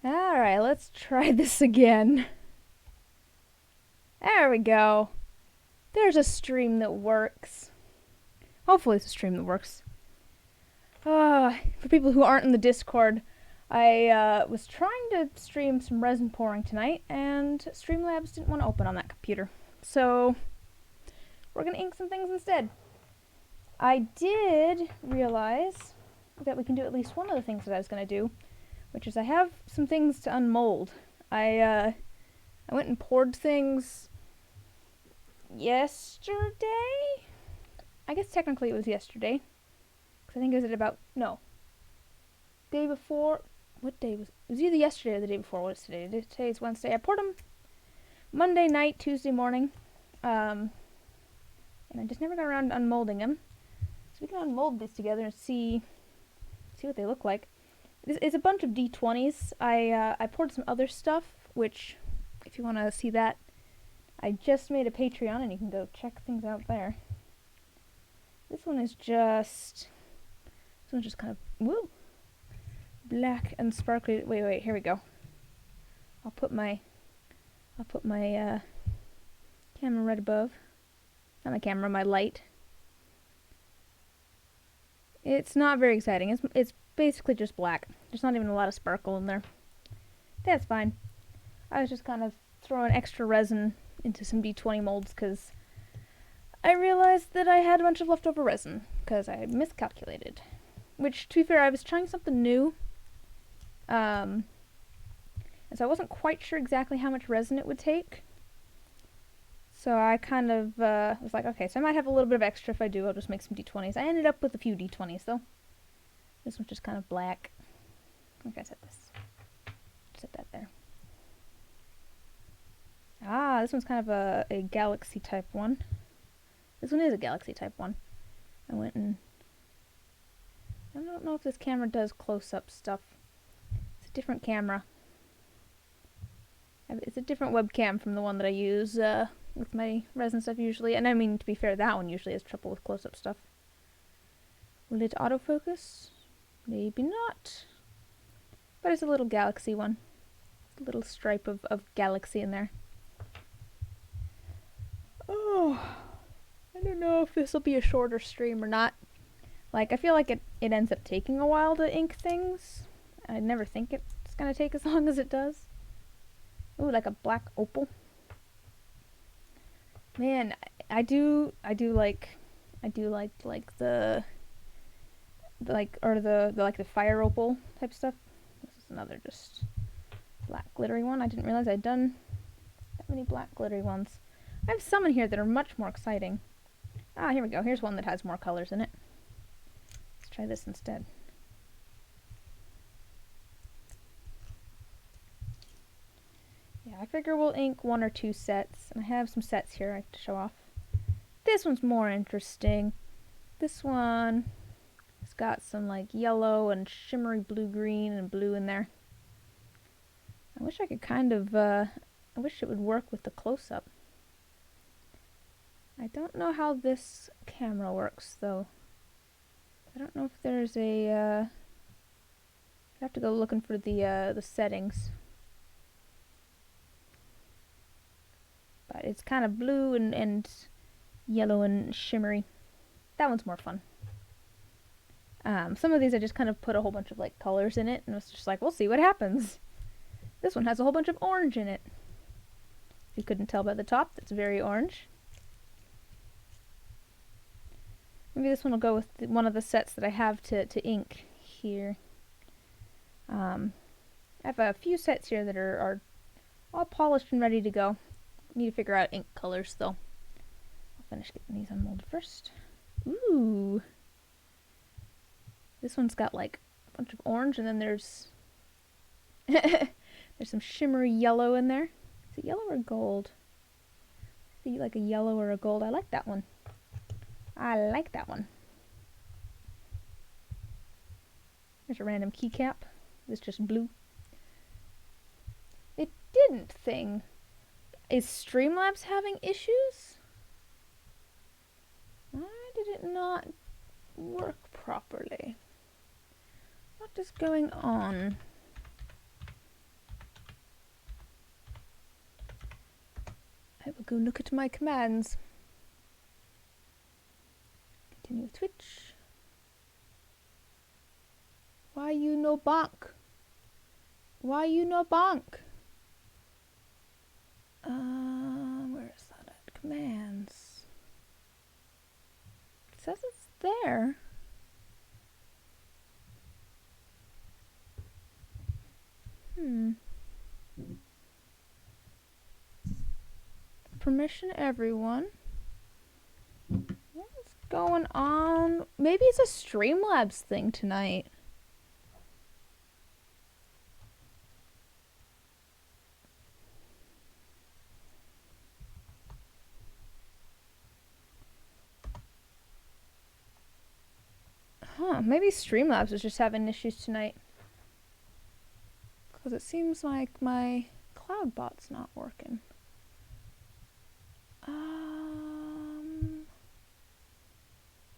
Alright, let's try this again. There we go. There's a stream that works. Hopefully it's a stream that works. For people who aren't in the Discord, I was trying to stream some resin pouring tonight, and Streamlabs didn't want to open on that computer. So, we're going to ink some things instead. I did realize that we can do at least one of the things that I was going to do, which is I have some things to unmold. I went and poured things yesterday? I guess technically it was yesterday. Because I think it was at about, no. Day before, what day was it? It was either yesterday or the day before. What is today? Today's Wednesday. I poured them Monday night, Tuesday morning. And I just never got around to unmolding them. So we can unmold these together and see what they look like. It's a bunch of D20s. I poured some other stuff, which, if you want to see that, I just made a Patreon, and you can go check things out there. This one's just kind of, woo, black and sparkly. Wait, here we go. I'll put my camera right above. Not my camera, my light. It's not very exciting. It's basically just black. There's not even a lot of sparkle in there. That's fine. I was just kind of throwing extra resin into some D20 molds because I realized that I had a bunch of leftover resin because I miscalculated. Which, to be fair, I was trying something new. And so I wasn't quite sure exactly how much resin it would take. So I kind of was like, okay, so I might have a little bit of extra. If I do, I'll just make some D20s. I ended up with a few D20s, though. This one's just kind of black. Like I said, this. Set that there. Ah, this one's kind of a galaxy type one. This one is a galaxy type one. I went and... I don't know if this camera does close-up stuff. It's a different camera. It's a different webcam from the one that I use with my resin stuff usually. And I mean, to be fair, that one usually has trouble with close-up stuff. Will it autofocus? Maybe not. But it's a little galaxy one. A little stripe of galaxy in there. Oh, I don't know if this will be a shorter stream or not. Like, I feel like it ends up taking a while to ink things. I never think it's gonna take as long as it does. Ooh, like a black opal. Man, I do like the fire opal type stuff. This is another just black glittery one. I didn't realize I'd done that many black glittery ones. I have some in here that are much more exciting. Ah, here we go. Here's one that has more colors in it. Let's try this instead. Yeah, I figure we'll ink one or two sets, and I have some sets here to show off. This one's more interesting. This one has got some like yellow and shimmery blue-green and blue in there. I wish I could kind of, I wish it would work with the close-up. I don't know how this camera works, though. I don't know if there's a, I'd have to go looking for the settings. But it's kind of blue and yellow and shimmery. That one's more fun. Some of these I just kind of put a whole bunch of like colors in it, and it's just like, we'll see what happens. This one has a whole bunch of orange in it. If you couldn't tell by the top, that's very orange. Maybe this one will go with one of the sets that I have to ink here. I have a few sets here that are all polished and ready to go. Need to figure out ink colors though. I'll finish getting these unmolded first. Ooh. This one's got like a bunch of orange, and then there's there's some shimmery yellow in there. Is it yellow or gold? I think like a yellow or a gold. I like that one. I like that one. There's a random keycap. It's just blue. It didn't thing. Is Streamlabs having issues? Why did it not work properly? What is going on? I will go look at my commands. Continue with Twitch. Why you no bonk? Why you no bonk? Where is that at? Commands. It says it's there. Permission everyone. What's going on? Maybe it's a Streamlabs thing tonight. Huh, maybe Streamlabs is just having issues tonight. Because it seems like my cloud bot's not working.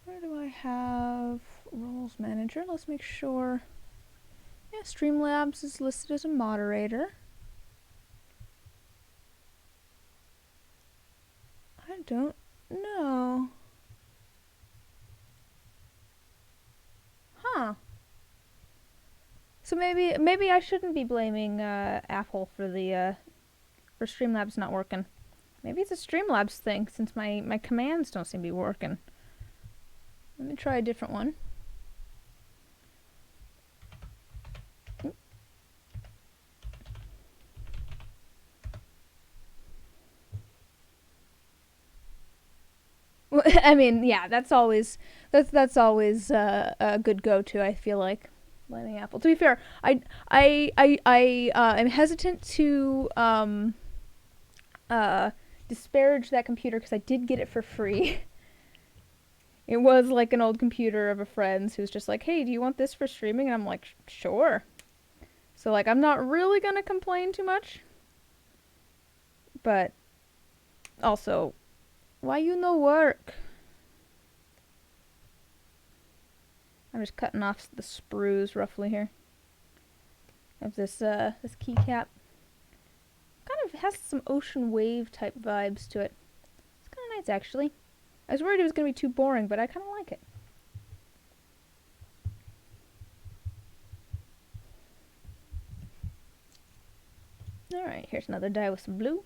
Where do I have roles manager? Let's make sure. Yeah, Streamlabs is listed as a moderator. I don't know. Huh. So maybe I shouldn't be blaming Apple for the for Streamlabs not working. Maybe it's a Streamlabs thing since my commands don't seem to be working. Let me try a different one. Well, I mean, yeah, that's always a good go-to. I feel like blaming Apple. To be fair, I am hesitant to disparage that computer because I did get it for free. It was like an old computer of a friend's who's just like, hey, do you want this for streaming? And I'm like, sure. So like, I'm not really gonna complain too much. But also, why you no work? I'm just cutting off the sprues roughly here of this this keycap. Kind of has some ocean wave type vibes to it. It's kind of nice actually. I was worried it was going to be too boring, but I kind of like it. Alright, here's another die with some blue.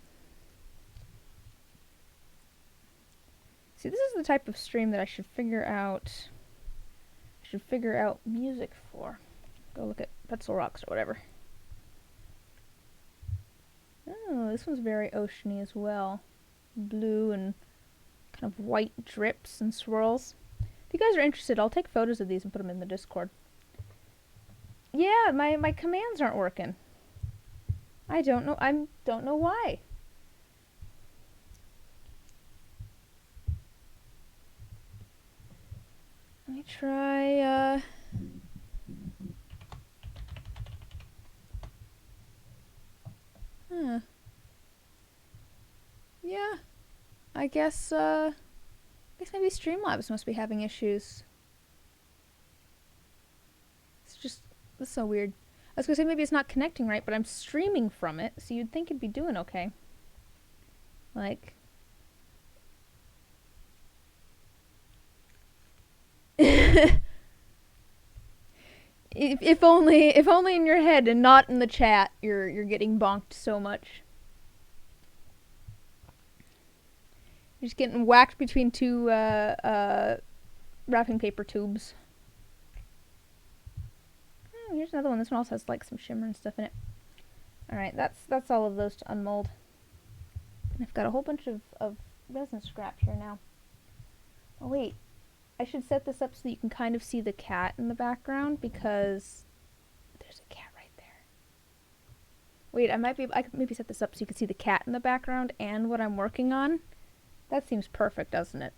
See, this is the type of stream that I should figure out music for. Go look at Pretzel Rocks or whatever. Oh, this one's very oceany as well. Blue and kind of white drips and swirls. If you guys are interested, I'll take photos of these and put them in the Discord. Yeah, my commands aren't working. I don't know why. Let me try yeah. I guess maybe Streamlabs must be having issues. This is so weird. I was gonna say maybe it's not connecting right, but I'm streaming from it, so you'd think it'd be doing okay. Like, if only in your head and not in the chat, you're getting bonked so much. You're just getting whacked between two wrapping paper tubes. Oh, here's another one. This one also has like some shimmer and stuff in it. Alright, that's all of those to unmold. And I've got a whole bunch of resin scrap here now. Oh wait, I should set this up so that you can kind of see the cat in the background because there's a cat right there. Wait, I could maybe set this up so you can see the cat in the background and what I'm working on. That seems perfect, doesn't it?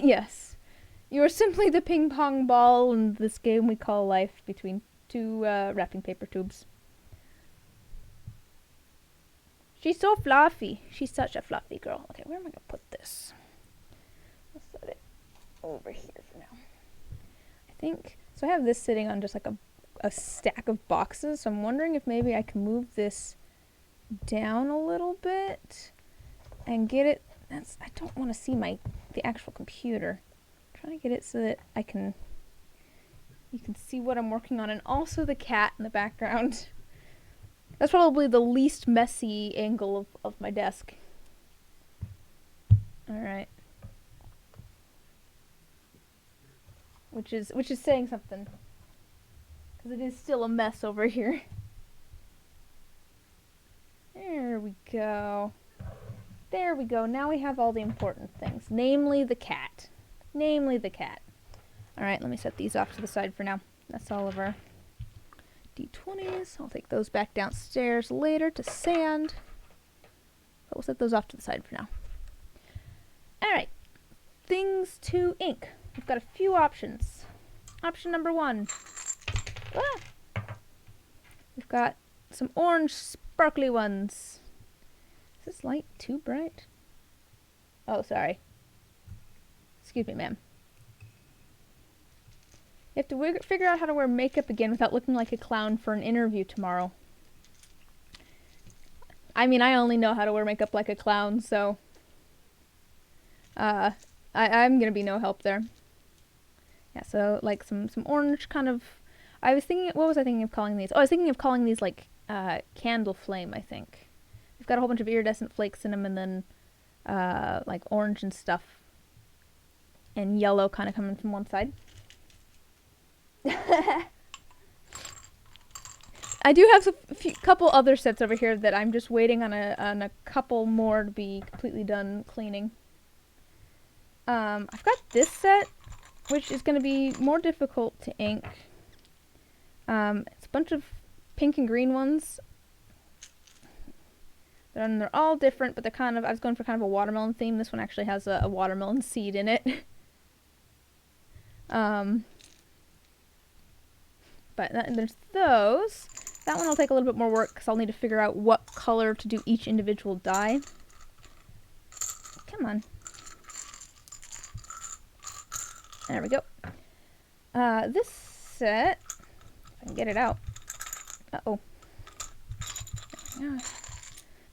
Yes. You are simply the ping pong ball in this game we call life between two wrapping paper tubes. She's so fluffy. She's such a fluffy girl. Okay, where am I going to put this? I'll set it over here for now. I think, so I have this sitting on just like a stack of boxes, so I'm wondering if maybe I can move this down a little bit and get it. I don't want to see the actual computer. I'm trying to get it so that you can see what I'm working on, and also the cat in the background. That's probably the least messy angle of my desk. Alright. Which is saying something. Because it is still a mess over here. There we go. There we go. Now we have all the important things. Namely the cat. Alright, let me set these off to the side for now. That's all of our D20s. I'll take those back downstairs later to sand. But we'll set those off to the side for now. Alright. Things to ink. We've got a few options. Option number 1. We've got some orange sparkly ones. Is this light too bright? Oh, sorry. Excuse me, ma'am. You have to figure out how to wear makeup again without looking like a clown for an interview tomorrow. I mean, I only know how to wear makeup like a clown, so... I'm gonna be no help there. Yeah, so, like, some orange kind of... I was thinking... What was I thinking of calling these? Oh, I was thinking of calling these, like, candle flame, I think. We've got a whole bunch of iridescent flakes in them, and then, like, orange and stuff. And yellow kind of coming from one side. I do have a couple other sets over here that I'm just waiting on a couple more to be completely done cleaning. I've got this set, which is going to be more difficult to ink. It's a bunch of pink and green ones. They're all different, but they're kind of... I was going for kind of a watermelon theme. This one actually has a watermelon seed in it. But there's those. That one will take a little bit more work because I'll need to figure out what color to do each individual die. Come on. There we go. This set, if I can get it out. Uh-oh.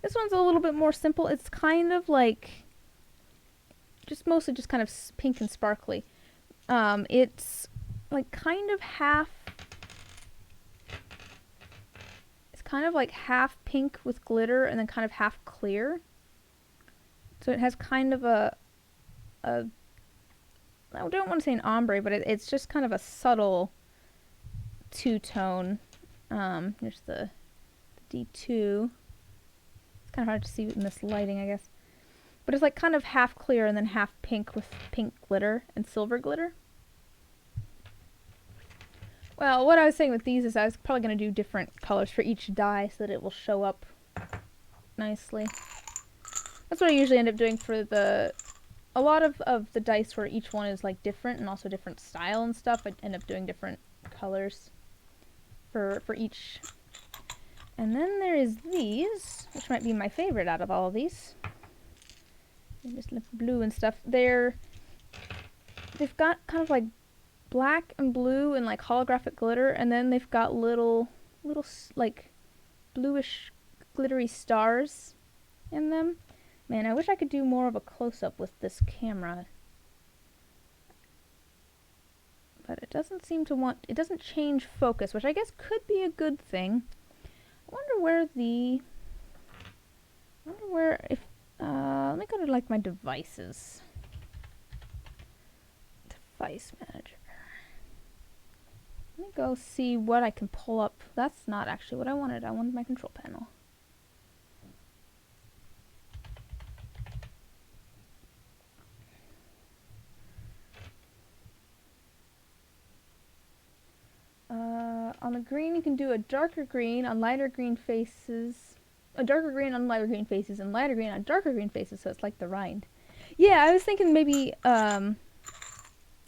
This one's a little bit more simple. It's kind of like, mostly just kind of pink and sparkly. It's like kind of half, it's kind of like half pink with glitter and then kind of half clear. So it has kind of a I don't want to say an ombre, but it's just kind of a subtle two-tone. Here's the D2. It's kind of hard to see in this lighting, I guess. But it's like kind of half clear and then half pink with pink glitter and silver glitter. Well, what I was saying with these is I was probably going to do different colors for each die so that it will show up nicely. That's what I usually end up doing for a lot of the dice where each one is like different and also different style and stuff. I end up doing different colors for each. And then there is these, which might be my favorite out of all of these. Just blue and stuff. They've got kind of like black and blue and like holographic glitter, and then they've got little like bluish glittery stars in them. Man, I wish I could do more of a close-up with this camera. But it doesn't seem to want... It doesn't change focus, which I guess could be a good thing. I wonder where if... let me go to, like, my devices. Device manager. Let me go see what I can pull up. That's not actually what I wanted. I wanted my control panel. On the green, you can do a darker green on lighter green faces, a darker green on lighter green faces, and lighter green on darker green faces, so it's like the rind. Yeah, I was thinking maybe, I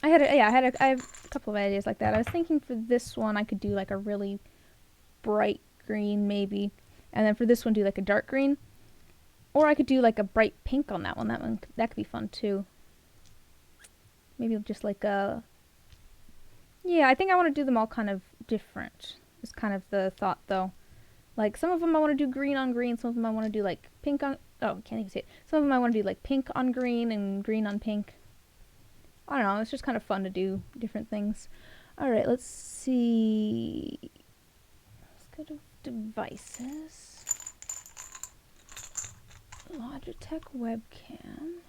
have a couple of ideas like that. I was thinking for this one, I could do like a really bright green, maybe, and then for this one, do like a dark green, or I could do like a bright pink on that one. That could be fun too. Maybe just like a... Yeah, I think I want to do them all kind of different. Is kind of the thought, though. Like, some of them I want to do green on green, some of them I want to do, like, pink on... Oh, I can't even see it. Some of them I want to do, like, pink on green and green on pink. I don't know, it's just kind of fun to do different things. Alright, let's see... Let's go to devices. Logitech webcam.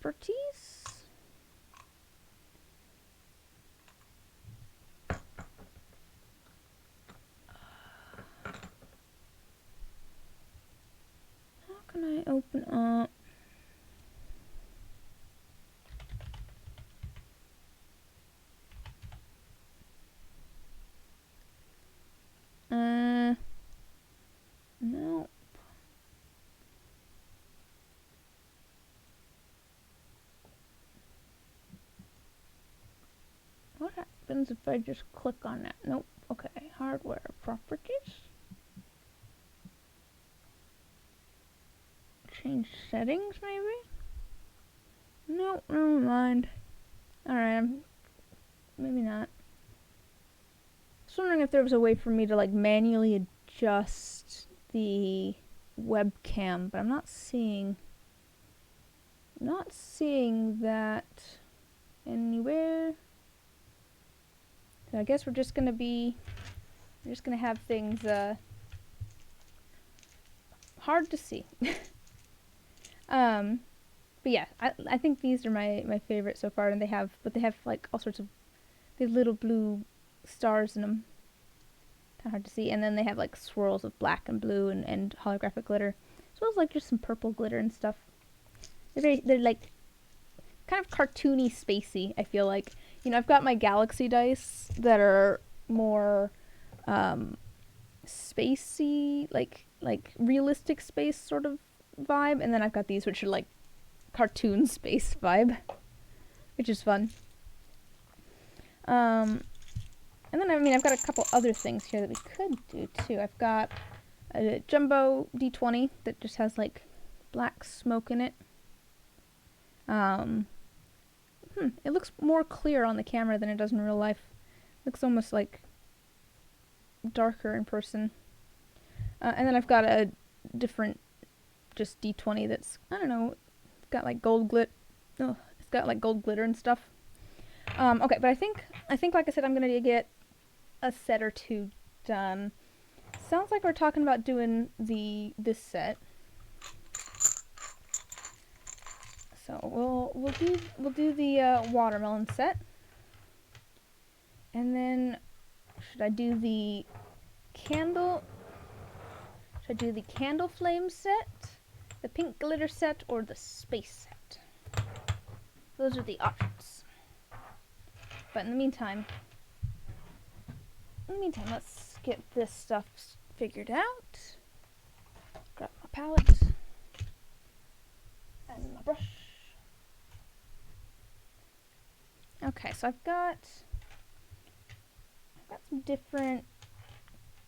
Properties? How can I open up? No. What happens if I just click on that? Nope. Okay, hardware properties. Change settings, maybe? Nope, never mind. Alright, maybe not. I was wondering if there was a way for me to, like, manually adjust the webcam, but I'm not seeing that anywhere. So I guess we're just gonna have things hard to see. But yeah, I think these are my favorite so far, and they have like all sorts of these little blue stars in them. Kind of hard to see, and then they have like swirls of black and blue and holographic glitter, as well as like just some purple glitter and stuff. They're like kind of cartoony, spacey. I feel like, you know, I've got my galaxy dice that are more spacey, like realistic space sort of vibe, and then I've got these which are like cartoon space vibe, which is fun. And then I've got a couple other things here that we could do too. I've got a jumbo D20 that just has like black smoke in it. It looks more clear on the camera than it does in real life. It looks almost like darker in person. And then I've got a different just D20 that's, I don't know, it's got like gold glitter and stuff. Okay, but I think like I said, I'm gonna get a set or two done. Sounds like we're talking about doing this set. So we'll do the watermelon set, and then should I do the candle flame set, the pink glitter set, or the space set? Those are the options. But in the meantime, let's get this stuff figured out. Grab my palette and my brush. Okay, so I've got some different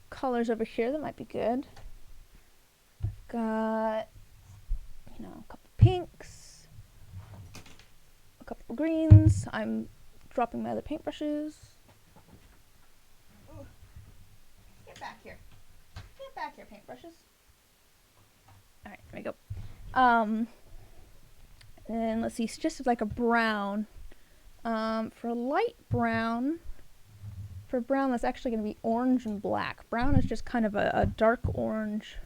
colors over here that might be good. I've got, you know, a couple pinks, a couple greens. I'm dropping my other paintbrushes. Ooh. Get back here. Get back here, paintbrushes. Alright, there we go. And let's see, it's just like a brown. For a light brown, that's actually going to be orange and black. Brown is just kind of a dark orange.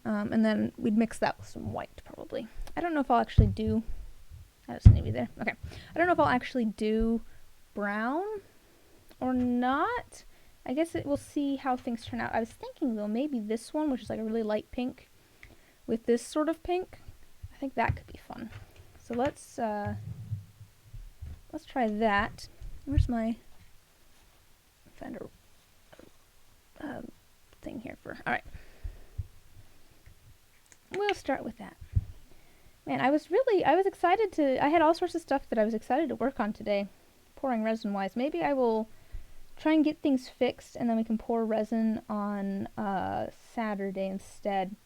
And then we'd mix that with some white, probably. I don't know if I'll actually do... That doesn't need to be there. Okay. I don't know if I'll actually do brown or not. I guess we'll see how things turn out. I was thinking, though, maybe this one, which is like a really light pink, with this sort of pink. I think that could be fun. So let's try that. Where's my Fender thing here for? All right. We'll start with that. Man, I was excited I had all sorts of stuff that I was excited to work on today, pouring resin-wise. Maybe I will try and get things fixed, and then we can pour resin on Saturday instead.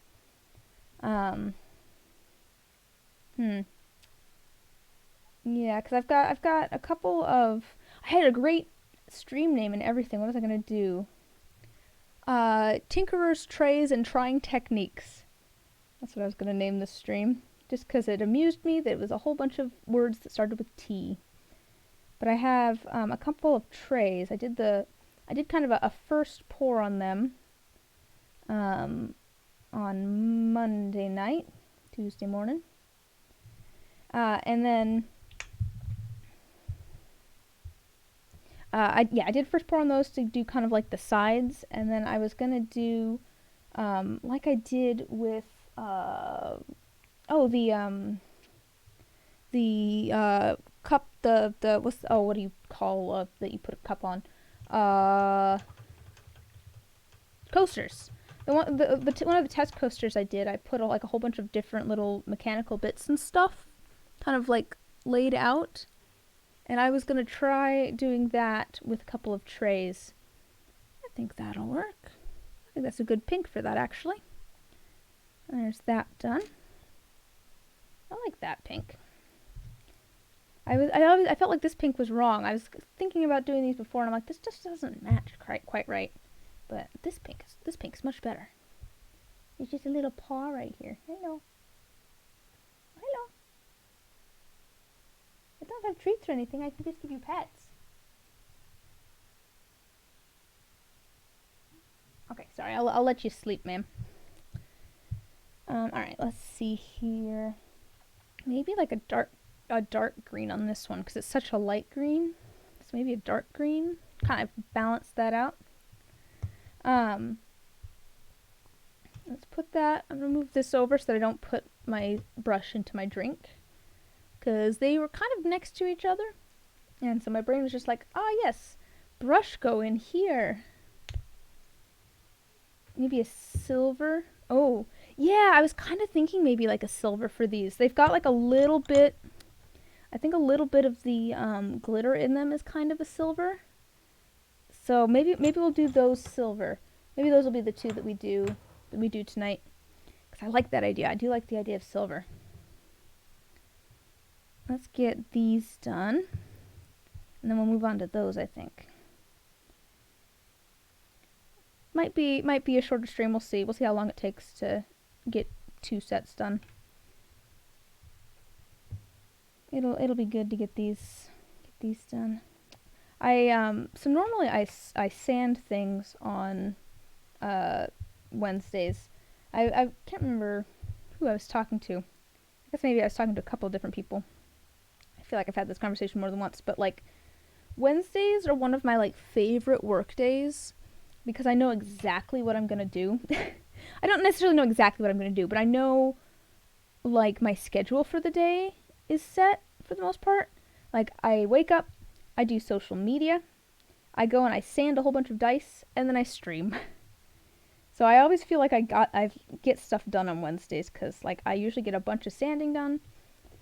Yeah, because I've got a couple of... I had a great stream name and everything. What was I gonna do? Tinkerer's Trays and Trying Techniques. That's what I was gonna name this stream. Just because it amused me that it was a whole bunch of words that started with T. But I have a couple of trays. I did kind of a first pour on them on Monday night, Tuesday morning. And then I did first pour on those to do kind of like the sides, and then I was gonna do like I did with the cup, the what's, oh, what do you call that you put a cup on? Coasters. One of the test coasters I did, I put like a whole bunch of different little mechanical bits and stuff, kind of like laid out, and I was gonna try doing that with a couple of trays. I think that'll work. I think that's a good pink for that, actually. There's that done. I like that pink. I felt like this pink was wrong. I was thinking about doing these before, and I'm like, this just doesn't match quite right. But this pink's much better. It's just a little paw right here. Hello. Hello. I don't have treats or anything. I can just give you pets. Okay, sorry. I'll let you sleep, ma'am. All right. Let's see here. Maybe like a dark green on this one because it's such a light green. So maybe a dark green. Kind of balance that out. Let's put that. I'm gonna move this over so that I don't put my brush into my drink, because they were kind of next to each other, and so my brain was just like, ah, yes, brush go in here. Maybe a silver. Oh, yeah, I was kind of thinking maybe like a silver for these. They've got like a little bit, I think a little bit of the glitter in them is kind of a silver. So maybe we'll do those silver. Maybe those will be the two that we do tonight. Because I like that idea. I do like the idea of silver. Let's get these done. And then we'll move on to those, I think. Might be a shorter stream, we'll see. We'll see how long it takes to get 2 sets done. It'll be good to get these done. So normally I sand things on Wednesdays. I can't remember who I was talking to. I guess maybe I was talking to a couple of different people. I feel like I've had this conversation more than once, but like Wednesdays are one of my like favorite work days because I know exactly what I'm gonna do. I don't necessarily know exactly what I'm gonna do, but I know like my schedule for the day is set for the most part. Like I wake up, I do social media, I go and I sand a whole bunch of dice, and then I stream. So I always feel like I get stuff done on Wednesdays because like I usually get a bunch of sanding done.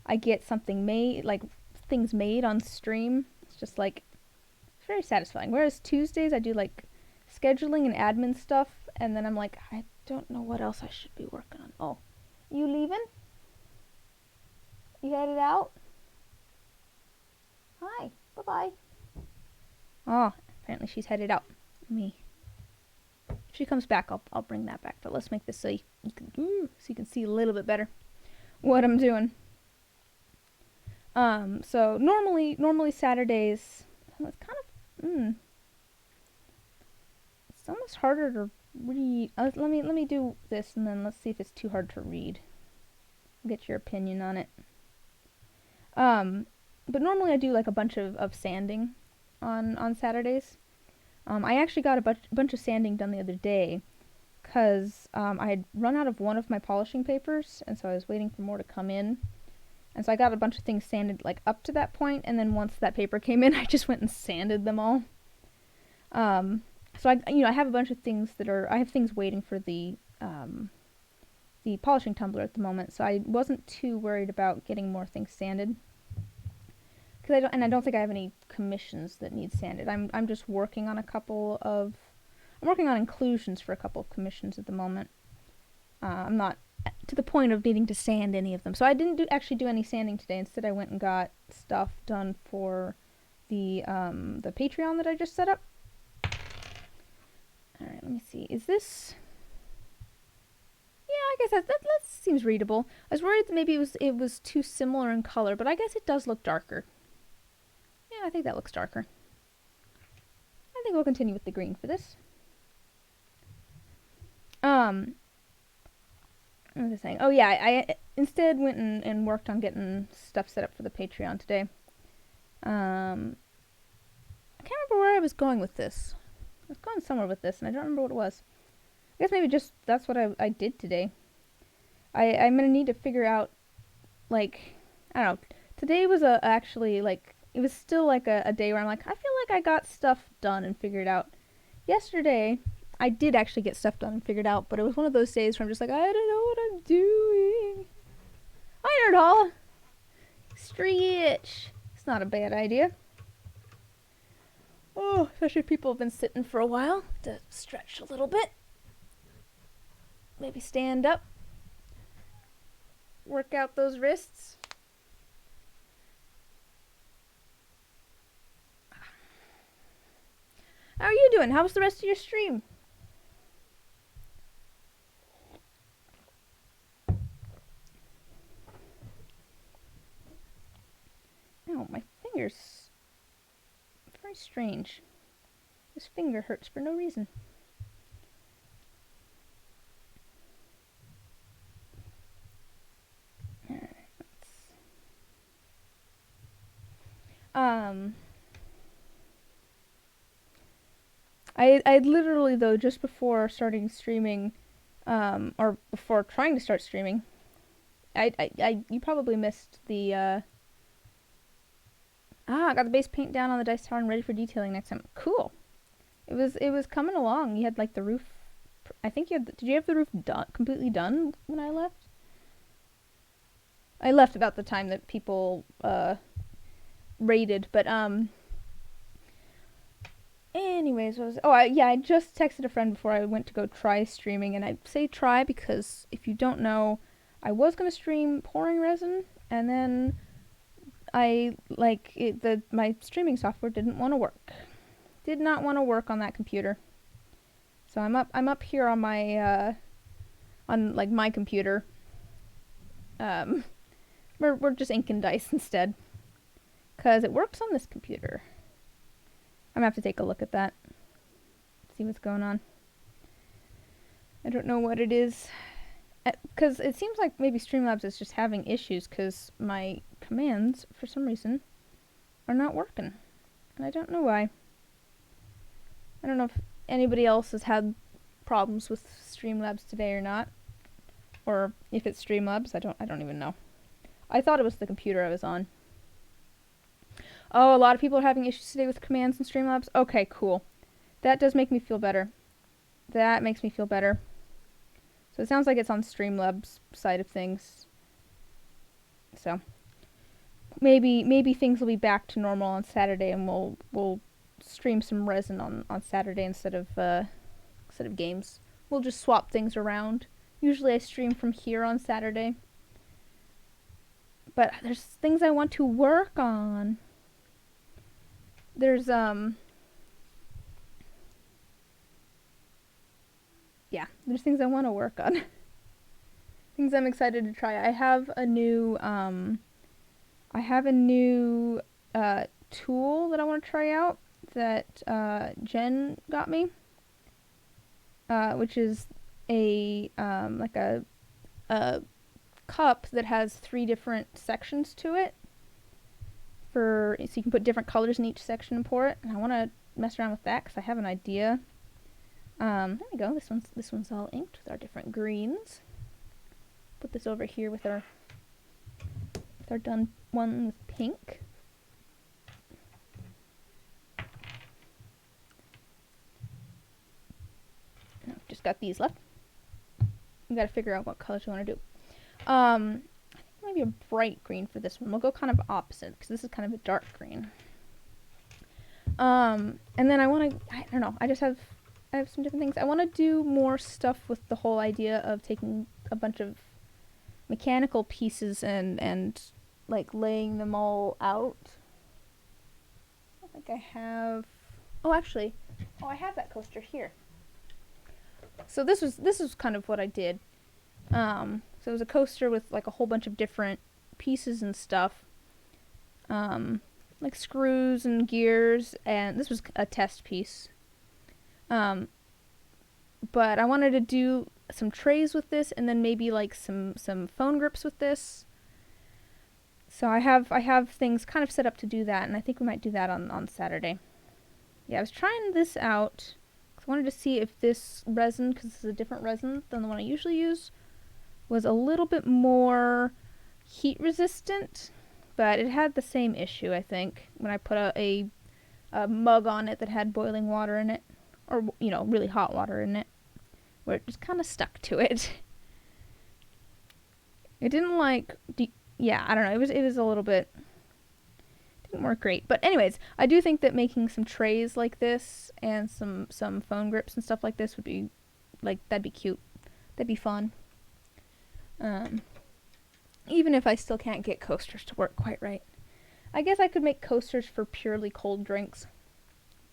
I get something made, like things made on stream. It's just like it's very satisfying. Whereas Tuesdays I do like scheduling and admin stuff, and then I'm like, I don't know what else I should be working on. Oh, you leaving? You headed out? Hi. Bye-bye. Oh, apparently she's headed out. If she comes back, I'll bring that back. But let's make this so you can see a little bit better what I'm doing. So normally Saturdays, it's kind of it's almost harder to read. Let me do this, and then let's see if it's too hard to read. I'll get your opinion on it. But normally I do like a bunch of sanding on Saturdays. I actually got a bunch of sanding done the other day because I had run out of one of my polishing papers, and so I was waiting for more to come in. And so I got a bunch of things sanded like up to that point, and then once that paper came in, I just went and sanded them all. So I have a bunch of things I have things waiting for the polishing tumbler at the moment, so I wasn't too worried about getting more things sanded. I don't think I have any commissions that need sanded. I'm just working on I'm working on inclusions for a couple of commissions at the moment. I'm not to the point of needing to sand any of them. So I didn't actually do any sanding today. Instead I went and got stuff done for the Patreon that I just set up. All right, let me see. Is this? Yeah, I guess that seems readable. I was worried that maybe it was too similar in color, but I guess it does look darker. Yeah, I think that looks darker. I think we'll continue with the green for this. What was I saying? Oh yeah, I instead went and worked on getting stuff set up for the Patreon today. I can't remember where I was going with this. I was going somewhere with this, and I don't remember what it was. I guess maybe just that's what I did today. I'm gonna need to figure out, like, I don't know. Today was actually, like, it was still like a day where I'm like, I feel like I got stuff done and figured out. Yesterday, I did actually get stuff done and figured out, but it was one of those days where I'm just like, I don't know what I'm doing. Hi, Nerd Hall! Stretch! It's not a bad idea. Oh, especially if people have been sitting for a while. To stretch a little bit. Maybe stand up. Work out those wrists. How are you doing? How was the rest of your stream? Ow, my fingers. Very strange. This finger hurts for no reason. Alright, I literally, though, just before starting streaming, or before trying to start streaming, you probably missed the, I got the base paint down on the dice tower and ready for detailing next time. Cool. It was coming along. You had, like, the roof, I think you had, did you have the roof done, completely done when I left? I left about the time that people, raided, but, anyways, I just texted a friend before I went to go try streaming, and I say try because if you don't know, I was gonna stream pouring resin, and then my streaming software didn't want to work. Did not want to work on that computer. So I'm up here on my my computer. We're just inking dice instead, cause it works on this computer. I'm gonna have to take a look at that. See what's going on. I don't know what it is. Because it seems like maybe Streamlabs is just having issues because my commands, for some reason, are not working. And I don't know why. I don't know if anybody else has had problems with Streamlabs today or not. Or if it's Streamlabs, I don't even know. I thought it was the computer I was on. Oh, a lot of people are having issues today with commands in Streamlabs? Okay, cool. That does make me feel better. That makes me feel better. So it sounds like it's on Streamlabs' side of things. So maybe things will be back to normal on Saturday, and we'll stream some resin on Saturday instead of games. We'll just swap things around. Usually I stream from here on Saturday, but there's things I want to work on. There's there's things I want to work on. Things I'm excited to try. I have a new tool that I want to try out that Jen got me, which is a cup that has 3 different sections to it, so you can put different colors in each section and pour it. And I want to mess around with that because I have an idea. There we go. This one's all inked with our different greens. Put this over here with our done one with pink. I've just got these left. We gotta figure out what colors we want to do. I think maybe a bright green for this one. We'll go kind of opposite because this is kind of a dark green. And then I don't know. I have some different things. I want to do more stuff with the whole idea of taking a bunch of mechanical pieces and like laying them all out. think I have, oh actually, oh I have that coaster here. So this was kind of what I did. So it was a coaster with like a whole bunch of different pieces and stuff. Like screws and gears, and this was a test piece. But I wanted to do some trays with this, and then maybe like some phone grips with this. So I have things kind of set up to do that, and I think we might do that on Saturday. Yeah, I was trying this out because I wanted to see if this resin, because this is a different resin than the one I usually use, was a little bit more heat resistant. But it had the same issue, I think, when I put a mug on it that had boiling water in it, or, you know, really hot water in it, where it just kind of stuck to it. It didn't like, yeah, I don't know, it was a little bit, didn't work great. But anyways, I do think that making some trays like this and some phone grips and stuff like this would be, like, that'd be cute. That'd be fun. Even if I still can't get coasters to work quite right. I guess I could make coasters for purely cold drinks.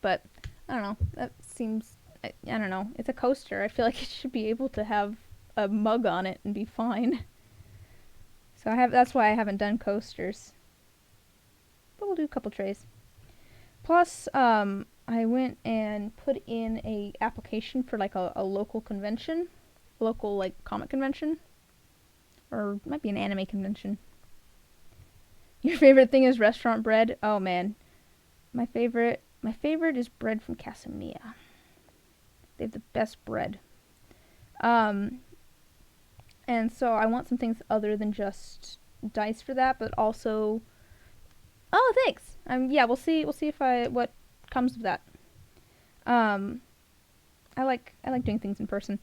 But, I don't know. That seems, I don't know. It's a coaster. I feel like it should be able to have a mug on it and be fine. So that's why I haven't done coasters. But we'll do a couple trays. Plus, I went and put in a application for like a local convention. Local, like, comic convention. Or it might be an anime convention. Your favorite thing is restaurant bread? Oh man. My favorite is bread from Casamia. They have the best bread. And so I want some things other than just dice for that, but also, oh, thanks. Yeah, we'll see if what comes of that. I like doing things in person.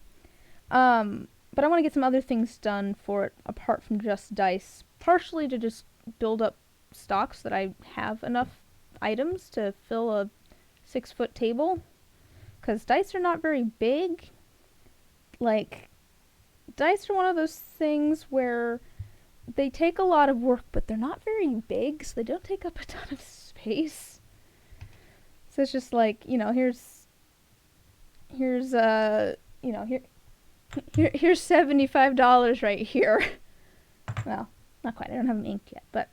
But I want to get some other things done for it apart from just dice. Partially to just build up stock so that I have enough items to fill a 6-foot table. Because dice are not very big. Like, dice are one of those things where they take a lot of work, but they're not very big, so they don't take up a ton of space. So it's just like, you know, here's here's $75 right here. Well, not quite. I don't have them inked yet, but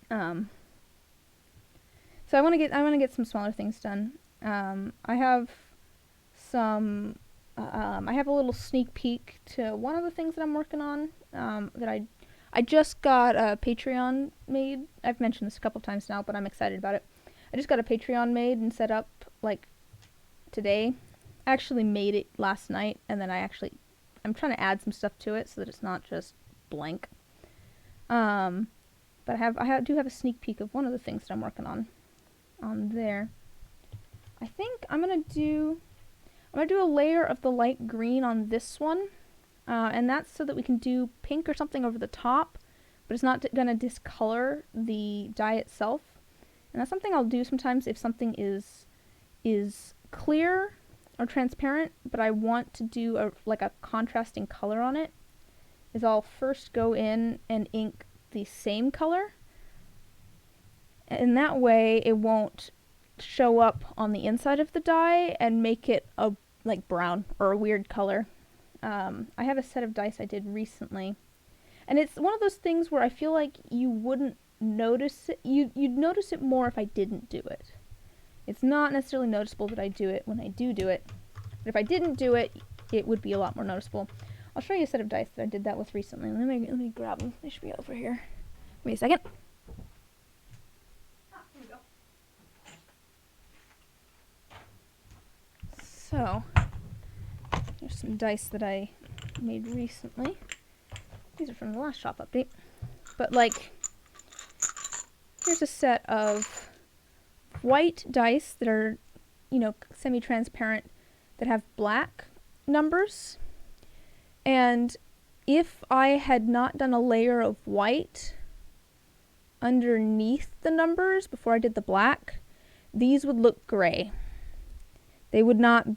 so I want to get some smaller things done. I have I have a little sneak peek to one of the things that I'm working on. That I just got a Patreon made. I've mentioned this a couple times now, but I'm excited about it. I just got a Patreon made and set up like today. I actually made it last night, and then I'm trying to add some stuff to it so that it's not just blank. But I do have a sneak peek of one of the things that I'm working on there. I think I'm gonna do a layer of the light green on this one, and that's so that we can do pink or something over the top, but it's not gonna discolor the die itself. And that's something I'll do sometimes if something is clear or transparent, but I want to do a contrasting color on it, is I'll first go in and ink the same color, and that way it won't show up on the inside of the die and make it a like brown or a weird color. I have a set of dice I did recently, and it's one of those things where I feel like you wouldn't notice it. You'd notice it more if I didn't do it. It's not necessarily noticeable that I do it when I do it, but if I didn't do it, it would be a lot more noticeable. I'll show you a set of dice that I did that with recently. Let me grab them. They should be over here. Wait a second. Here we go. So, here's some dice that I made recently. These are from the last shop update. But like, here's a set of white dice that are, you know, semi-transparent, that have black numbers. And if I had not done a layer of white underneath the numbers before I did the black, these would look gray. They would not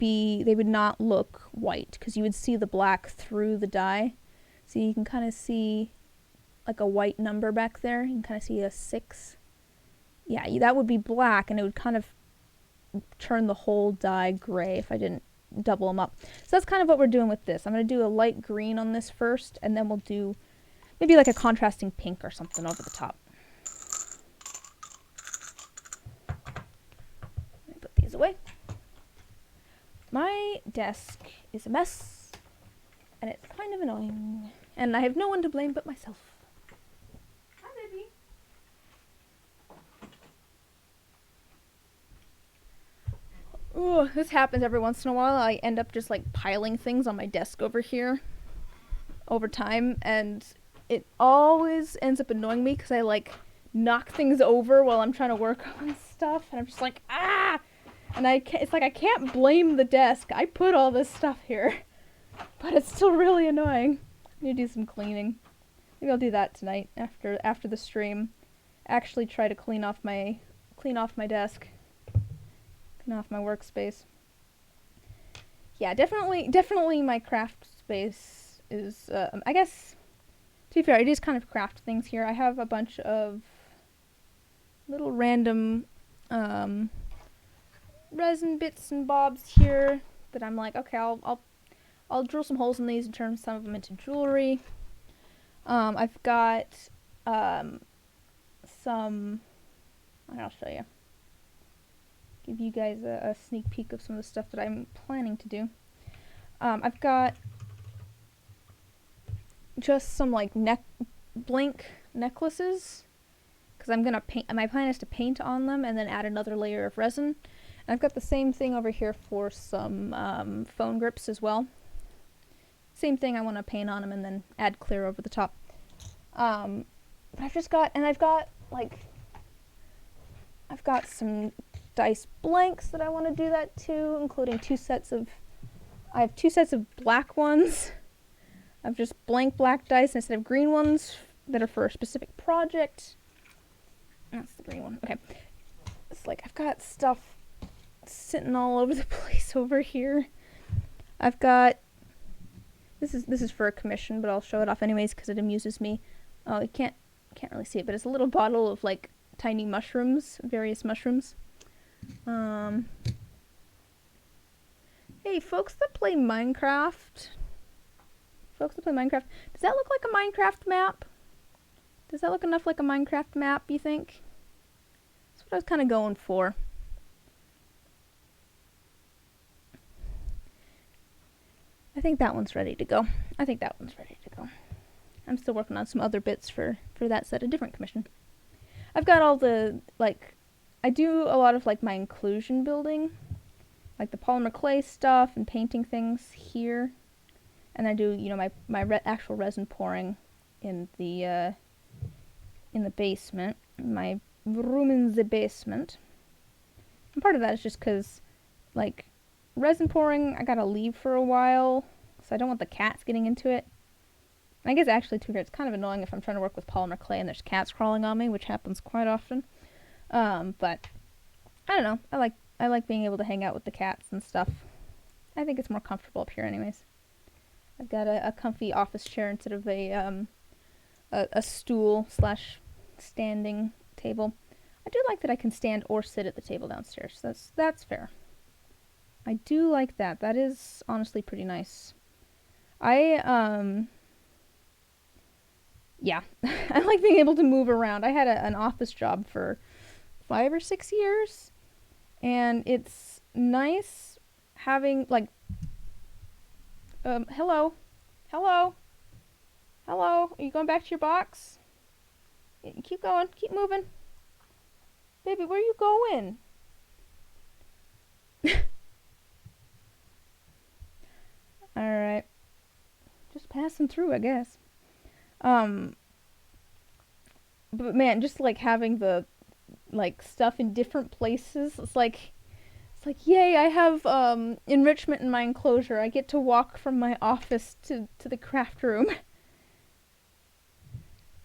look white, because you would see the black through the die. So you can kind of see like a white number back there. You can kind of see a 6 Yeah, that would be black, and it would kind of turn the whole dye gray if I didn't double them up. So that's kind of what we're doing with this. I'm going to do a light green on this first, and then we'll do maybe like a contrasting pink or something over the top. Let me put these away. My desk is a mess, and it's kind of annoying, and I have no one to blame but myself. Hi, baby. Ooh, this happens every once in a while. I end up just like piling things on my desk over here over time, and it always ends up annoying me because I like knock things over while I'm trying to work on stuff, and I'm just like, ah! And it's like I can't blame the desk. I put all this stuff here, but it's still really annoying. I need to do some cleaning. Maybe I'll do that tonight after the stream. Actually try to clean off my desk. Clean off my workspace. Yeah, definitely my craft space is, I guess, to be fair, it is kind of craft things here. I have a bunch of little random resin bits and bobs here that I'm like, okay, I'll drill some holes in these and turn some of them into jewelry. I've got some, I'll show you. Give you guys a sneak peek of some of the stuff that I'm planning to do. I've got just some like blank necklaces, because I'm gonna paint. My plan is to paint on them and then add another layer of resin. And I've got the same thing over here for some phone grips as well. Same thing, I want to paint on them and then add clear over the top. But I've got some dice blanks that I want to do that too, including I have two sets of black ones. I've just blank black dice instead of green ones that are for a specific project. That's the green one. Okay. It's like I've got stuff sitting all over the place over here. I've got this is for a commission, but I'll show it off anyways because it amuses me. Oh, you can't really see it, but it's a little bottle of like tiny mushrooms, various mushrooms. Hey, folks that play Minecraft. Does that look like a Minecraft map? Does that look enough like a Minecraft map, you think? That's what I was kind of going for. I think that one's ready to go. I'm still working on some other bits for that set, a different commission. I've got all the, like, I do a lot of, like, my inclusion building. Like the polymer clay stuff and painting things here. And I do, you know, my actual resin pouring in the basement. My room in the basement. And part of that is just because, like, resin pouring, I gotta leave for a while, so I don't want the cats getting into it. I guess actually, too, it's kind of annoying if I'm trying to work with polymer clay and there's cats crawling on me, which happens quite often. But I don't know. I like being able to hang out with the cats and stuff. I think it's more comfortable up here, anyways. I've got a comfy office chair instead of a stool / standing table. I do like that I can stand or sit at the table downstairs. That's fair. I do like that. That is honestly pretty nice. Yeah, I like being able to move around. I had an office job for 5 or 6 years, and it's nice having, like, hello, are you going back to your box? Keep going, keep moving. Baby, where are you going? Alright. Just passing through, I guess. But man, just like having the, like, stuff in different places, it's like, yay, I have, enrichment in my enclosure. I get to walk from my office to the craft room.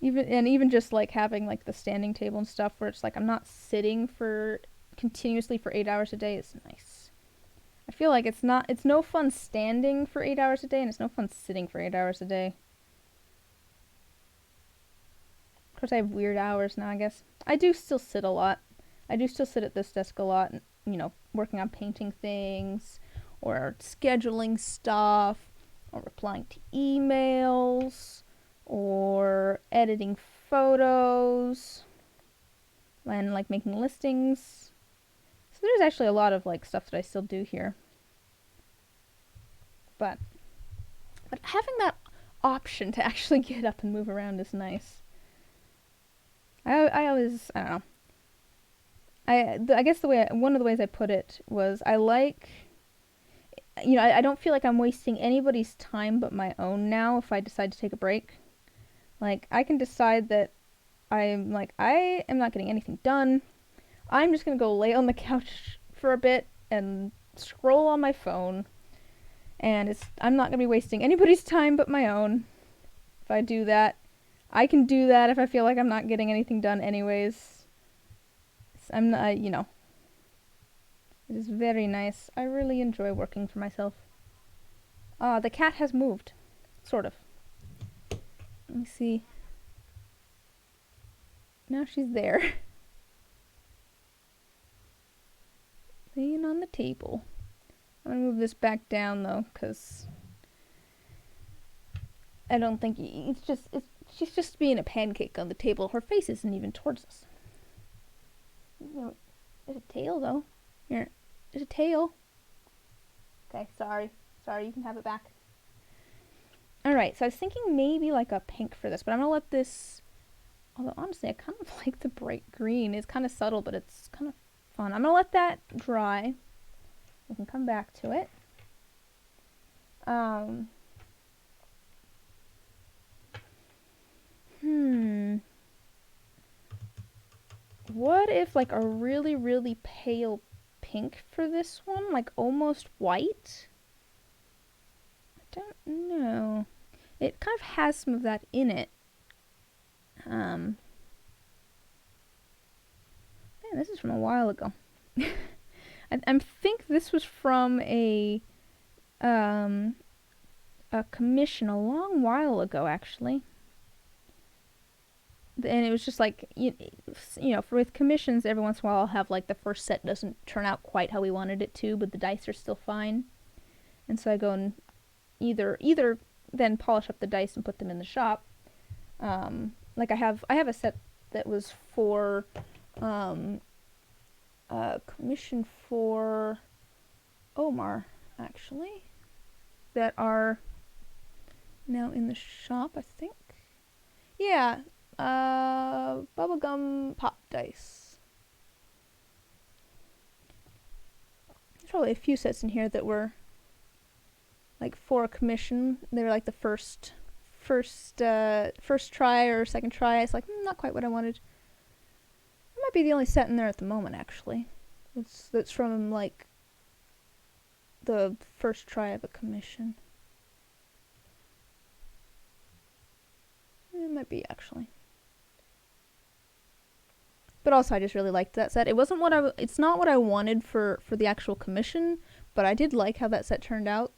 Even just, like, having, like, the standing table and stuff where it's like I'm not sitting continuously for 8 hours a day is nice. I feel like it's no fun standing for 8 hours a day, and it's no fun sitting for 8 hours a day. Of course, I have weird hours now, I guess. I do still sit a lot. I do still sit at this desk a lot, you know, working on painting things, or scheduling stuff, or replying to emails, or editing photos, and like making listings. So there's actually a lot of like stuff that I still do here. But having that option to actually get up and move around is nice. I always, I don't know. I guess one of the ways I put it was I like, you know, I don't feel like I'm wasting anybody's time but my own now if I decide to take a break. Like, I can decide that I am not getting anything done. I'm just gonna go lay on the couch for a bit and scroll on my phone. And I'm not gonna be wasting anybody's time but my own if I do that. I can do that if I feel like I'm not getting anything done anyways. I'm not, you know. It is very nice. I really enjoy working for myself. The cat has moved. Sort of. Let me see. Now she's there. Laying on the table. I'm gonna move this back down though, because I don't think she's just being a pancake on the table. Her face isn't even towards us. There's a tail though. Here, there's a tail. Okay, sorry, you can have it back. Alright, so I was thinking maybe like a pink for this, but I'm gonna let this, although honestly I kind of like the bright green. It's kind of subtle, but it's kind of fun. I'm gonna let that dry. We can come back to it. What if like a really, really pale pink for this one? Like almost white? I don't know. It kind of has some of that in it. Man, this is from a while ago. I think this was from a commission a long while ago, actually. And it was just like, you know, with commissions, every once in a while I'll have like the first set doesn't turn out quite how we wanted it to, but the dice are still fine. And so I go and either then polish up the dice and put them in the shop. Like I have a set that was for commission for Omar, actually, that are now in the shop, I think. Yeah, bubblegum pop dice. There's probably a few sets in here that were like for a commission. They were like the first try or second try. It's like not quite what I wanted. It might be the only set in there at the moment, actually. That's from like the first try of a commission. It might be, actually. But also, I just really liked that set. It's not what I wanted for the actual commission, but I did like how that set turned out.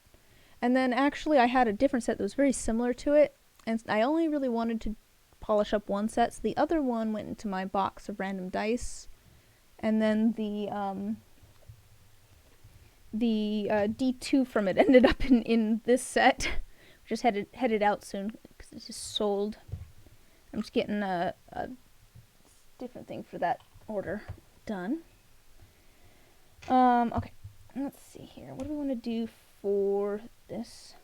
And then actually, I had a different set that was very similar to it, and I only really wanted to polish up one set, so the other one went into my box of random dice, and then the D2 from it ended up in this set, which is headed out soon because it's just sold. I'm just getting a different thing for that order done. Okay, let's see here. What do we want to do for this?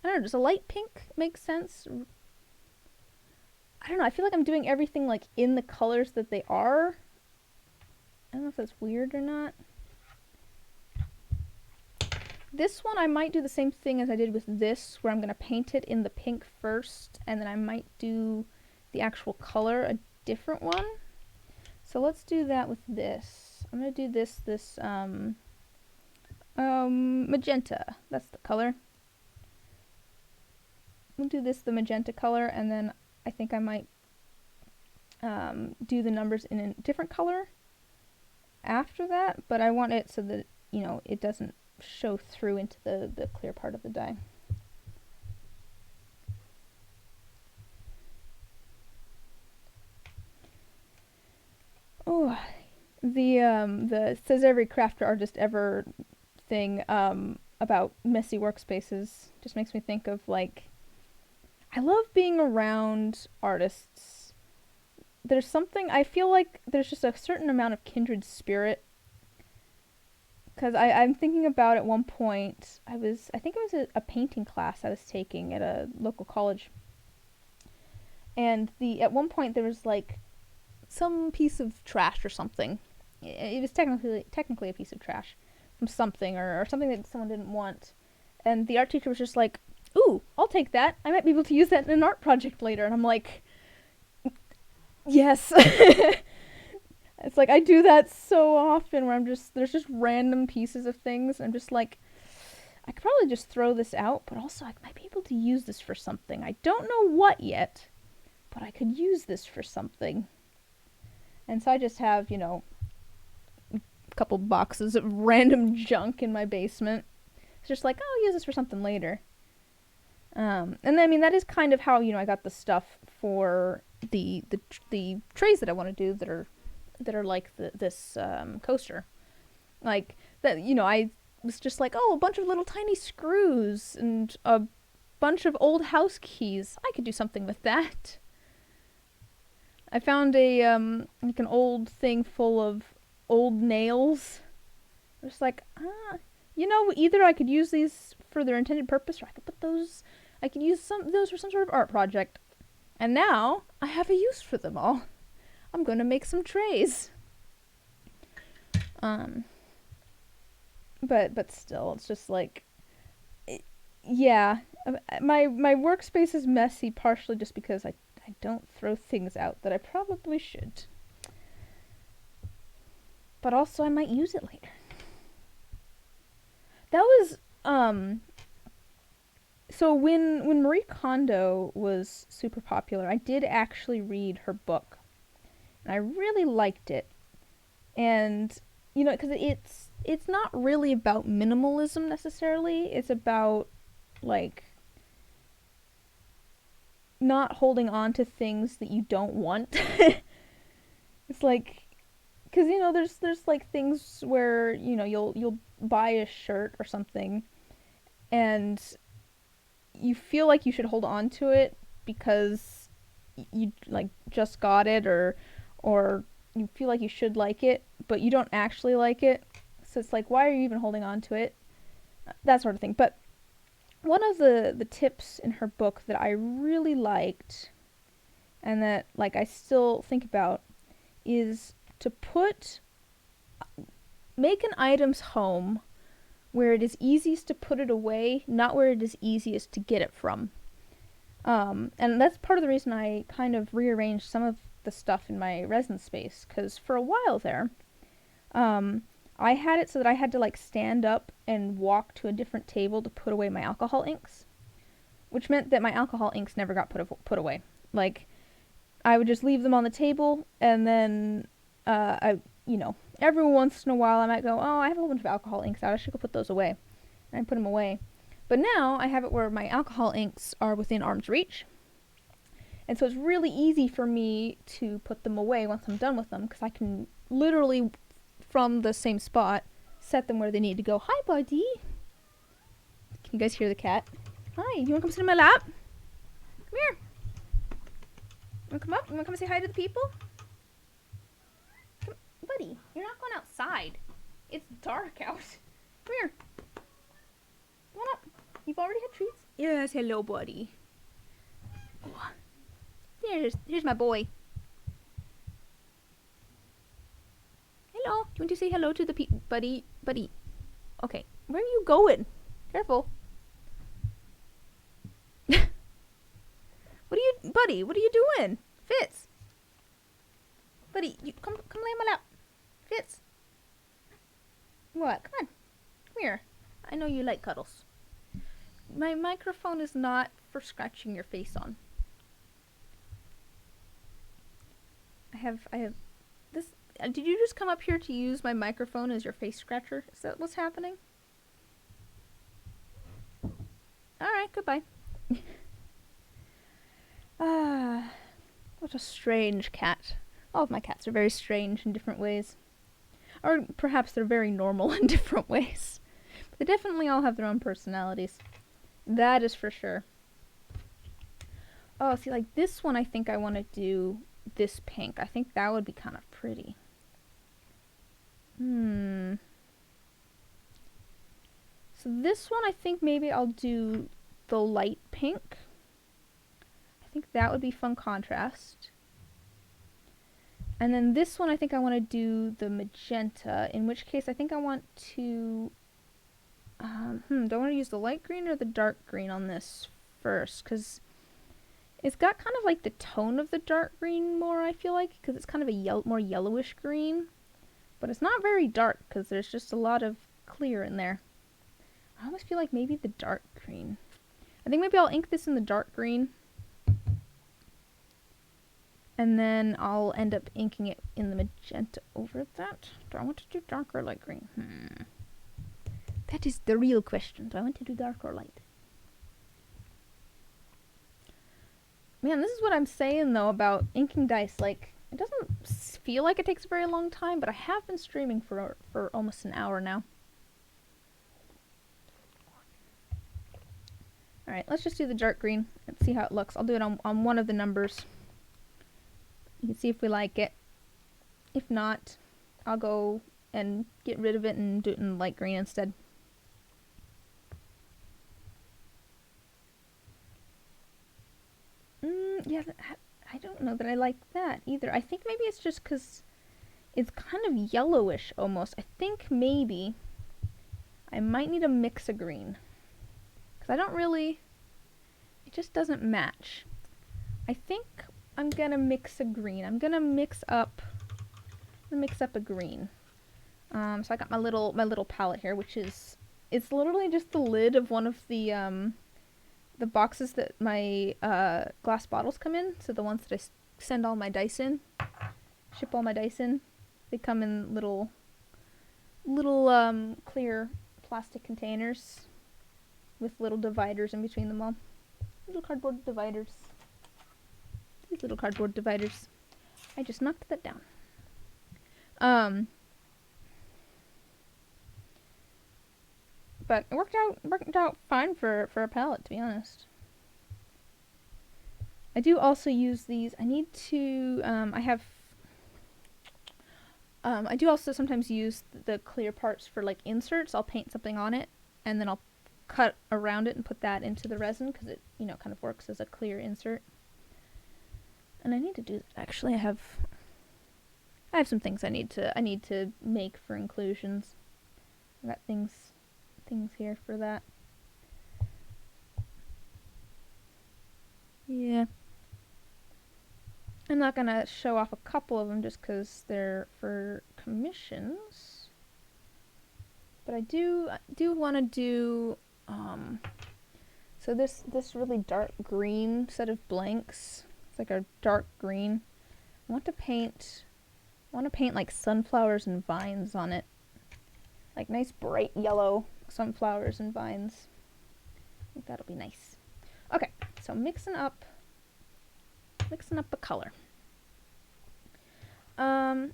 I don't know, does a light pink make sense? I don't know, I feel like I'm doing everything like in the colors that they are. I don't know if that's weird or not. This one I might do the same thing as I did with this, where I'm going to paint it in the pink first, and then I might do the actual color a different one. So let's do that with this. I'm going to do this magenta. That's the color. We'll do this the magenta color, and then I think I might do the numbers in a different color after that, but I want it so that, you know, it doesn't show through into the clear part of the die. Oh, the says every crafter artist ever thing about messy workspaces just makes me think of, like, I love being around artists. There's something, I feel like there's just a certain amount of kindred spirit. Because I'm thinking about at one point, I think it was a painting class I was taking at a local college. And at one point there was, like, some piece of trash or something. It was technically a piece of trash from something, or something that someone didn't want. And the art teacher was just like, ooh, I'll take that. I might be able to use that in an art project later. And I'm like, yes. It's like, I do that so often where there's just random pieces of things. And I'm just like, I could probably just throw this out, but also I might be able to use this for something. I don't know what yet, but I could use this for something. And so I just have, a couple boxes of random junk in my basement. It's just like, oh, I'll use this for something later. And I mean, that is kind of how, I got the stuff for the trays that I want to do that are like this coaster. Like, that, I was just like, oh, a bunch of little tiny screws and a bunch of old house keys. I could do something with that. I found like an old thing full of old nails. I was like, either I could use these for their intended purpose, or I could use those for some sort of art project. And now I have a use for them all. I'm gonna make some trays. But still, it's just like, yeah, my workspace is messy partially just because I don't throw things out that I probably should. But also I might use it later. That was, so when Marie Kondo was super popular, I did actually read her book. And I really liked it. And, because it's not really about minimalism necessarily. It's about, like, not holding on to things that you don't want. It's like, because there's like things where you'll buy a shirt or something and you feel like you should hold on to it because you like just got it, or you feel like you should like it but you don't actually like it, so it's like, why are you even holding on to it? That sort of thing. But one of the tips in her book that I really liked, and that, like, I still think about, is to make an item's home where it is easiest to put it away, not where it is easiest to get it from. And that's part of the reason I kind of rearranged some of the stuff in my resin space, because for a while there, I had it so that I had to, like, stand up and walk to a different table to put away my alcohol inks, which meant that my alcohol inks never got put away. Like, I would just leave them on the table, and then every once in a while I might go, oh, I have a whole bunch of alcohol inks out, I should go put those away. And I put them away. But now I have it where my alcohol inks are within arm's reach. And so it's really easy for me to put them away once I'm done with them, because I can literally, from the same spot, set them where they need to go. Hi, buddy. Can you guys hear the cat? Hi, you want to come sit in my lap? Come here. You want to come up? You want to come and say hi to the people? Come, buddy, you're not going outside. It's dark out. Come here. Come on up. You've already had treats? Yes, hello, buddy. Oh. Here's my boy. Hello. Do you want to say hello to the people? Buddy. Okay. Where are you going? Careful. Buddy, what are you doing? Fitz. Buddy, you come lay on my lap. Fitz. What? Come on. Come here. I know you like cuddles. My microphone is not for scratching your face on. I have this. Did you just come up here to use my microphone as your face scratcher? Is that what's happening? Alright, goodbye. What a strange cat. All of my cats are very strange in different ways. Or perhaps they're very normal in different ways. But they definitely all have their own personalities. That is for sure. Oh, see, like this one I think I want to do this pink. I think that would be kind of pretty. So this one I think maybe I'll do the light pink. I think that would be fun contrast. And then this one I think I want to do the magenta, in which case I think I want to... do I want to use the light green or the dark green on this first? Because it's got kind of like the tone of the dark green more, I feel like, because it's kind of a more yellowish green. But it's not very dark, because there's just a lot of clear in there. I almost feel like maybe the dark green. I think maybe I'll ink this in the dark green. And then I'll end up inking it in the magenta over that. Do I want to do dark or light green? That is the real question. Do I want to do dark or light? Man, this is what I'm saying, though, about inking dice. Like, it doesn't feel like it takes a very long time, but I have been streaming for almost an hour now. Alright, let's just do the dark green and see how it looks. I'll do it on one of the numbers. You can see if we like it. If not, I'll go and get rid of it and do it in light green instead. Yeah, I don't know that I like that either. I think maybe it's just because it's kind of yellowish almost. I think maybe I might need a mix of green. Because I don't really... It just doesn't match. I think I'm gonna mix a green. I'm gonna mix up a green. So I got my little palette here, which is... It's literally just the lid of one of the boxes that my glass bottles come in. So the ones that I send all my dice in, ship all my dice in, they come in little clear plastic containers with little dividers in between them all. Little cardboard dividers. These little cardboard dividers. I just knocked that down. But it worked out fine for a palette, to be honest. I do also use these. I need to, I do also sometimes use the clear parts for like inserts. I'll paint something on it and then I'll cut around it and put that into the resin because it, you know, kind of works as a clear insert. And I need to do that. Actually, I have some things I need to make for inclusions. I got things here for that. Yeah. I'm not gonna show off a couple of them just because they're for commissions. But I do want to do so this really dark green set of blanks. It's like a dark green. I want to paint like sunflowers and vines on it. Like nice bright yellow sunflowers and vines. I think that'll be nice. Okay, so mixing up a color. I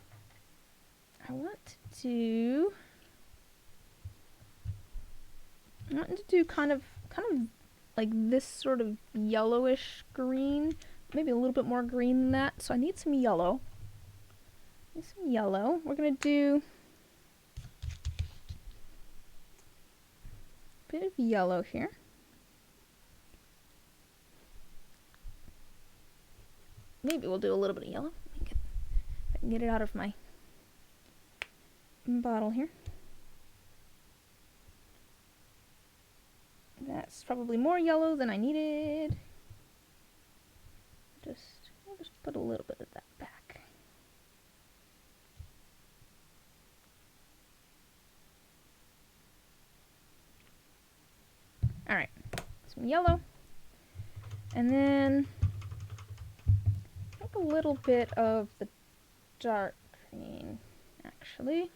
want to do kind of like this sort of yellowish green, maybe a little bit more green than that. So I need some yellow. We're gonna do a bit of yellow here. Maybe we'll do a little bit of yellow. If I can get it out of my bottle here. That's probably more yellow than I needed. We'll just put a little bit of that back. Alright, some yellow. And then I think a little bit of the dark green, actually.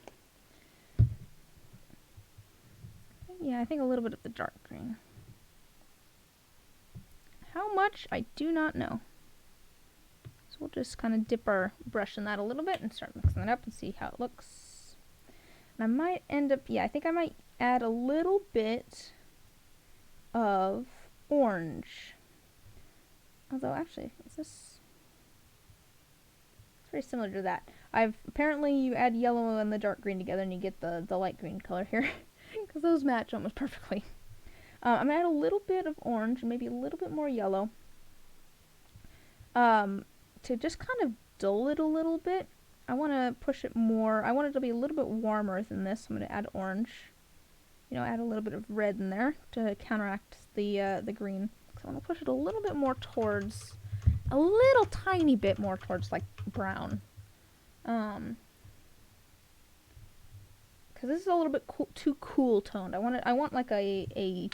Yeah, I think a little bit of the dark green. How much, I do not know. So we'll just kind of dip our brush in that a little bit and start mixing it up and see how it looks. And I might end up, yeah, I think I might add a little bit of orange. Although, actually, is this... It's very similar to that. Apparently you add yellow and the dark green together and you get the light green color here. Because those match almost perfectly. I'm going to add a little bit of orange and maybe a little bit more yellow. To just kind of dull it a little bit. I want to push it more. I want it to be a little bit warmer than this. I'm going to add orange. You know, add a little bit of red in there to counteract the green. So I want to push it a little bit more towards, a little tiny bit more towards like brown. Because this is a little bit too cool toned. I want like a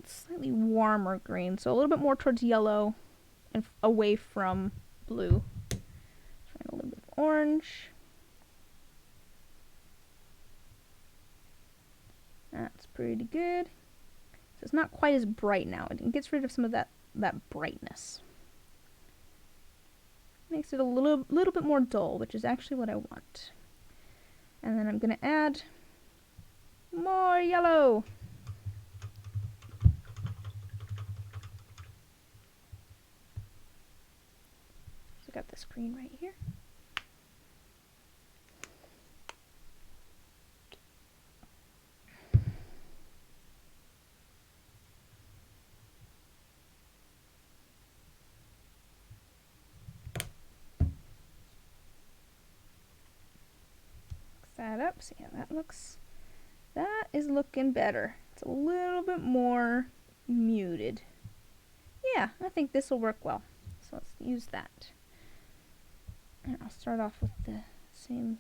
slightly warmer green, so a little bit more towards yellow and away from blue. Trying a little bit of orange. That's pretty good. So it's not quite as bright now. It gets rid of some of that brightness. Makes it a little bit more dull, which is actually what I want. And then I'm going to add more yellow. So I got this green right here. That up, see how that looks. That is looking better. It's a little bit more muted. Yeah, I think this will work well. So let's use that. And I'll start off with the same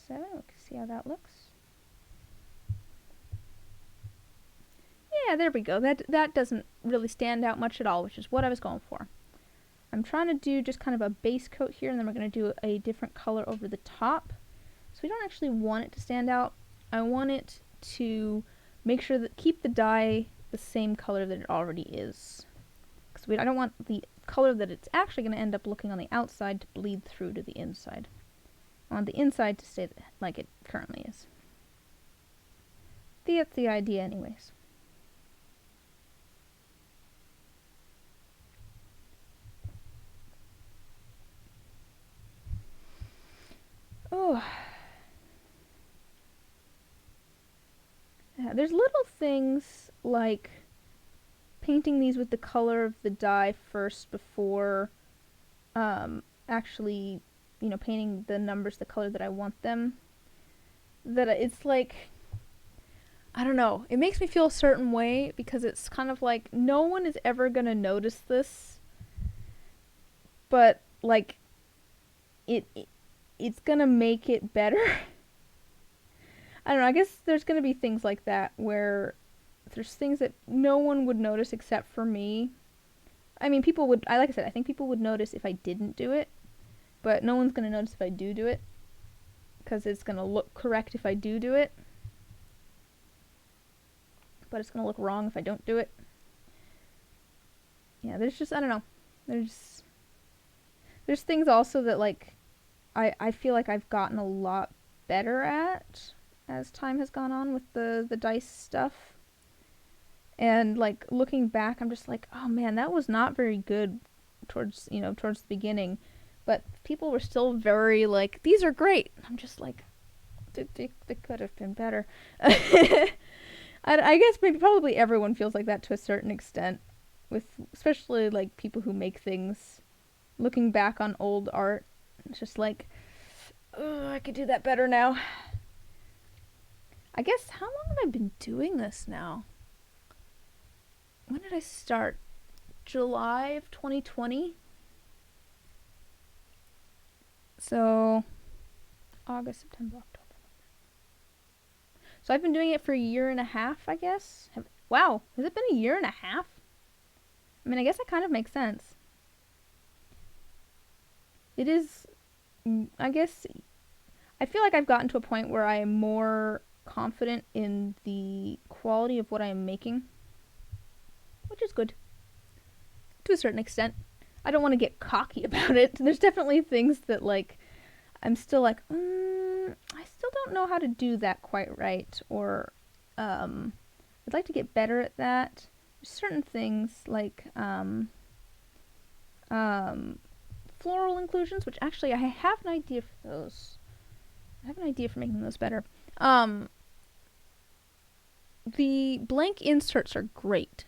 7. We can see how that looks. Yeah, there we go. That doesn't really stand out much at all, which is what I was going for. I'm trying to do just kind of a base coat here, and then we're going to do a different color over the top. So we don't actually want it to stand out. I want it to make sure that keep the dye the same color that it already is. Because I don't want the color that it's actually going to end up looking on the outside to bleed through to the inside. I want the inside to stay like it currently is. That's the idea anyways. Oh. Yeah, there's little things like painting these with the color of the dye first before actually, you know, painting the numbers the color that I want them. That it's like, I don't know, it makes me feel a certain way because it's kind of like no one is ever gonna notice this, but like it's gonna make it better. I don't know, I guess there's going to be things like that where there's things that no one would notice except for me. I mean, people would, like I said, I think people would notice if I didn't do it, but no one's going to notice if I do it, because it's going to look correct if I do it, but it's going to look wrong if I don't do it. Yeah, there's just, I don't know, there's things also that, like, I feel like I've gotten a lot better at as time has gone on with the dice stuff. And like looking back, I'm just like, oh man, that was not very good towards the beginning. But people were still very like, these are great. I'm just like, they could have been better. I guess probably everyone feels like that to a certain extent, with especially like people who make things. Looking back on old art, it's just like, oh, I could do that better now. I guess, how long have I been doing this now? When did I start? July of 2020? So, August, September, October. So I've been doing it for a year and a half, I guess. Wow, has it been a year and a half? I mean, I guess that kind of makes sense. It is, I guess, I feel like I've gotten to a point where I am more confident in the quality of what I am making, which is good to a certain extent. I don't want to get cocky about it. There's definitely things that, like, I'm still like, I still don't know how to do that quite right, or I'd like to get better at that. There's certain things like floral inclusions, which actually I have an idea for those. I have an idea for making those better. The blank inserts are great.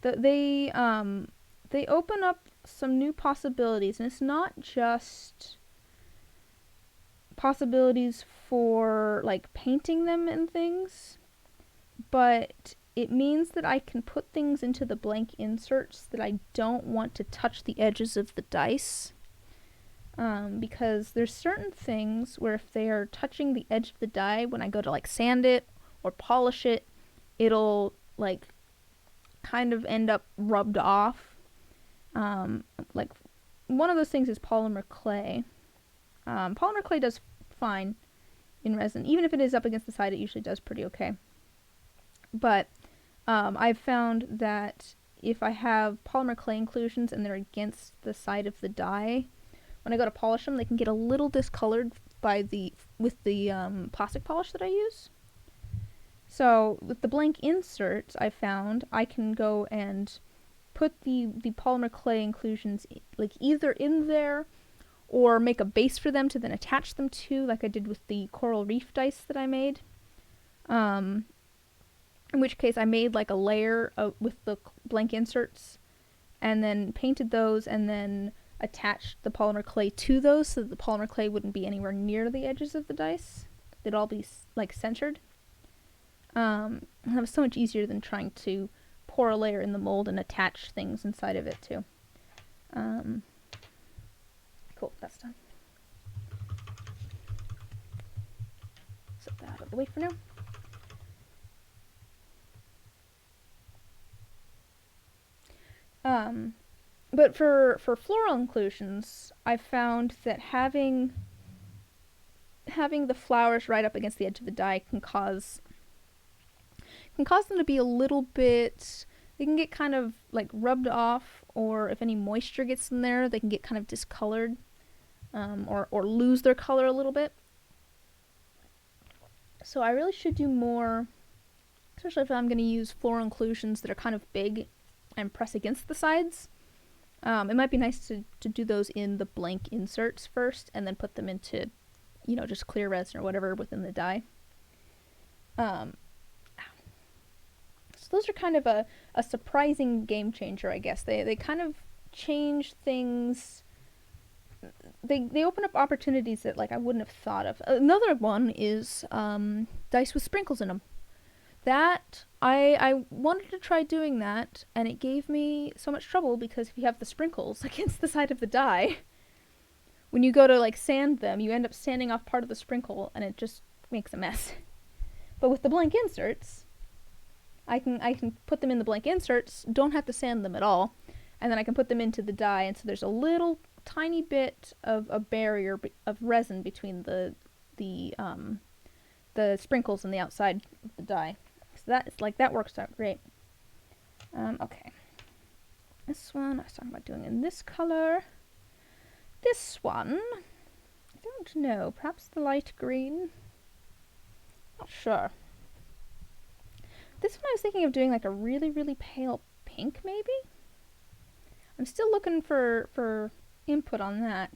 They open up some new possibilities, and it's not just possibilities for like painting them and things, but it means that I can put things into the blank inserts that I don't want to touch the edges of the dice. Because there's certain things where if they are touching the edge of the die, when I go to like sand it or polish it, it'll like kind of end up rubbed off. Like one of those things is polymer clay. Polymer clay does fine in resin. Even if it is up against the side, it usually does pretty okay. But I've found that if I have polymer clay inclusions and they're against the side of the die, when I go to polish them, they can get a little discolored with the plastic polish that I use. So with the blank inserts, I found I can go and put the polymer clay inclusions like either in there or make a base for them to then attach them to, like I did with the coral reef dice that I made. In which case I made like a layer with the blank inserts and then painted those and then attached the polymer clay to those so that the polymer clay wouldn't be anywhere near the edges of the dice. They'd all be like centered. That was so much easier than trying to pour a layer in the mold and attach things inside of it too. Cool, that's done. Set that out of the way for now. But for floral inclusions, I found that having the flowers right up against the edge of the die can cause them to be a little bit, they can get kind of like rubbed off, or if any moisture gets in there, they can get kind of discolored, or lose their color a little bit. So I really should do more, especially if I'm going to use floral inclusions that are kind of big and press against the sides. It might be nice to do those in the blank inserts first and then put them into, just clear resin or whatever within the die. So those are kind of a surprising game changer, I guess. They kind of change things. They open up opportunities that like I wouldn't have thought of. Another one is dice with sprinkles in them. That, I wanted to try doing that, and it gave me so much trouble because if you have the sprinkles against the side of the die, when you go to like sand them, you end up sanding off part of the sprinkle, and it just makes a mess. But with the blank inserts, I can put them in the blank inserts, don't have to sand them at all, and then I can put them into the die, and so there's a little tiny bit of a barrier of resin between the sprinkles and the outside of the die. So that works out great. Okay. This one I was talking about doing in this color. This one, I don't know. Perhaps the light green. Not sure. This one I was thinking of doing like a really, really pale pink, maybe. I'm still looking for input on that.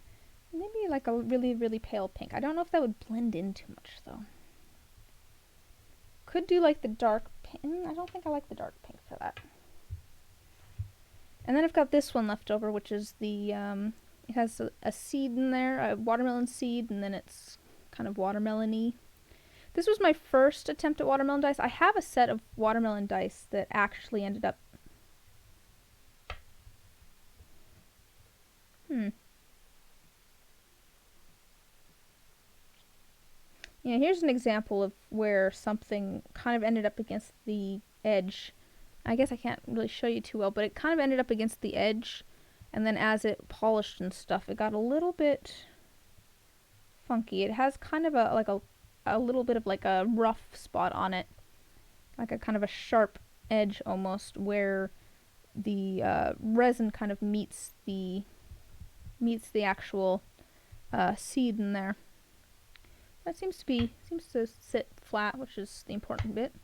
Maybe like a really, really pale pink. I don't know if that would blend in too much though. Could do like the dark pink. I don't think I like the dark pink for that. And then I've got this one left over, which is the, it has a seed in there, a watermelon seed, and then it's kind of watermelon-y. This was my first attempt at watermelon dice. I have a set of watermelon dice that actually ended up... Yeah, here's an example of where something kind of ended up against the edge. I guess I can't really show you too well, but it kind of ended up against the edge, and then as it polished and stuff, it got a little bit funky. It has kind of a little bit of like a rough spot on it, like a kind of a sharp edge almost, where the resin kind of meets the actual seed in there. That seems to sit flat, which is the important bit.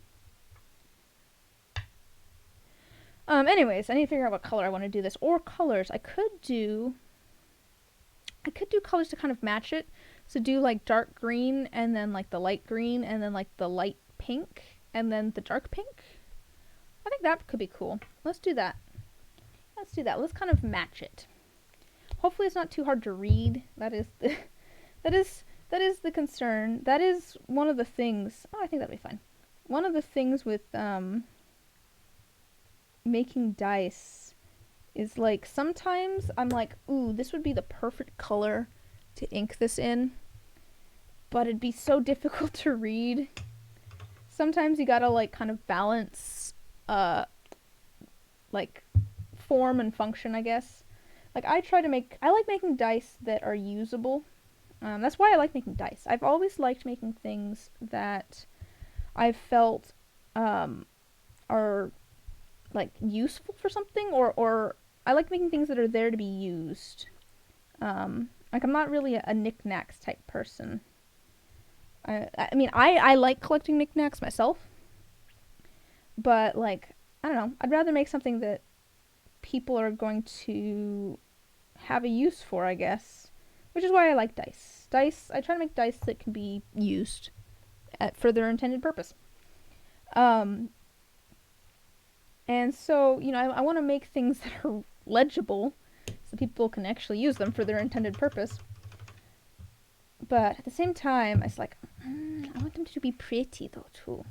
Anyways, I need to figure out what color I want to do this, or colors. I could do colors to kind of match it. So do like dark green, and then like the light green, and then like the light pink, and then the dark pink. I think that could be cool. Let's do that. Let's kind of match it. Hopefully it's not too hard to read. That is the concern. That is one of the things. Oh, I think that'll be fine. One of the things with making dice is like sometimes I'm like, ooh, this would be the perfect color to ink this in, but it'd be so difficult to read. Sometimes you gotta like kind of balance like form and function, I guess. Like I like making dice that are usable. That's why I like making dice. I've always liked making things that I've felt are like useful for something, or I like making things that are there to be used. Like I'm not really a knickknacks type person. I mean, I like collecting knickknacks myself, but like, I don't know, I'd rather make something that people are going to have a use for, I guess. Which is why I like dice. I try to make dice that can be used for their intended purpose. And so, you know, I want to make things that are legible so people can actually use them for their intended purpose. But at the same time, I was like, I want them to be pretty though too.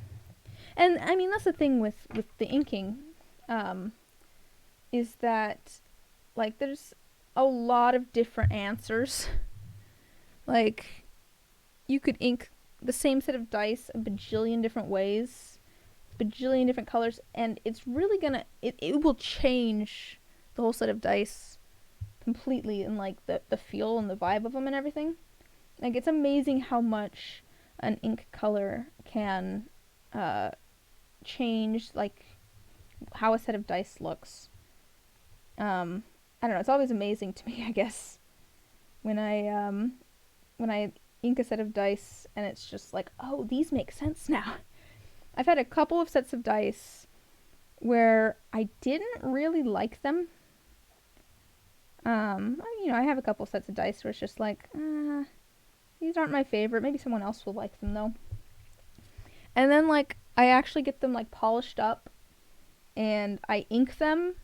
And I mean, that's the thing with the inking, is that like there's a lot of different answers. Like you could ink the same set of dice a bajillion different ways, bajillion different colors, and it's really gonna it will change the whole set of dice completely, in like the feel and the vibe of them and everything. Like it's amazing how much an ink color can change like how a set of dice looks. I don't know, it's always amazing to me, I guess, when I ink a set of dice and it's just like, oh, these make sense now. I've had a couple of sets of dice where I didn't really like them. You know, I have a couple sets of dice where it's just like, these aren't my favorite. Maybe someone else will like them though. And then like I actually get them like polished up and I ink them,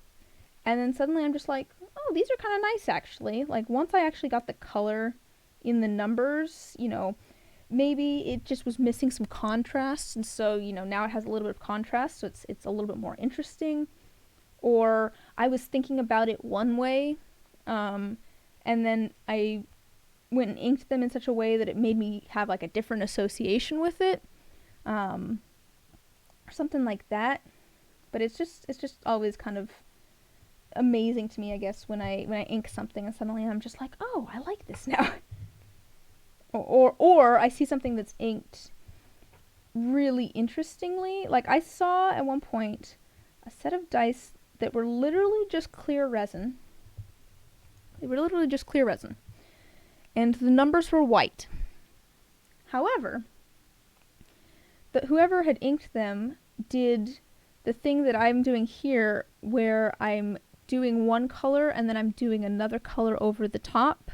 and then suddenly I'm just like, oh, these are kind of nice actually. Like once I actually got the color in the numbers, you know, maybe it just was missing some contrast, and so, you know, now it has a little bit of contrast, so it's a little bit more interesting. Or I was thinking about it one way, and then I went and inked them in such a way that it made me have like a different association with it, or something like that. But it's just always kind of amazing to me, I guess, when I ink something and suddenly I'm just like, oh, I like this now. Or I see something that's inked really interestingly. Like I saw at one point a set of dice that were literally just clear resin. They were literally just clear resin. And the numbers were white. However, whoever had inked them did the thing that I'm doing here, where I'm doing one color and then I'm doing another color over the top.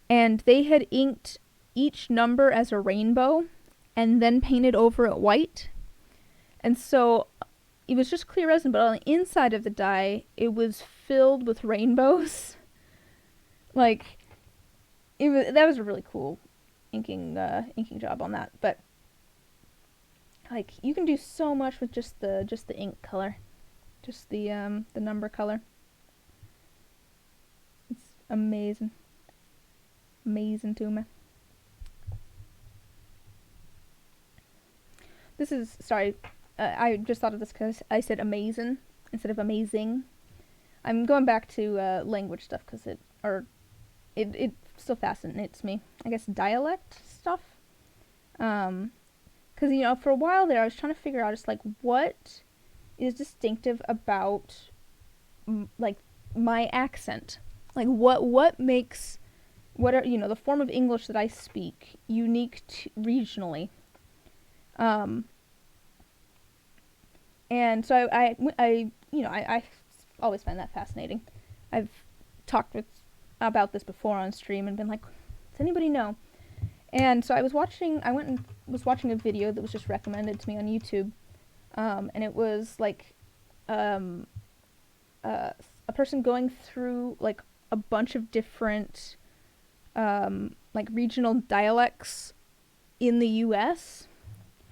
And they had inked each number as a rainbow and then painted over it white. And so it was just clear resin, but on the inside of the die, it was filled with rainbows. Like, that was a really cool inking job on that. But like, you can do so much with just the ink color, just the number color. It's amazing. Amazing to me. This is, sorry, I just thought of this because I said amazing instead of amazing. I'm going back to language stuff because it still fascinates me. I guess dialect stuff. Because, you know, for a while there I was trying to figure out just like what is distinctive about like my accent. Like what makes what are, the form of English that I speak, unique regionally. And so I always find that fascinating. I've talked about this before on stream and been like, does anybody know? And so I went and was watching a video that was just recommended to me on YouTube, and it was like a person going through like a bunch of different like regional dialects in the U.S.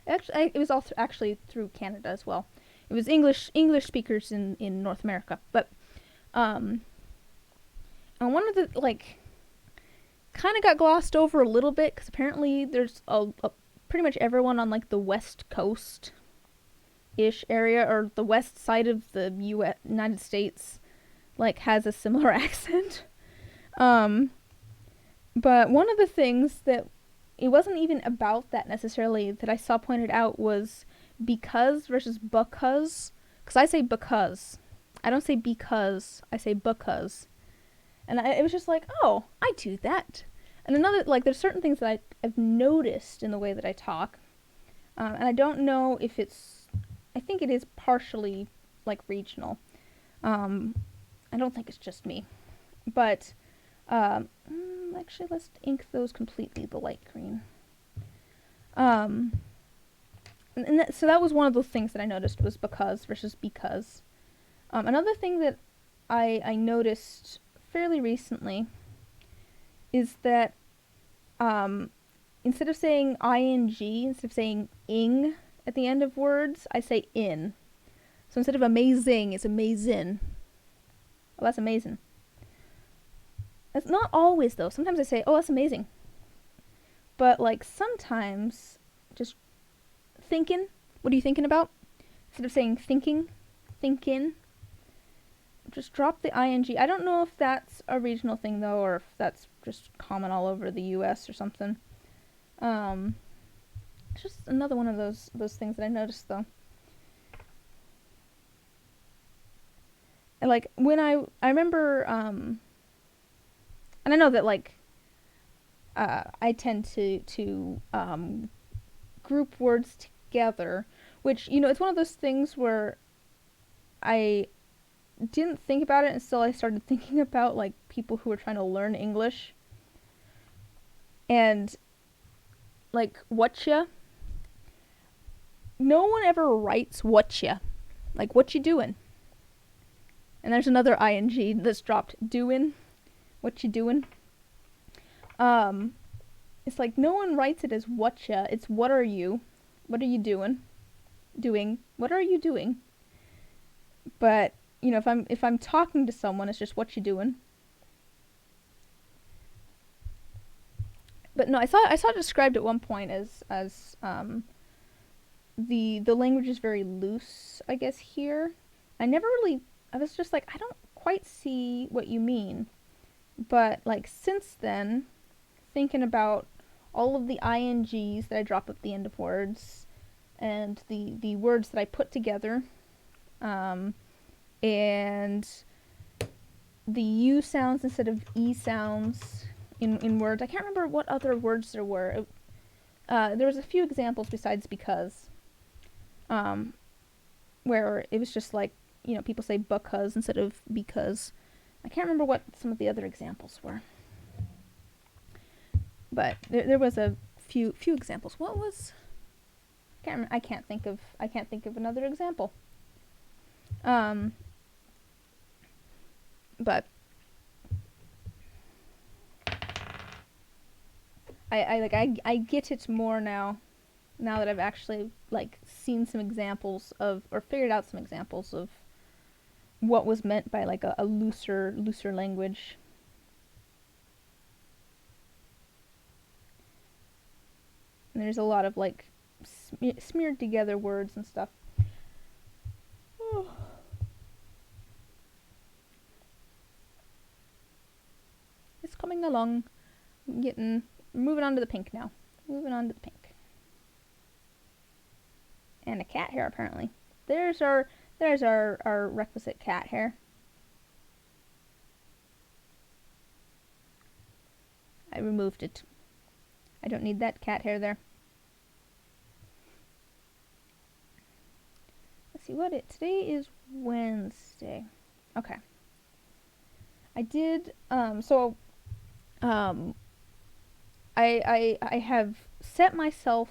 Actually, it was all actually through Canada as well. It was English speakers in North America, but and one of the like kind of got glossed over a little bit because apparently there's a pretty much everyone on like the West Coast ish area or the west side of the United States like has a similar accent. But one of the things that it wasn't even about that necessarily that I saw pointed out was because versus because. Because I say because. I don't say because. I say because. And it was just like, oh, I do that. And another, like, there's certain things that I've noticed in the way that I talk. And I don't know if I think it is partially, like, regional. I don't think it's just me. But, actually, let's ink those completely the light green. So that was one of those things that I noticed was because versus because. Another thing that I noticed fairly recently is that instead of saying ing, instead of saying ing at the end of words, I say in. So instead of amazing, it's amazing. Oh, that's amazing. That's not always, though. Sometimes I say, oh, that's amazing. But, like, sometimes just thinking. What are you thinking about? Instead of saying thinking, thinkin'. Just drop the ing. I don't know if that's a regional thing, though, or if that's just common all over the U.S. or something. It's just another one of those things that I noticed, though. And, like, when I remember, and I know that, like, I tend to group words together, which, it's one of those things where I didn't think about it until I started thinking about, like, people who are trying to learn English. And, like, whatcha? No one ever writes whatcha. Like, what you doing? And there's another ing that's dropped. Doing. What you doing? It's like no one writes it as whatcha. It's what are you? What are you doing? Doing. What are you doing? But, if I'm talking to someone, it's just what you doing. But no, I saw it described at one point as the language is very loose, I guess, here. I was just like, I don't quite see what you mean. But, like, since then, thinking about all of the INGs that I drop at the end of words, and the words that I put together, and the U sounds instead of E sounds in words. I can't remember what other words there were. There was a few examples besides because, where it was just like, people say because instead of because. I can't remember what some of the other examples were. But there was a few examples. What was? I can't think of another example. But I get it more now that I've actually like seen some examples of or figured out some examples of what was meant by like a looser language. And there's a lot of like smeared together words and stuff. Oh. It's coming along. Moving on to the pink now. Moving on to the pink. And a cat hair apparently. There's our requisite cat hair. removed it. I don't need that cat hair there. Let's see what today is Wednesday. Okay. I did, I have set myself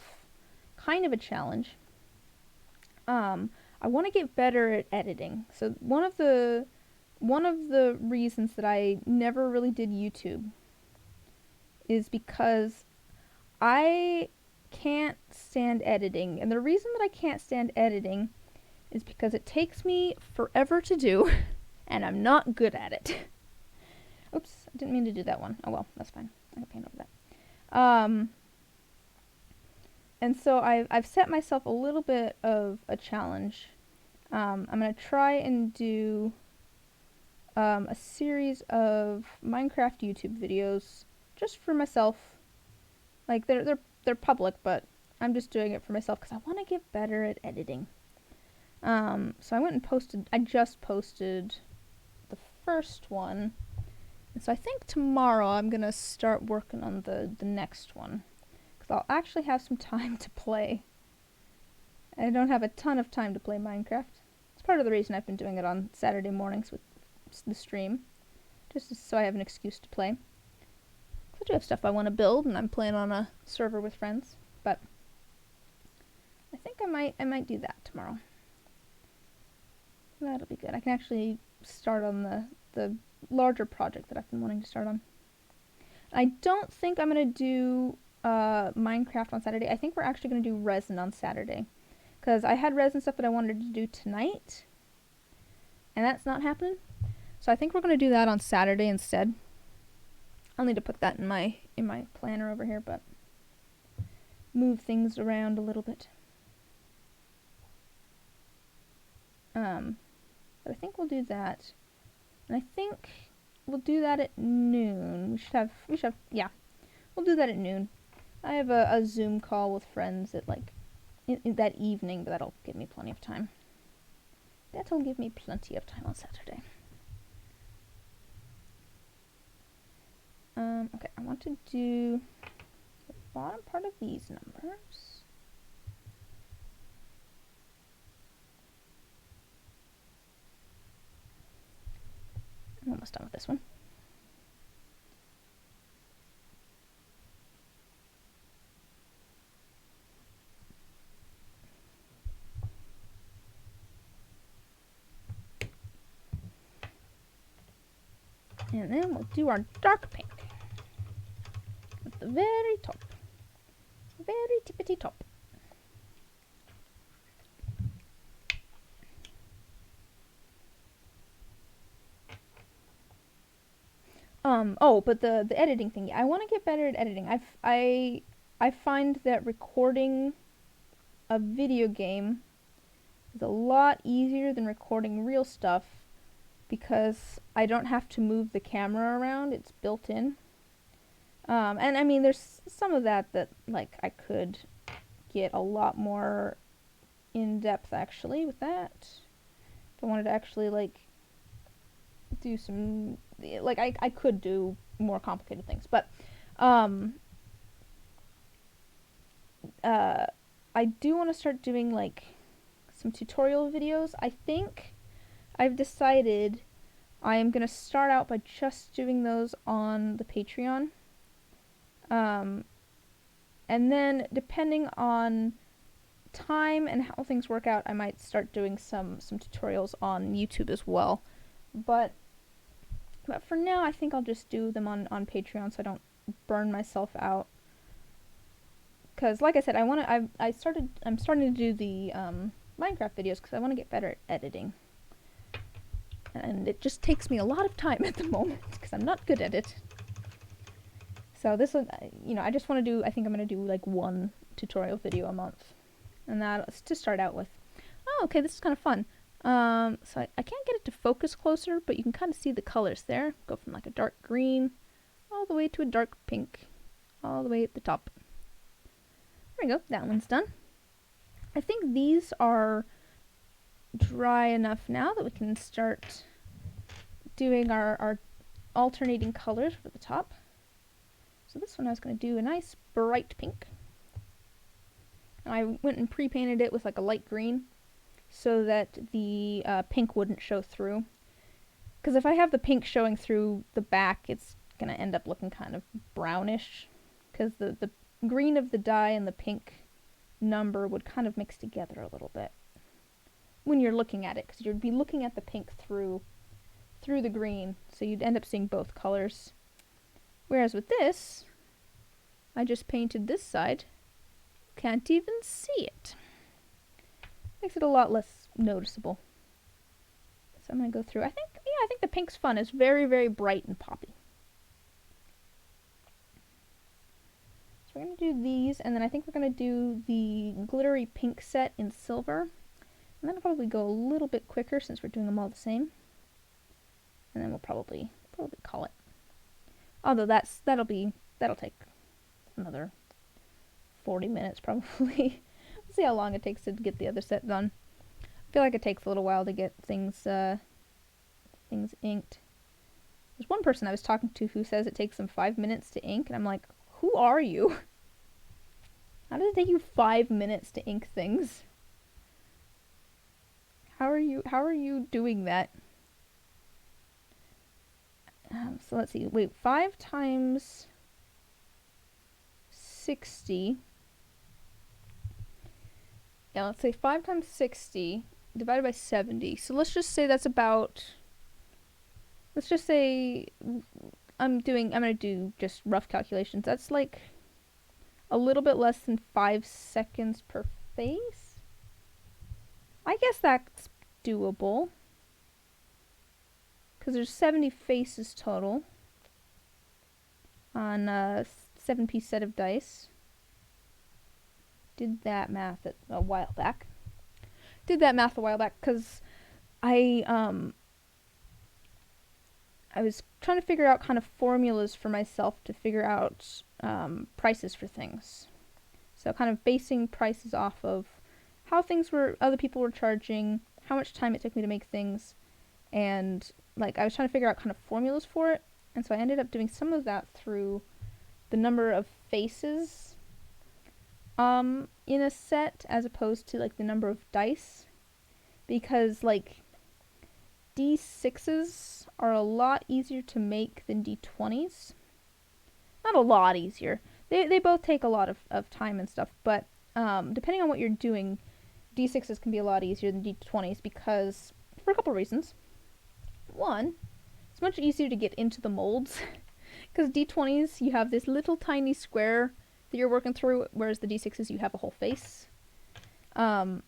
kind of a challenge. I want to get better at editing. So one of the reasons that I never really did YouTube is because I can't stand editing. And the reason that I can't stand editing is because it takes me forever to do, and I'm not good at it. Oops, I didn't mean to do that one. Oh well, that's fine. I can paint over that. And so I've set myself a little bit of a challenge. I'm going to try and do a series of Minecraft YouTube videos just for myself. Like, they're public, but I'm just doing it for myself because I want to get better at editing. So I went and I just posted the first one. And so I think tomorrow I'm going to start working on the next one. Because I'll actually have some time to play. I don't have a ton of time to play Minecraft. It's part of the reason I've been doing it on Saturday mornings with the stream. Just so I have an excuse to play. I do have stuff I want to build, and I'm playing on a server with friends. But I think I might do that tomorrow. That'll be good. I can actually start on the larger project that I've been wanting to start on. I don't think I'm going to do Minecraft on Saturday. I think we're actually going to do resin on Saturday. Because I had resin stuff that I wanted to do tonight. And that's not happening. So I think we're going to do that on Saturday instead. I'll need to put that in my planner over here, but move things around a little bit. But I think we'll do that. And I think we'll do that at noon. Yeah. We'll do that at noon. I have a Zoom call with friends at in that evening, but that'll give me plenty of time. That'll give me plenty of time on Saturday. Okay, I want to do the bottom part of these numbers. I'm almost done with this one. And then we'll do our dark pink at the very top. Very tippity top. But the editing thing. I want to get better at editing. I find that recording a video game is a lot easier than recording real stuff because I don't have to move the camera around. It's built in. And I mean, there's some of that like I could get a lot more in depth actually with that. If I wanted to actually like do some, like I could do more complicated things, but I do want to start doing like some tutorial videos. I think I've decided I am going to start out by just doing those on the Patreon. And then depending on time and how things work out, I might start doing some tutorials on YouTube as well. But for now, I think I'll just do them on Patreon so I don't burn myself out. Because, like I said, I'm starting to do the Minecraft videos because I want to get better at editing. And it just takes me a lot of time at the moment because I'm not good at it. So this one, I just want to do, I think I'm going to do like one tutorial video a month. And that's to start out with. Oh, okay, this is kind of fun. So I can't get it to focus closer, but you can kind of see the colors there. Go from like a dark green all the way to a dark pink, all the way at the top. There we go, that one's done. I think these are dry enough now that we can start doing our alternating colors for the top. So this one I was going to do a nice bright pink. And I went and pre-painted it with like a light green so that the pink wouldn't show through. Because if I have the pink showing through the back, it's going to end up looking kind of brownish. Because the green of the dye and the pink number would kind of mix together a little bit when you're looking at it. Because you'd be looking at the pink through the green, so you'd end up seeing both colors. Whereas with this, I just painted this side. Can't even see it. Makes it a lot less noticeable. So I'm going to go through. I think the pink's fun. It's very, very bright and poppy. So we're going to do these, and then I think we're going to do the glittery pink set in silver. And then I'll probably go a little bit quicker since we're doing them all the same. And then we'll probably call it. Although that'll take another 40 minutes probably. We'll see how long it takes to get the other set done. I feel like it takes a little while to get things inked. There's one person I was talking to who says it takes them 5 minutes to ink, and I'm like, who are you? How does it take you 5 minutes to ink things? How are you doing that? So let's see. Wait, 5 times 60. Yeah, let's say 5 times 60 divided by 70. So let's just say that's about. Let's just say I'm gonna do just rough calculations. That's like a little bit less than 5 seconds per face. I guess that's doable. Because there's 70 faces total on a 7-piece set of dice. Did that math a while back. Because I was trying to figure out kind of formulas for myself to figure out prices for things. So kind of basing prices off of how other people were charging, how much time it took me to make things, and like I was trying to figure out kind of formulas for it, and so I ended up doing some of that through the number of faces in a set as opposed to like the number of dice, because like D6s are a lot easier to make than D20s. Not a lot easier. They both take a lot of time and stuff, but depending on what you're doing, D6s can be a lot easier than D20s because for a couple reasons. One, it's much easier to get into the molds because D20s you have this little tiny square that you're working through, whereas the D6s you have a whole face. And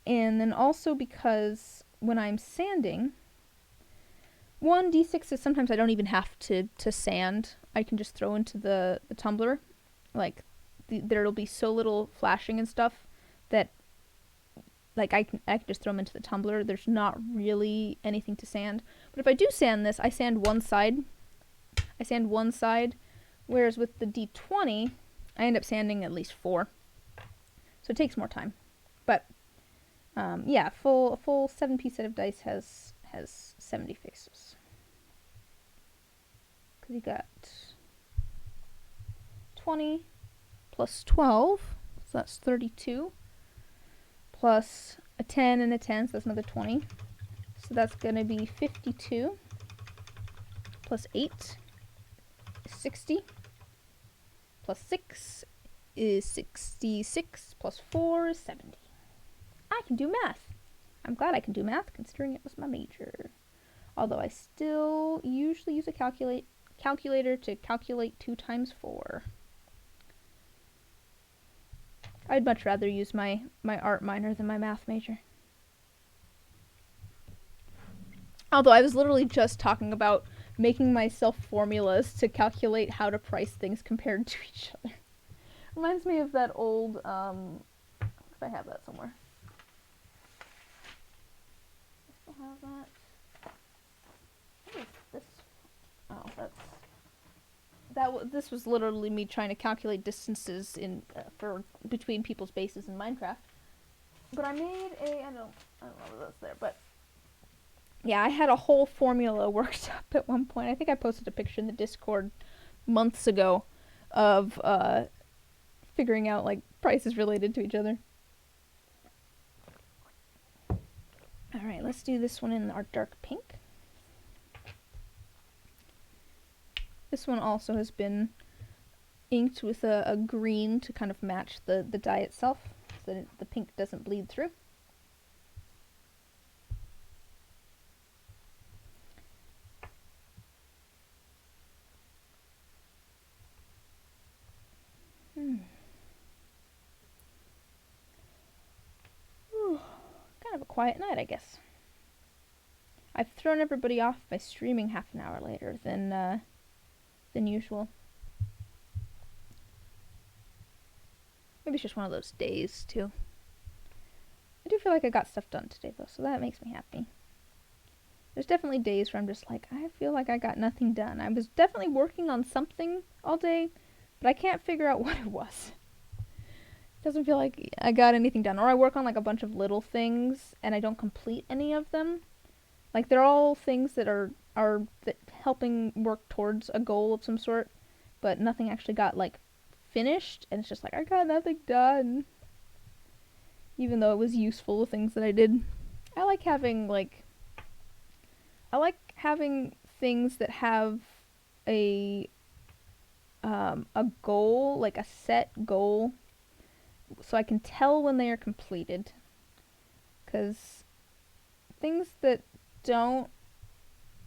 then also because when I'm sanding, one, D6s sometimes I don't even have to sand. I can just throw into the tumbler. Like there'll be so little flashing and stuff that like I can just throw them into the tumbler. There's not really anything to sand. But if I do sand this, I sand one side. Whereas with the D20, I end up sanding at least 4. So it takes more time. But yeah, a full 7-piece set of dice has 70 faces. Because you got 20 plus 12, so that's 32. Plus a 10 and a 10, so that's another 20. So that's going to be 52. Plus 8 is 60. Plus 6 is 66. Plus 4 is 70. I can do math. I'm glad I can do math, considering it was my major. Although I still usually use a calculator to calculate 2 times 4. I'd much rather use my art minor than my math major. Although I was literally just talking about making myself formulas to calculate how to price things compared to each other. Reminds me of that old, if I have that somewhere. I still have that. What is this? Oh, this was literally me trying to calculate distances for between people's bases in Minecraft. But I made I don't know if that's there, but yeah, I had a whole formula worked up at one point. I think I posted a picture in the Discord months ago of figuring out like prices related to each other. Alright, let's do this one in our dark pink. This one also has been inked with a green to kind of match the dye itself, so that the pink doesn't bleed through. Kind of a quiet night, I guess. I've thrown everybody off by streaming half an hour later than usual. Maybe it's just one of those days, too. I do feel like I got stuff done today, though, so that makes me happy. There's definitely days where I'm just like, I feel like I got nothing done. I was definitely working on something all day, but I can't figure out what it was. It doesn't feel like I got anything done. Or I work on like a bunch of little things, and I don't complete any of them. Like, they're all things that are helping work towards a goal of some sort, but nothing actually got, like, finished, and it's just like, I got nothing done. Even though it was useful, the things that I did. I like having things that have a goal, like a set goal, so I can tell when they are completed. Because things that don't,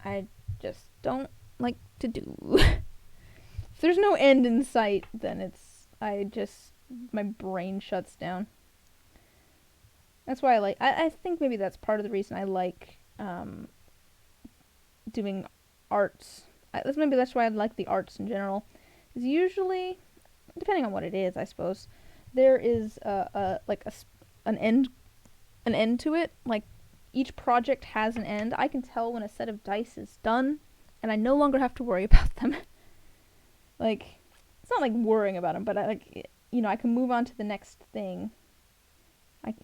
I just don't like to do. If there's no end in sight, then my brain shuts down. That's why I think maybe that's part of the reason I like doing arts. Maybe that's why I like the arts in general. Is usually, depending on what it is, I suppose, there is an end to it. Like, each project has an end. I can tell when a set of dice is done, and I no longer have to worry about them. Like, it's not like worrying about them, but I can move on to the next thing.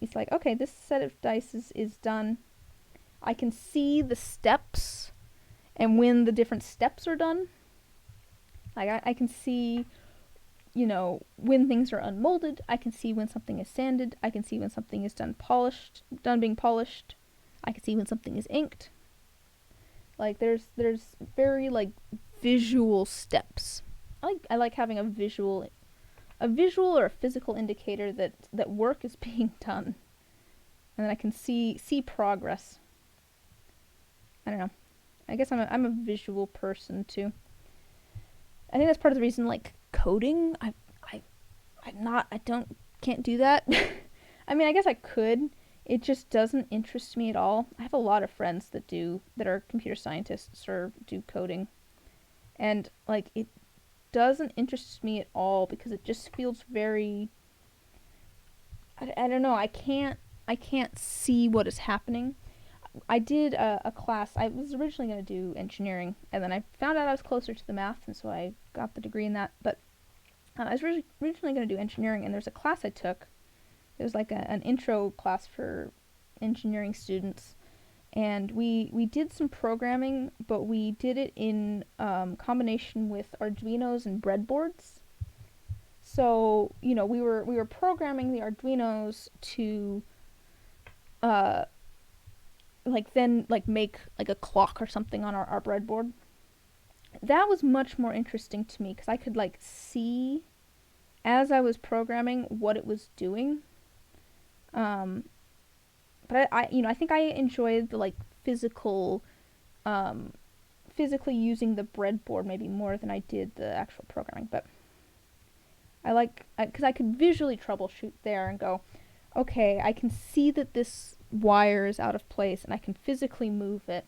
It's like, okay, this set of dice is done. I can see the steps, and when the different steps are done. Like, I can see, when things are unmolded. I can see when something is sanded. I can see when something is done being polished. I can see when something is inked. Like, there's very, like, visual steps. I like having a visual or a physical indicator that work is being done. And then I can see progress. I don't know. I guess I'm a visual person too. I think that's part of the reason, like, coding, can't do that. I mean, I guess I could. It just doesn't interest me at all. I have a lot of friends that are computer scientists or do coding. And, like, it doesn't interest me at all because it just feels very, I don't know, I can't see what is happening. I did a class. I was originally going to do engineering, and then I found out I was closer to the math, and so I got the degree in that. But I was originally going to do engineering, and there's a class I took. It was like an intro class for engineering students, and we did some programming, but we did it in combination with Arduinos and breadboards. So, we were programming the Arduinos to make like a clock or something on our breadboard. That was much more interesting to me because I could, like, see as I was programming what it was doing. But I think I enjoyed the, like, physically using the breadboard maybe more than I did the actual programming. But because I could visually troubleshoot there and go, okay, I can see that this wire is out of place and I can physically move it.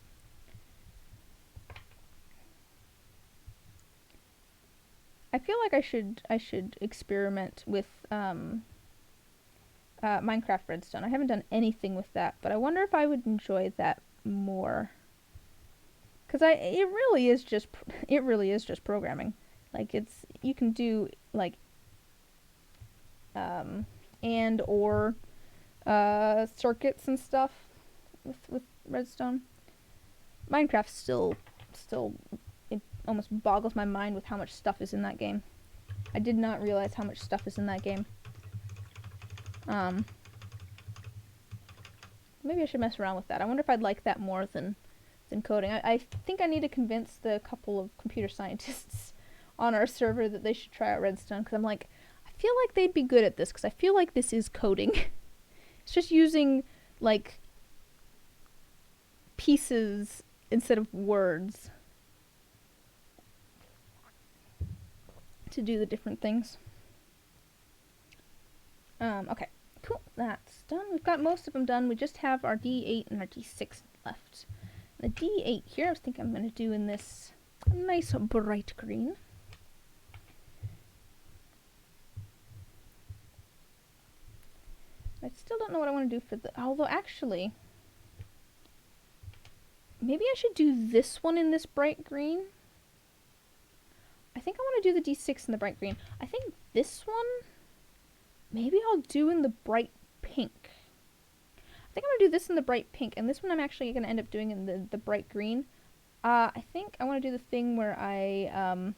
I feel like I should experiment with Minecraft Redstone. I haven't done anything with that, but I wonder if I would enjoy that more. Cuz it really is just programming. Like, you can do, like, and or circuits and stuff with Redstone. Minecraft still it almost boggles my mind with how much stuff is in that game. I did not realize how much stuff is in that game. Maybe I should mess around with that. I wonder if I'd like that more than coding. I think I need to convince the couple of computer scientists on our server that they should try out Redstone, because I'm like, I feel like they'd be good at this, because I feel like this is coding. It's just using, like, pieces instead of words to do the different things. Okay, cool, that's done. We've got most of them done. We just have our D8 and our D6 left. The D8 here, I was thinking I'm going to do in this nice bright green. I still don't know what I want to do for the... Although, actually, maybe I should do this one in this bright green. I think I want to do the D6 in the bright green. I think this one, maybe I'll do in the bright pink. I think I'm going to do this in the bright pink, and this one I'm actually going to end up doing in the bright green. I think I want to do the thing where I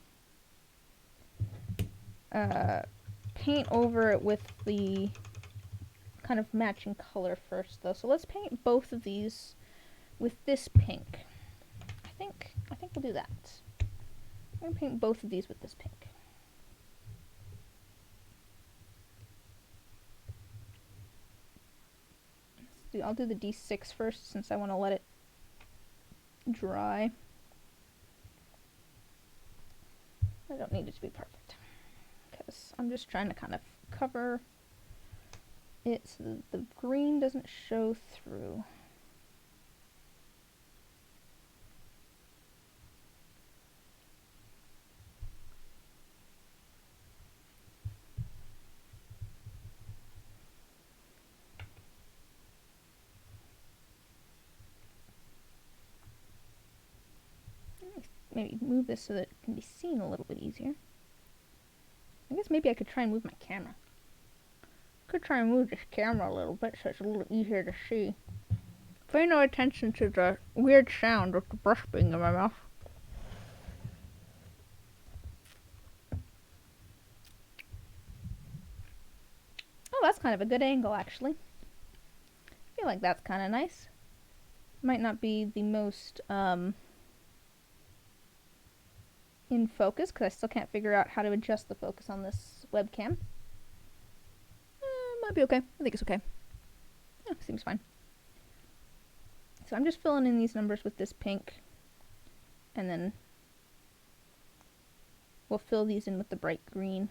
paint over it with the kind of matching color first, though. So let's paint both of these with this pink. I think we'll do that. I'm going to paint both of these with this pink. I'll do the D6 first, since I want to let it dry. I don't need it to be perfect, because I'm just trying to kind of cover it so that the green doesn't show through. Maybe move this so that it can be seen a little bit easier. I guess maybe I could try and move my camera. Could try and move this camera a little bit so it's a little easier to see. Pay no attention to the weird sound of the brush being in my mouth. Oh, that's kind of a good angle, actually. I feel like that's kind of nice. Might not be the most, in focus, because I still can't figure out how to adjust the focus on this webcam. Might be okay. I think it's okay. Yeah, seems fine. So I'm just filling in these numbers with this pink, and then we'll fill these in with the bright green.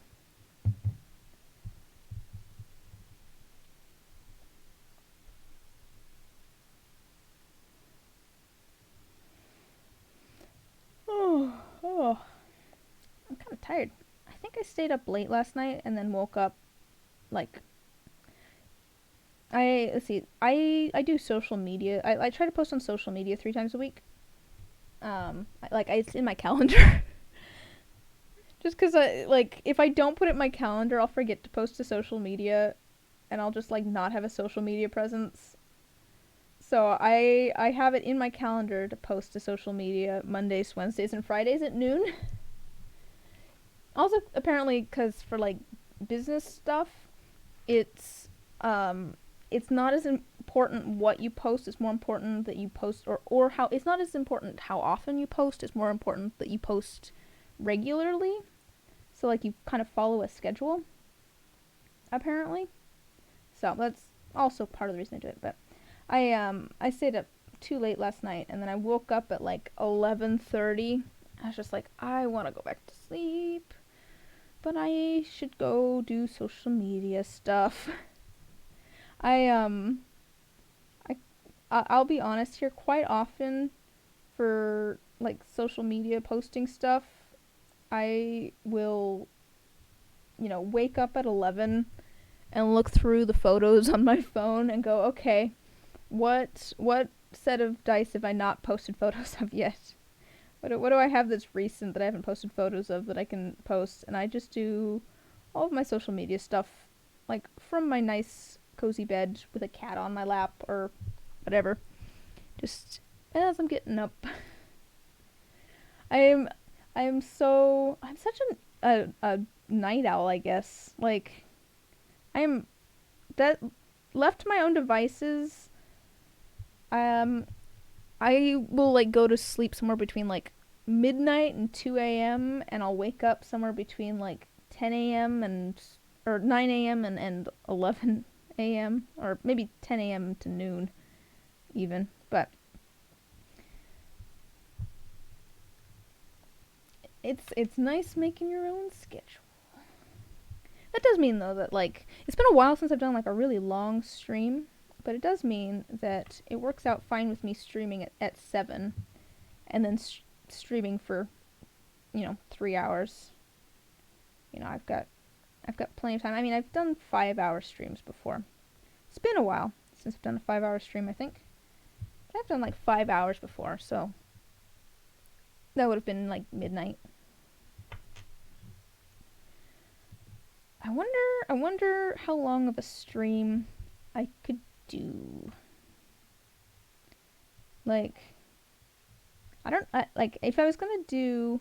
Oh, I'm kind of tired. I think I stayed up late last night and then woke up, like, let's see, I do social media. I try to post on social media 3 times a week. It's in my calendar. Just because, if I don't put it in my calendar, I'll forget to post to social media, and I'll just, not have a social media presence. So I have it in my calendar to post to social media Mondays, Wednesdays, and Fridays at noon. Also, apparently, because for, business stuff, it's not as important what you post. It's more important that you post, or how, it's not as important how often you post. It's more important that you post regularly. So, you kind of follow a schedule, apparently. So, that's also part of the reason I do it, but I stayed up too late last night, and then I woke up at 11:30. I was just like, I want to go back to sleep, but I should go do social media stuff. I'll be honest here, quite often for social media posting stuff, I will, wake up at 11 and look through the photos on my phone and go, okay, what set of dice have I not posted photos of yet? What do I have that's recent that I haven't posted photos of that I can post? And I just do all of my social media stuff, from my nice cozy bed with a cat on my lap or whatever, just as I'm getting up. I'm such a night owl, I guess. Like, I am that left to my own devices. I will like go to sleep somewhere between like midnight and 2 a.m. and I'll wake up somewhere between like 10 a.m. and or 9 a.m. and 11 a.m. or maybe 10 a.m. to noon even. But it's nice making your own schedule. That does mean though that like it's been a while since I've done like a really long stream, but it does mean that it works out fine with me streaming at 7 and then streaming for 3 hours. I've got plenty of time. I mean, I've done 5-hour streams before. It's been a while since I've done a 5-hour stream, I think. But I've done like 5 hours before, so that would have been like midnight. I wonder how long of a stream I could do. Like, if I was gonna do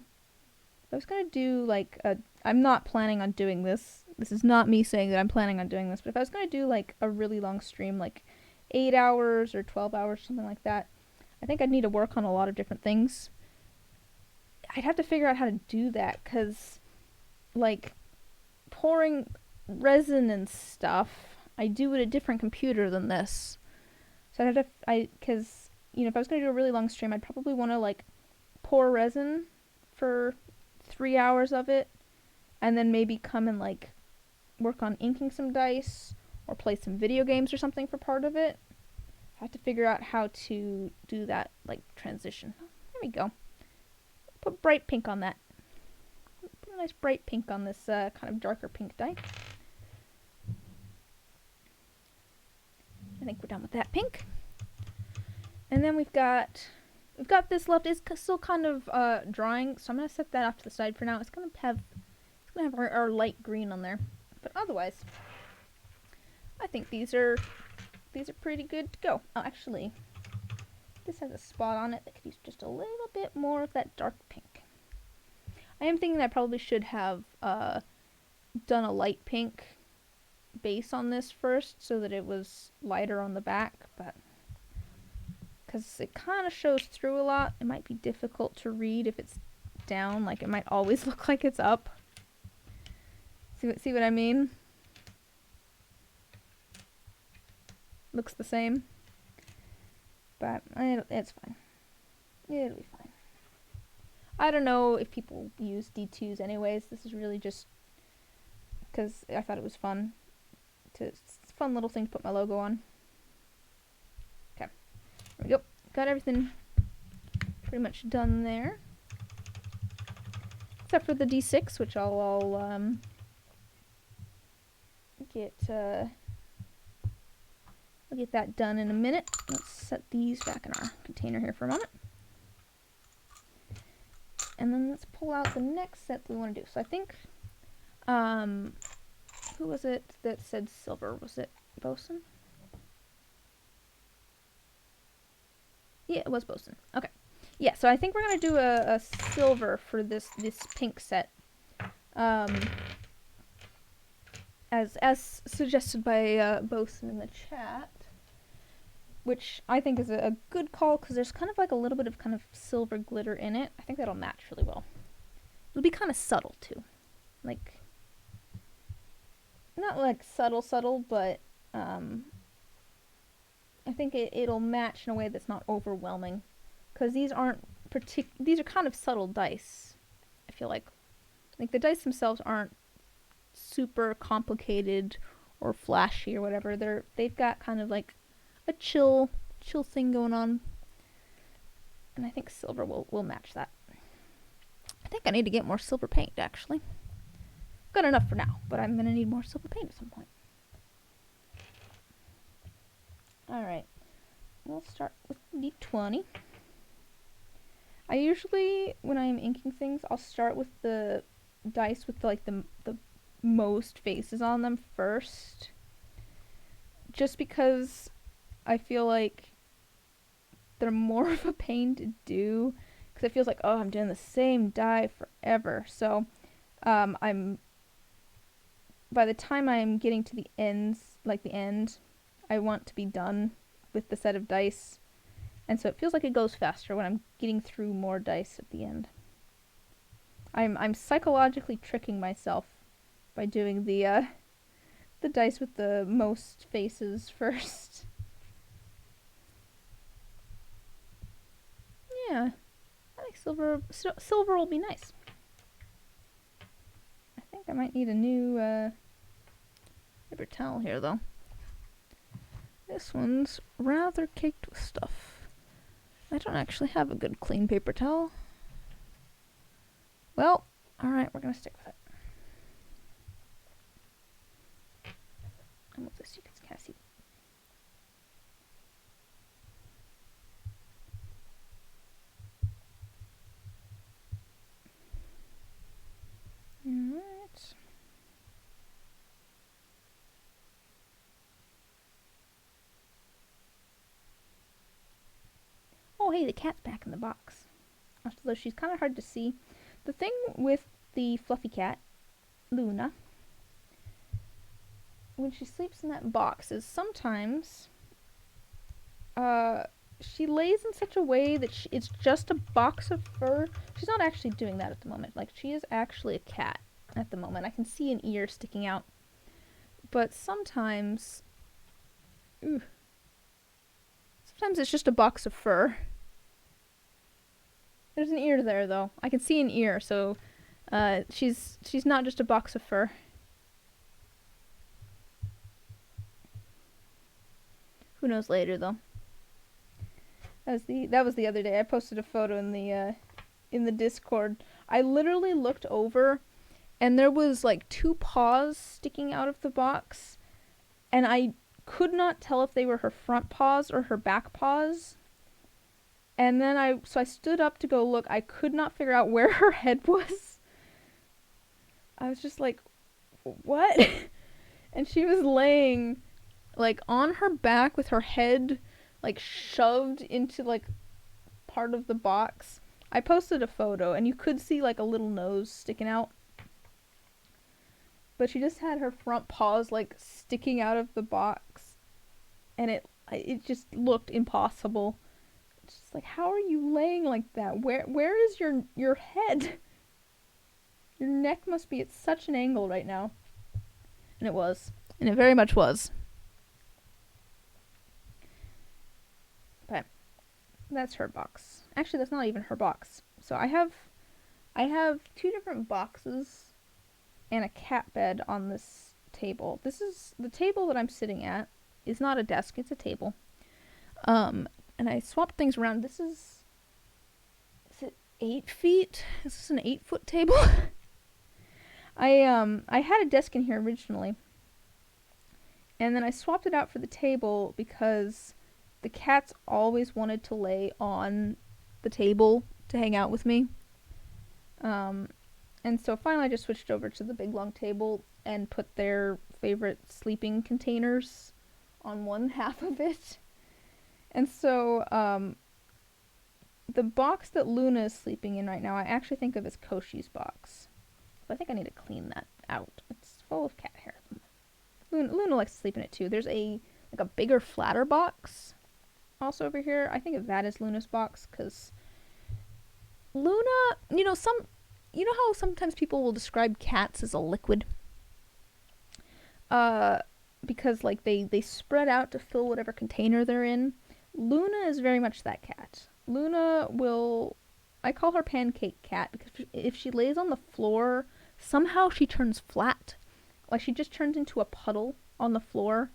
like I'm not planning on doing this. This is not me saying that I'm planning on doing this, but if I was gonna do like a really long stream, like 8 hours or 12 hours, something like that, I think I'd need to work on a lot of different things. I'd have to figure out how to do that, because like pouring resin and stuff, I do at a different computer than this. So I'd have to, because if I was going to do a really long stream, I'd probably want to like pour resin for 3 hours of it, and then maybe come and like work on inking some dice or play some video games or something for part of it. I have to figure out how to do that like transition. There we go. Put bright pink on that. Put a nice bright pink on this kind of darker pink die. I think we're done with that pink. And then we've got this left. It's still kind of drying, so I'm gonna set that off to the side for now. It's gonna have our light green on there, but otherwise, I think these are pretty good to go. Oh, actually, this has a spot on it that could use just a little bit more of that dark pink. I am thinking that I probably should have done a light pink base on this first so that it was lighter on the back, but because it kind of shows through a lot, it might be difficult to read if it's down. Like, it might always look like it's up. See what I mean? Looks the same. But it's fine. It'll be fine. I don't know if people use D2s anyways. This is really just because I thought it was fun. It's a fun little thing to put my logo on. Okay. There we go. Got everything pretty much done there. Except for the D6, which I'll get that done in a minute. Let's set these back in our container here for a moment. And then let's pull out the next set that we want to do. So I think, who was it that said silver? Was it Bosun? Yeah, it was Bosun. Okay. Yeah, so I think we're going to do a silver for this pink set. As suggested by Bosun in the chat. Which I think is a good call, because there's kind of like a little bit of kind of silver glitter in it. I think that'll match really well. It'll be kind of subtle too. Like, not like subtle, but I think it'll match in a way that's not overwhelming. Because these are kind of subtle dice. I feel like the dice themselves aren't super complicated or flashy or whatever. They've got kind of like a chill thing going on, and I think silver will match that. I think I need to get more silver paint, actually. Got enough for now, but I'm gonna need more silver paint at some point. Alright, we'll start with D20. I usually, when I'm inking things, I'll start with the dice with the most faces on them first, just because I feel like they're more of a pain to do, because it feels like, oh, I'm doing the same die forever. So I'm by the time I'm getting to the ends, like the end, I want to be done with the set of dice. And so it feels like it goes faster when I'm getting through more dice at the end. I'm psychologically tricking myself by doing the dice with the most faces first. Yeah, I think silver will be nice. I think I might need a new paper towel here, though. This one's rather caked with stuff. I don't actually have a good clean paper towel. Well, alright, we're gonna stick with it. I'll move this so you can kind of see. Alright. Oh, hey, the cat's back in the box. Although she's kind of hard to see. The thing with the fluffy cat, Luna, when she sleeps in that box is sometimes she lays in such a way that it's just a box of fur. She's not actually doing that at the moment. Like, she is actually a cat at the moment. I can see an ear sticking out. But sometimes... sometimes it's just a box of fur. There's an ear there, though. I can see an ear, so she's not just a box of fur. Who knows later, though. That was the other day. I posted a photo in the Discord. I literally looked over, and there was like 2 paws sticking out of the box, and I could not tell if they were her front paws or her back paws. And then I stood up to go look. I could not figure out where her head was. I was just like, what? And she was laying like on her back with her head like shoved into like part of the box. I posted a photo and you could see like a little nose sticking out. But she just had her front paws like sticking out of the box. And it just looked impossible. Just like, how are you laying like that? Where is your head? Your neck must be at such an angle right now. And it was. And it very much was. But that's her box. Actually, that's not even her box. So I have 2 different boxes and a cat bed on this table. This is the table that I'm sitting at. It's not a desk, it's a table. And I swapped things around. Is it 8 feet? Is this an 8-foot table? I had a desk in here originally. And then I swapped it out for the table because the cats always wanted to lay on the table to hang out with me. And so finally I just switched over to the big long table and put their favorite sleeping containers on one half of it. And so, the box that Luna is sleeping in right now, I actually think of as Koshi's box. So I think I need to clean that out. It's full of cat hair. Luna likes to sleep in it too. There's a bigger, flatter box also over here. I think of that as Luna's box, because Luna, you know how sometimes people will describe cats as a liquid? Because like they spread out to fill whatever container they're in. Luna is very much that cat. Luna will... I call her pancake cat because if she lays on the floor, somehow she turns flat. Like, she just turns into a puddle on the floor.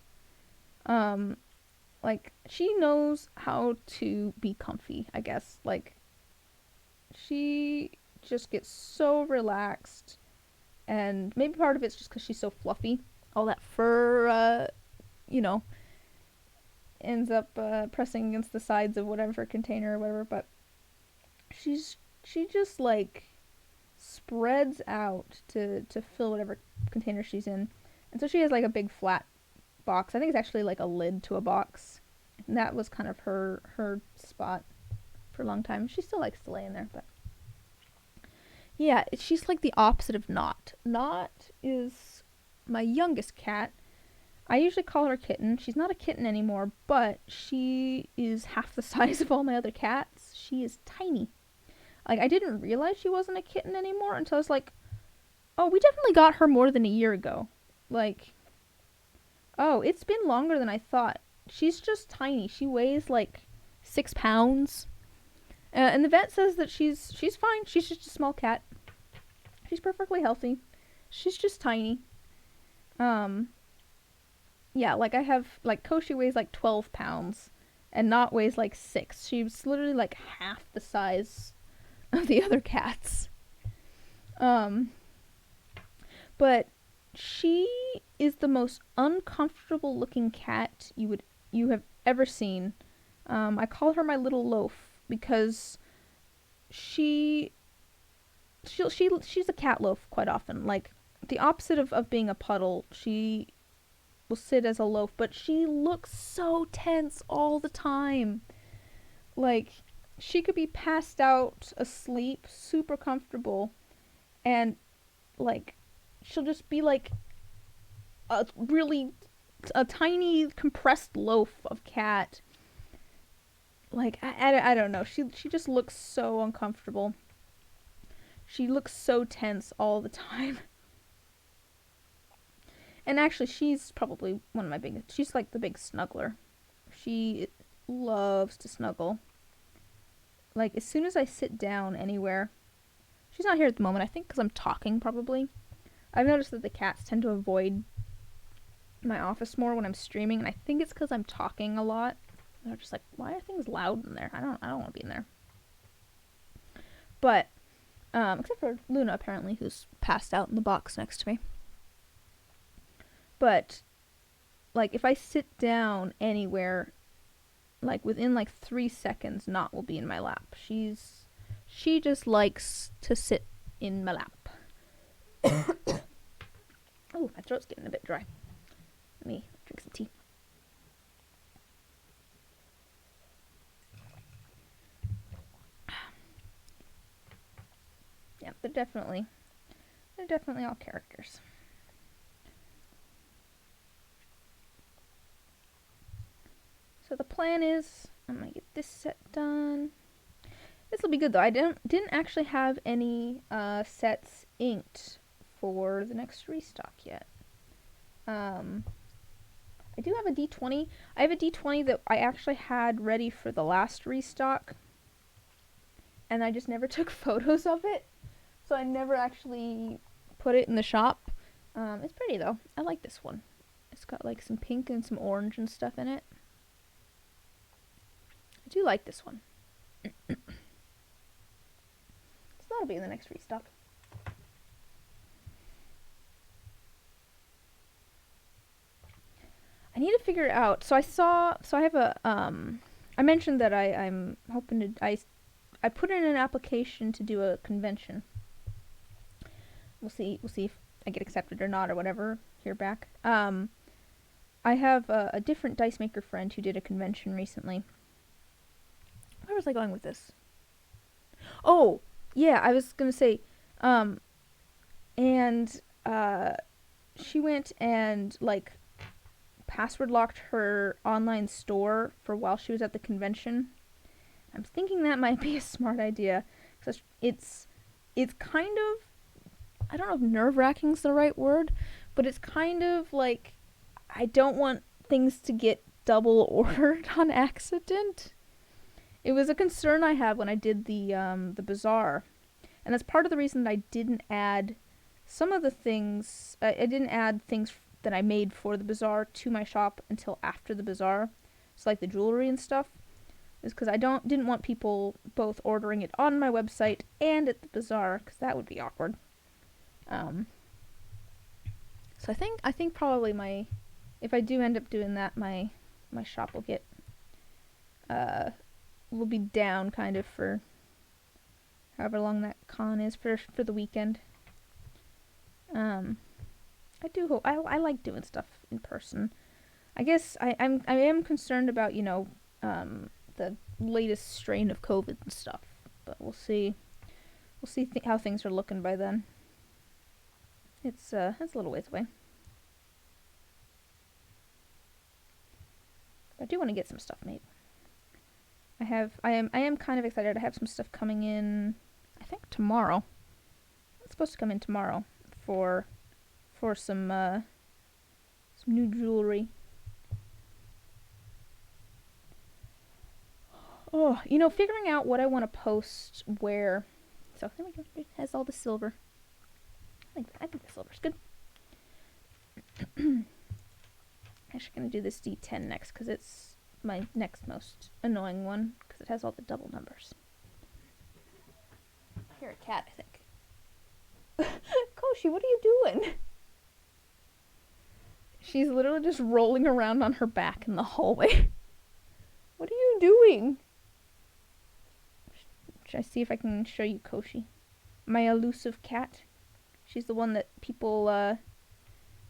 Like, she knows how to be comfy, I guess. Like, she just gets so relaxed. And maybe part of it's just because she's so fluffy. All that fur, ends up pressing against the sides of whatever container or whatever, but she just like spreads out to fill whatever container she's in. And so she has like a big flat box. I think it's actually like a lid to a box. And that was kind of her spot for a long time. She still likes to lay in there, but yeah, she's like the opposite of Not. Not is my youngest cat. I usually call her Kitten. She's not a kitten anymore, but she is half the size of all my other cats. She is tiny. Like, I didn't realize she wasn't a kitten anymore until I was like, oh, we definitely got her more than a year ago. Like, oh, it's been longer than I thought. She's just tiny. She weighs like 6 pounds. And the vet says that she's fine. She's just a small cat. She's perfectly healthy. She's just tiny. Yeah, like I have, like, Koshi weighs like 12 pounds and Not weighs like 6. She's literally like half the size of the other cats. But she is the most uncomfortable looking cat you have ever seen. I call her my little loaf because she's a cat loaf quite often. Like, the opposite of being a puddle, she will sit as a loaf, but she looks so tense all the time. Like, she could be passed out asleep, super comfortable, and, like, she'll just be like a tiny compressed loaf of cat. Like, I don't know. She just looks so uncomfortable. She looks so tense all the time. And actually, she's probably one of my biggest... She's like the big snuggler. She loves to snuggle. Like, as soon as I sit down anywhere... She's not here at the moment, I think because I'm talking, probably. I've noticed that the cats tend to avoid my office more when I'm streaming, and I think it's because I'm talking a lot. They're just like, why are things loud in there? I don't want to be in there. But, except for Luna, apparently, who's passed out in the box next to me. But, like, if I sit down anywhere, like, within, like, 3 seconds, Not will be in my lap. She just likes to sit in my lap. Oh, my throat's getting a bit dry. Let me drink some tea. Yeah, they're definitely all characters. So the plan is, I'm gonna get this set done. This will be good though. I didn't actually have any sets inked for the next restock yet. I do have a D20. I have a D20 that I actually had ready for the last restock, and I just never took photos of it, so I never actually put it in the shop. It's pretty though. I like this one. It's got like some pink and some orange and stuff in it. I do like this one. So that'll be in the next restock. I need to figure it out. So I have a, I mentioned that I'm hoping to, I put in an application to do a convention. We'll see if I get accepted or not or whatever, hear back. I have a different dice maker friend who did a convention recently. Where was I going with this? Oh, yeah, I was gonna say, she went and, like, password locked her online store for while she was at the convention. I'm thinking that might be a smart idea, because it's kind of, I don't know if nerve-wracking is the right word, but it's kind of like, I don't want things to get double ordered on accident. It was a concern I had when I did the bazaar, and that's part of the reason that I didn't add some of the things. I didn't add things that I made for the bazaar to my shop until after the bazaar. So like the jewelry and stuff, is because I didn't want people both ordering it on my website and at the bazaar, because that would be awkward. So I think probably if I do end up doing that, my shop will get will be down kind of for however long that con is for the weekend. I do hope, I like doing stuff in person. I guess I am concerned about, the latest strain of COVID and stuff, but we'll see how things are looking by then. It's a little ways away. But I do want to get some stuff made. I am kind of excited. I have some stuff coming in, I think tomorrow. It's supposed to come in tomorrow for some new jewelry. Oh, you know, figuring out what I want to post where. So there we go. It has all the silver. I think the silver's good. Actually, gonna do this D10 next because it's my next most annoying one because it has all the double numbers. I hear a cat, I think. Koshi, what are you doing? She's literally just rolling around on her back in the hallway. What are you doing? Should I see if I can show you Koshi? My elusive cat. She's the one that people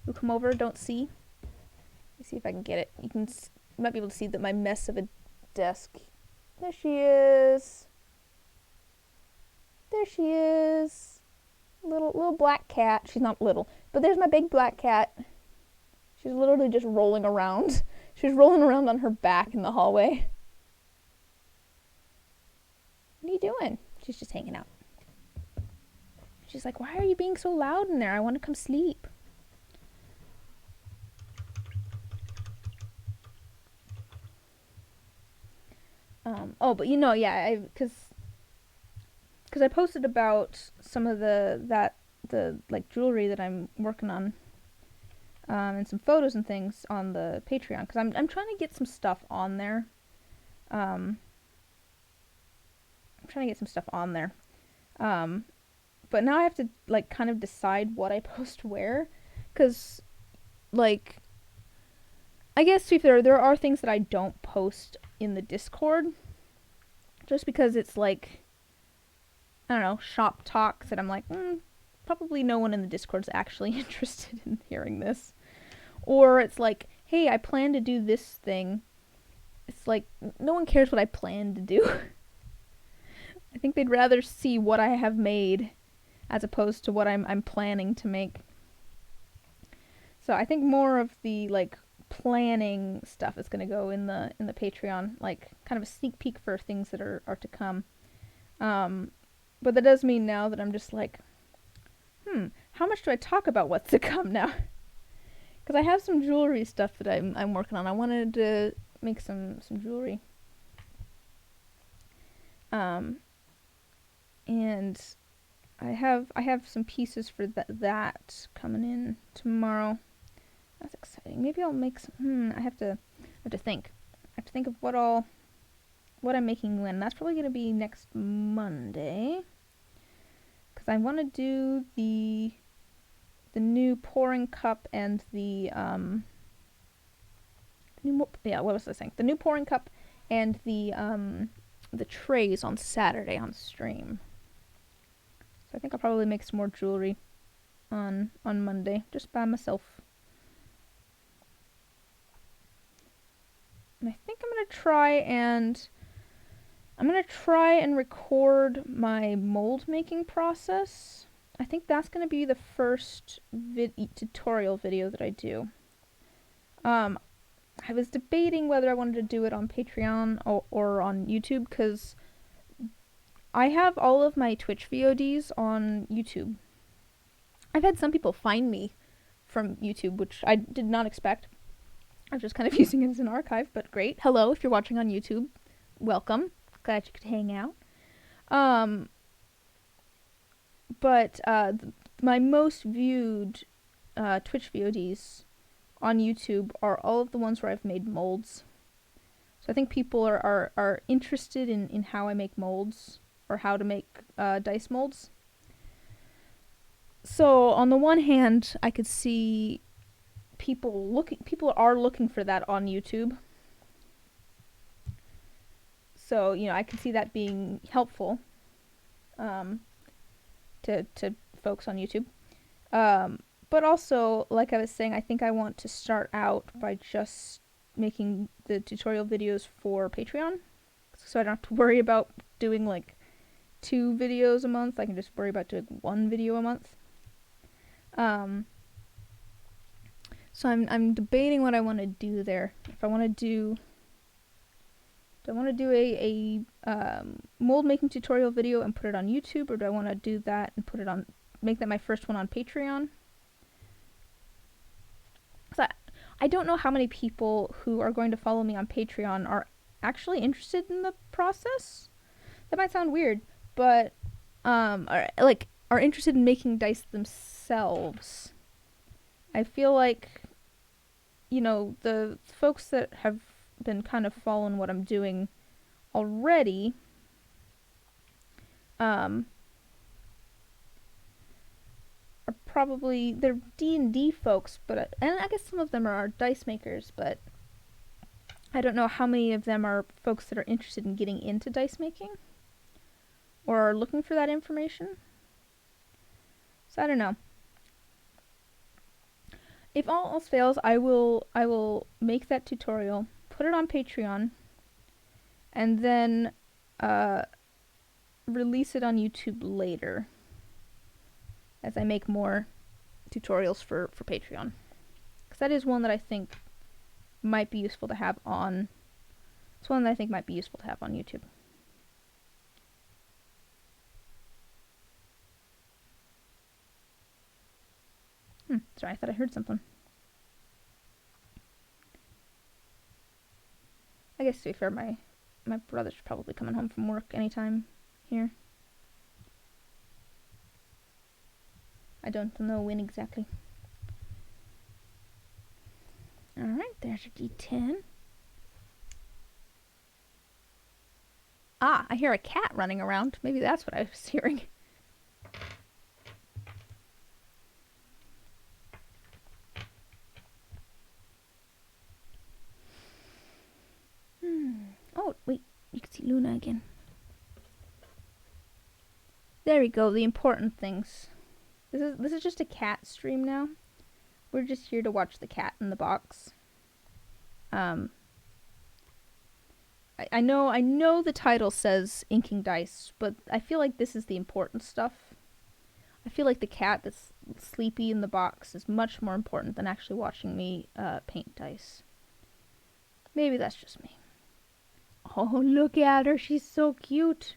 who come over don't see. Let me see if I can get it. You might be able to see that my mess of a desk. There she is. There she is. Little black cat. She's not little, but there's my big black cat. She's literally just rolling around. She's rolling around on her back in the hallway. What are you doing? She's just hanging out. She's like, why are you being so loud in there? I want to come sleep. But you know, yeah, because I posted about some of the like jewelry that I'm working on, and some photos and things on the Patreon, because I'm trying to get some stuff on there. I'm trying to get some stuff on there. But now I have to like kind of decide what I post where, because like I guess to be fair, there are things that I don't post in the Discord, just because it's like, I don't know, shop talks that I'm like, probably no one in the Discord's actually interested in hearing this. Or it's like, hey, I plan to do this thing. It's like, no one cares what I plan to do. I think they'd rather see what I have made as opposed to what I'm planning to make. So I think more of the like planning stuff is going to go in the Patreon, like kind of a sneak peek for things that are to come. But that does mean now that I'm just like, how much do I talk about what's to come now? Because I have some jewelry stuff that I'm working on. I wanted to make some jewelry. And I have some pieces for that coming in tomorrow. That's exciting. Maybe I'll make some. I have to think. I have to think of what I'm making when. That's probably gonna be next Monday. Because I want to do the new pouring cup and the what was I saying? The new pouring cup and the trays on Saturday on stream. So I think I'll probably make some more jewelry on Monday, just by myself. And I think I'm gonna try and record my mold making process. I think that's gonna be the first tutorial video that I do. I was debating whether I wanted to do it on Patreon or on YouTube, because I have all of my Twitch VODs on YouTube. I've had some people find me from YouTube, which I did not expect. I was just kind of using it as an archive, but great. Hello, if you're watching on YouTube, welcome. Glad you could hang out. But my most viewed Twitch VODs on YouTube are all of the ones where I've made molds. So I think people are interested in how I make molds, or how to make dice molds. So on the one hand, I could see people are looking for that on YouTube. So, you know, I can see that being helpful to folks on YouTube. But also, like I was saying, I think I want to start out by just making the tutorial videos for Patreon, so I don't have to worry about doing like 2 videos a month. I can just worry about doing 1 video a month. So I'm debating what I want to do there. If I want to do Do I want to do a mold making tutorial video and put it on YouTube, or do I want to do that and put it on, make that my first one on Patreon? So I don't know how many people who are going to follow me on Patreon are actually interested in the process. That might sound weird, but are interested in making dice themselves. I feel like, you know, the folks that have been kind of following what I'm doing already, are probably, they're D&D folks, but and I guess some of them are dice makers, but I don't know how many of them are folks that are interested in getting into dice making or are looking for that information. So I don't know. If all else fails, I will make that tutorial, put it on Patreon, and then release it on YouTube later as I make more tutorials for Patreon. Because that is one that I think might be useful to have on... It's one that I think might be useful to have on YouTube. Sorry, I thought I heard something. I guess to be fair, my brother's probably coming home from work anytime here. I don't know when exactly. Alright, there's a D10. Ah, I hear a cat running around. Maybe that's what I was hearing. Oh, wait. You can see Luna again. There we go, the important things. This is just a cat stream now. We're just here to watch the cat in the box. I know the title says inking dice, but I feel like this is the important stuff. I feel like the cat that's sleepy in the box is much more important than actually watching me paint dice. Maybe that's just me. Oh, look at her. She's so cute.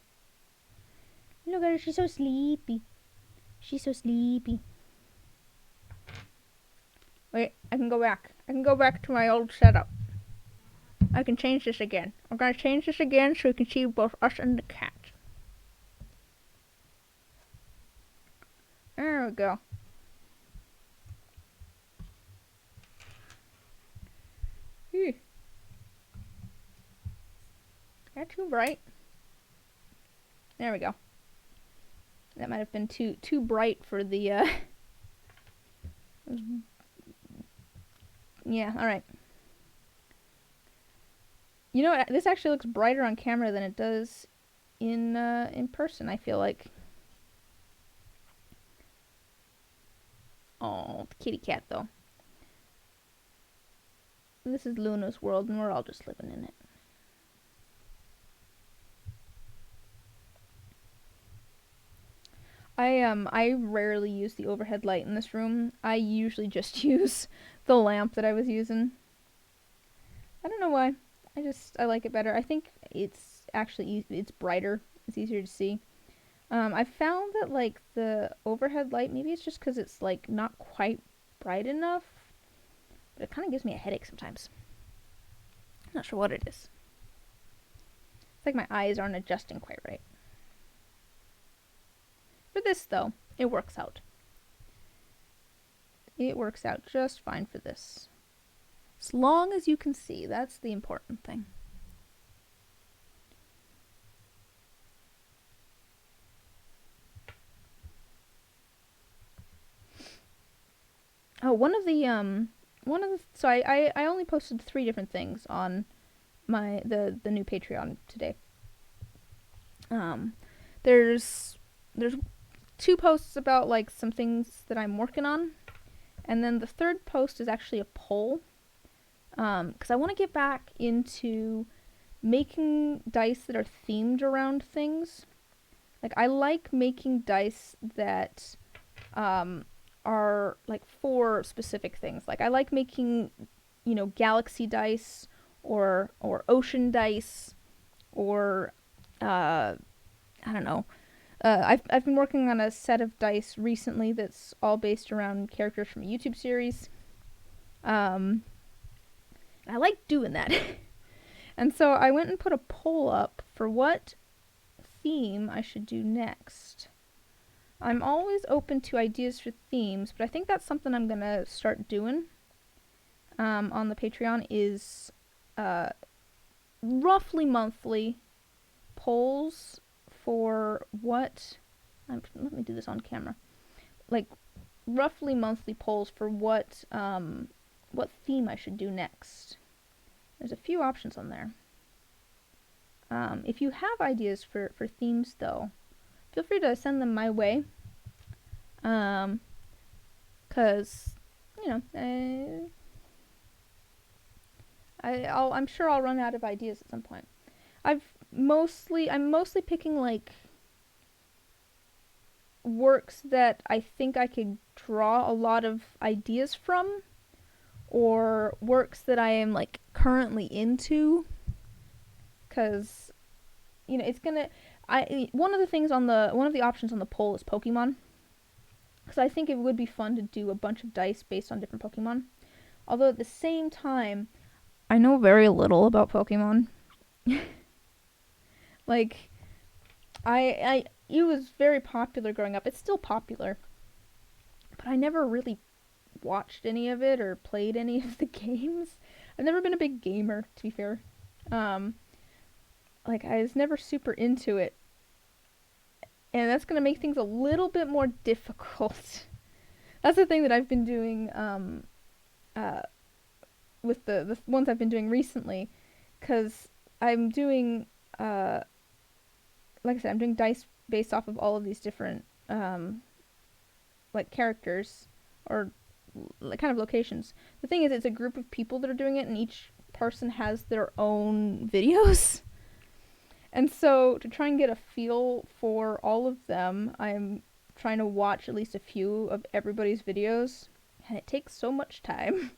Look at her. She's so sleepy. She's so sleepy. Wait, I can go back. I can go back to my old setup. I can change this again. I'm gonna change this again so you can see both us and the cat. There we go. Not too bright. There we go. That might have been too bright for the yeah, alright. You know what? This actually looks brighter on camera than it does in person, I feel like. Oh, the kitty cat, though. This is Luna's world, and we're all just living in it. I rarely use the overhead light in this room. I usually just use the lamp that I was using. I don't know why. I like it better. I think it's actually it's brighter. It's easier to see. I found that like the overhead light, maybe it's just because it's like not quite bright enough, but it kind of gives me a headache sometimes. Not sure what it is. It's like my eyes aren't adjusting quite right. For this though, it works out. It works out just fine for this. As long as you can see, that's the important thing. Oh, so I only posted 3 different things on the new Patreon today. There's 2 posts about like some things that I'm working on, and then the 3rd post is actually a poll. Because I want to get back into making dice that are themed around things. Like, I like making dice that are like for specific things. Like, I like making, you know, galaxy dice or ocean dice or I don't know. I've been working on a set of dice recently that's all based around characters from a YouTube series. I like doing that. And so I went and put a poll up for what theme I should do next. I'm always open to ideas for themes, but I think that's something I'm gonna start doing on the Patreon is roughly monthly polls for what. Let me do this on camera. Like roughly monthly polls for what theme I should do next. There's a few options on there. If you have ideas for themes, though, feel free to send them my way. Cause I'm sure I'll run out of ideas at some point. I'm mostly picking like works that I think I could draw a lot of ideas from, or works that I am like currently into. Cause it's gonna. One of the options on the poll is Pokemon. Because I think it would be fun to do a bunch of dice based on different Pokemon. Although at the same time, I know very little about Pokemon. Like, it was very popular growing up. It's still popular. But I never really watched any of it or played any of the games. I've never been a big gamer, to be fair. Like, I was never super into it. And that's going to make things a little bit more difficult. That's the thing that I've been doing with the ones I've been doing recently. Because I'm doing, like I said, I'm doing dice based off of all of these different, like, characters or kind of locations. The thing is, it's a group of people that are doing it, and each person has their own videos. And so, to try and get a feel for all of them, I'm trying to watch at least a few of everybody's videos, and it takes so much time.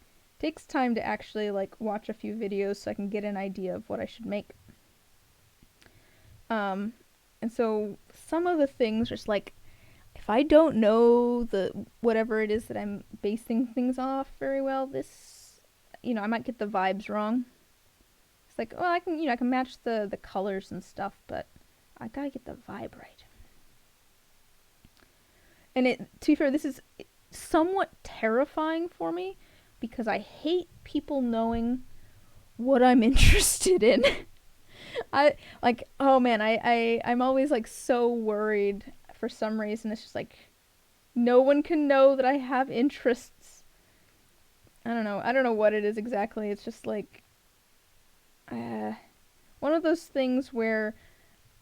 It takes time to actually, like, watch a few videos so I can get an idea of what I should make. And so, some of the things, just like, if I don't know whatever it is that I'm basing things off very well, I might get the vibes wrong. Like, well, I can match the colors and stuff, but I gotta get the vibe right. And to be fair, this is somewhat terrifying for me because I hate people knowing what I'm interested in. I'm always like so worried for some reason. It's just like no one can know that I have interests. I don't know what it is exactly. It's just like one of those things where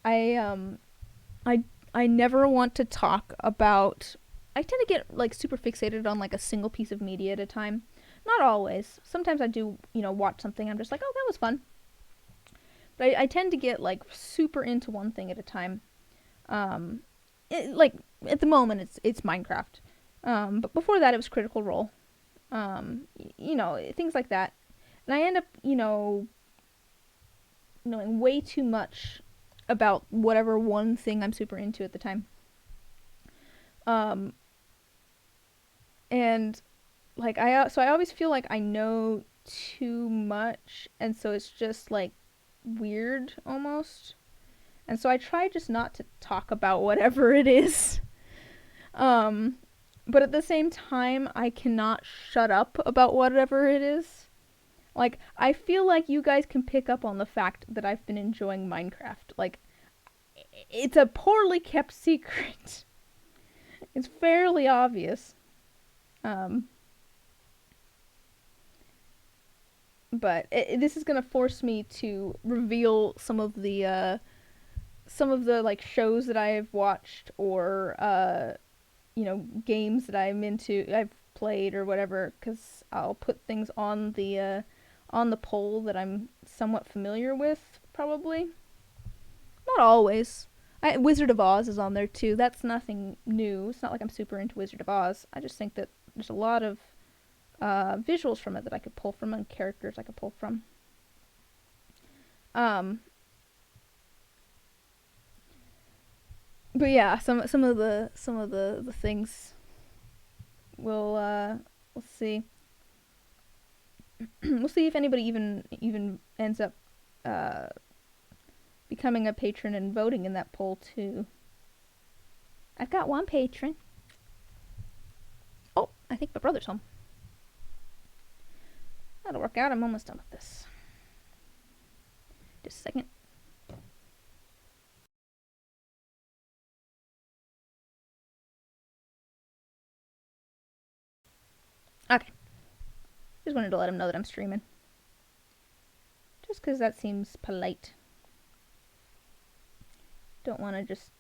I never want to talk about. I tend to get like super fixated on like a single piece of media at a time. Not always. Sometimes I do, watch something. I'm just like, oh, that was fun. But I tend to get like super into one thing at a time. Like at the moment, it's Minecraft. But before that, it was Critical Role. Things like that. And I end up, knowing way too much about whatever one thing I'm super into at the time. And like I always feel like I know too much, and so it's just like weird almost. And so I try just not to talk about whatever it is. But at the same time, I cannot shut up about whatever it is. Like, I feel like you guys can pick up on the fact that I've been enjoying Minecraft. Like, it's a poorly kept secret. It's fairly obvious. But this is gonna force me to reveal some of the like shows that I have watched or games that I'm into, I've played or whatever, because I'll put things on the poll that I'm somewhat familiar with, probably. Not always. Wizard of Oz is on there too. That's nothing new. It's not like I'm super into Wizard of Oz. I just think that there's a lot of visuals from it that I could pull from and characters I could pull from. But yeah, some of the things we'll see. We'll see if anybody even ends up uh, becoming a patron and voting in that poll too. I've got one patron. Oh, I think my brother's home. That'll work out. I'm almost done with this. Just a second. Okay. Just wanted to let him know that I'm streaming. Just because that seems polite. Don't want to just,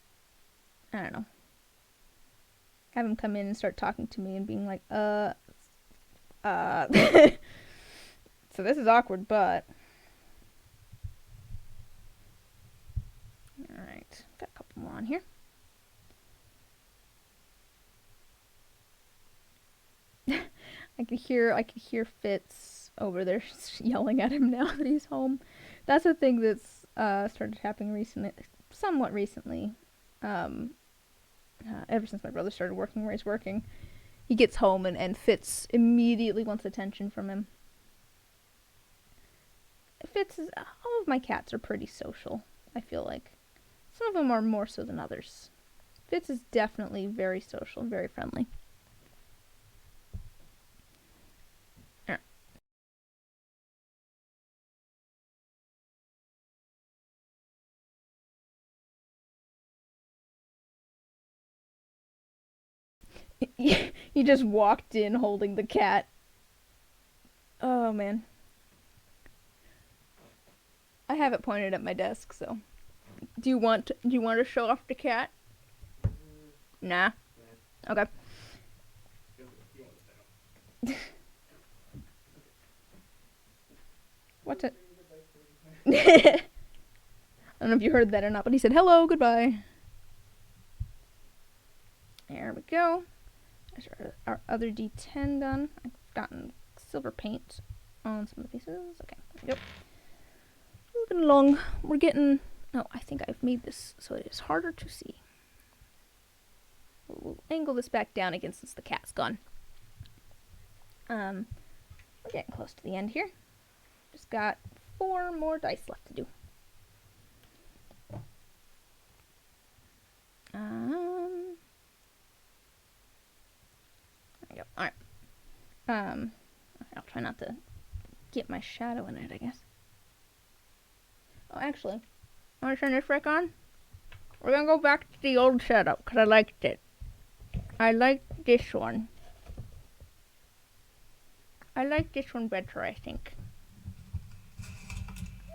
I don't know, have him come in and start talking to me and being like, So this is awkward, but. Alright. Got a couple more on here. I could hear Fitz over there yelling at him now that he's home. That's a thing that's started happening somewhat recently. Ever since my brother started working where he's working, he gets home and Fitz immediately wants attention from him. All of my cats are pretty social, I feel like. Some of them are more so than others. Fitz is definitely very social and very friendly. He just walked in holding the cat. Oh man. I have it pointed at my desk, so. Do you want to show off the cat? Nah. Okay. What's it? I don't know if you heard that or not, but he said hello, goodbye. There we go. There's our other D10 done. I've gotten silver paint on some of the pieces. Okay, yep. Moving along. We're getting... Oh, I think I've made this so it is harder to see. We'll angle this back down again since the cat's gone. We're getting close to the end here. Just got 4 more dice left to do. There we go. Alright. I'll try not to get my shadow in it, I guess. Oh, actually, I want to turn this back on. We're gonna go back to the old setup, because I liked it. I liked this one. I like this one better, I think.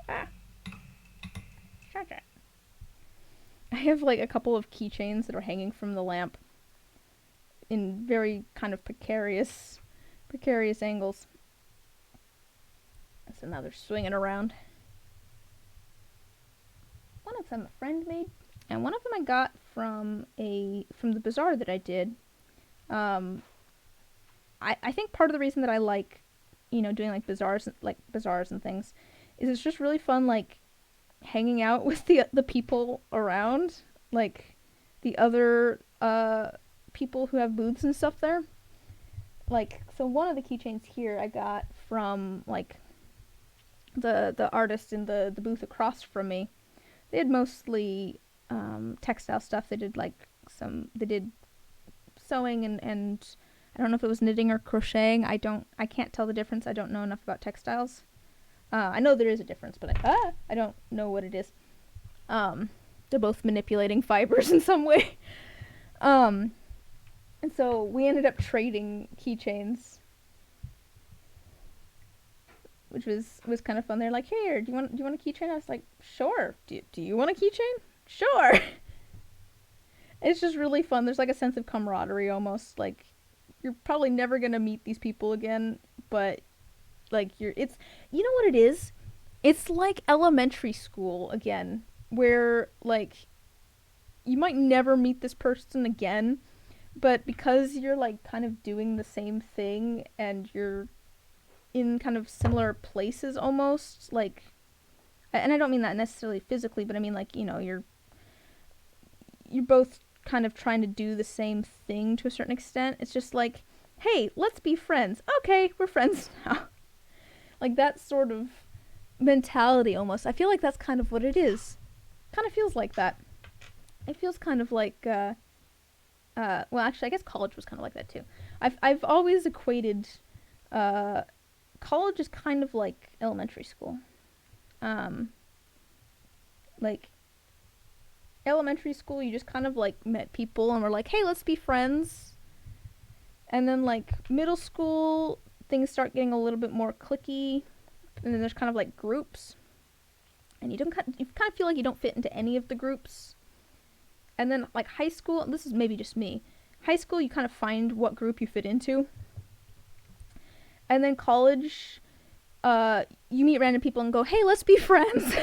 Ah. Shut it. I have like a couple of keychains that are hanging from the lamp in very kind of precarious angles. So now they're swinging around. One of them a friend made, and one of them I got from the bazaar that I did. I think part of the reason that I like, doing like bazaars and things, is it's just really fun, like hanging out with the people around, like the other people who have booths and stuff there. Like, so one of the keychains here I got from like the artist in the booth across from me. They had mostly textile stuff. They did sewing and I don't know if it was knitting or crocheting. I can't tell the difference. I don't know enough about textiles. I know there is a difference, but I don't know what it is. They're both manipulating fibers in some way. And so we ended up trading keychains, which was kind of fun. They're like, "Here, do you want a keychain?" I was like, "Sure." Do you want a keychain? Sure. It's just really fun. There's like a sense of camaraderie almost. Like, you're probably never gonna meet these people again, but like it's, you know what it is? It's like elementary school again, where like you might never meet this person again, but because you're like kind of doing the same thing and you're in kind of similar places almost, like, and I don't mean that necessarily physically, but I mean like, you're both kind of trying to do the same thing to a certain extent. It's just like, hey, let's be friends. Okay, we're friends now. Like that sort of mentality almost. I feel like that's kind of what it is. Kind of feels like that. It feels kind of like, well, actually, I guess college was kind of like that too. I've always equated, college is kind of like elementary school. Like, elementary school, you just kind of, like, met people and were like, hey, let's be friends. And then, like, middle school, things start getting a little bit more cliquey. And then there's kind of, like, groups. And you kind of feel like you don't fit into any of the groups. And then, like, high school, this is maybe just me. High school, you kind of find what group you fit into. And then college, you meet random people and go, hey, let's be friends.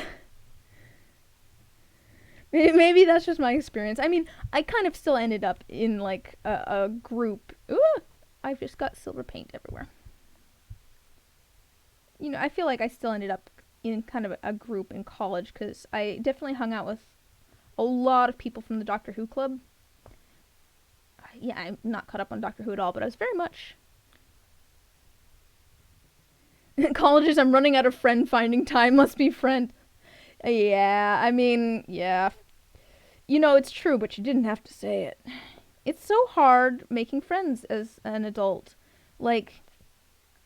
Maybe that's just my experience. I mean, I kind of still ended up in, like, a group. Ooh, I've just got silver paint everywhere. You know, I feel like I still ended up in kind of a group in college, because I definitely hung out with a lot of people from the Doctor Who club. Yeah, I'm not caught up on Doctor Who at all, but I was very much... Colleges, I'm running out of friend-finding time, must be friend. Yeah, I mean, yeah. You know, it's true, but you didn't have to say it. It's so hard making friends as an adult. Like,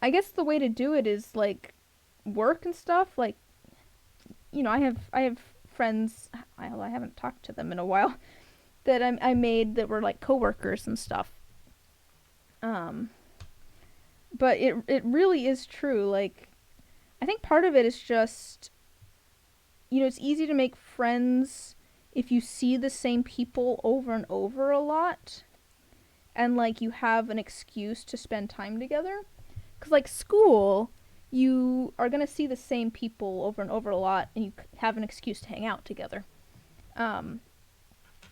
I guess the way to do it is, like, work and stuff. Like, you know, I have friends, I haven't talked to them in a while, that I made that were, like, coworkers and stuff. But it really is true. Like, I think part of it is just, you know, it's easy to make friends if you see the same people over and over a lot, and, like, you have an excuse to spend time together. Because, like, school, you are going to see the same people over and over a lot, and you have an excuse to hang out together.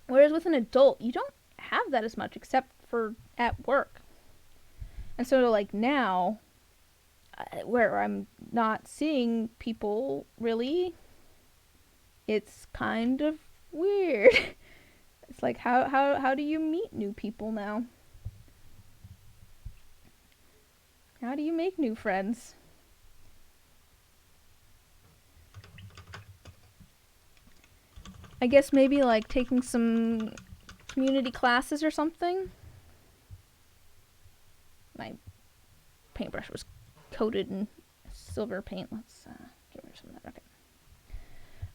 Whereas with an adult, you don't have that as much, except for at work. And so, like, now, where I'm not seeing people, really, it's kind of weird. It's like, how do you meet new people now? How do you make new friends? I guess maybe, like, taking some community classes or something. My paintbrush was coated in silver paint. Let's get rid of some of that. Okay.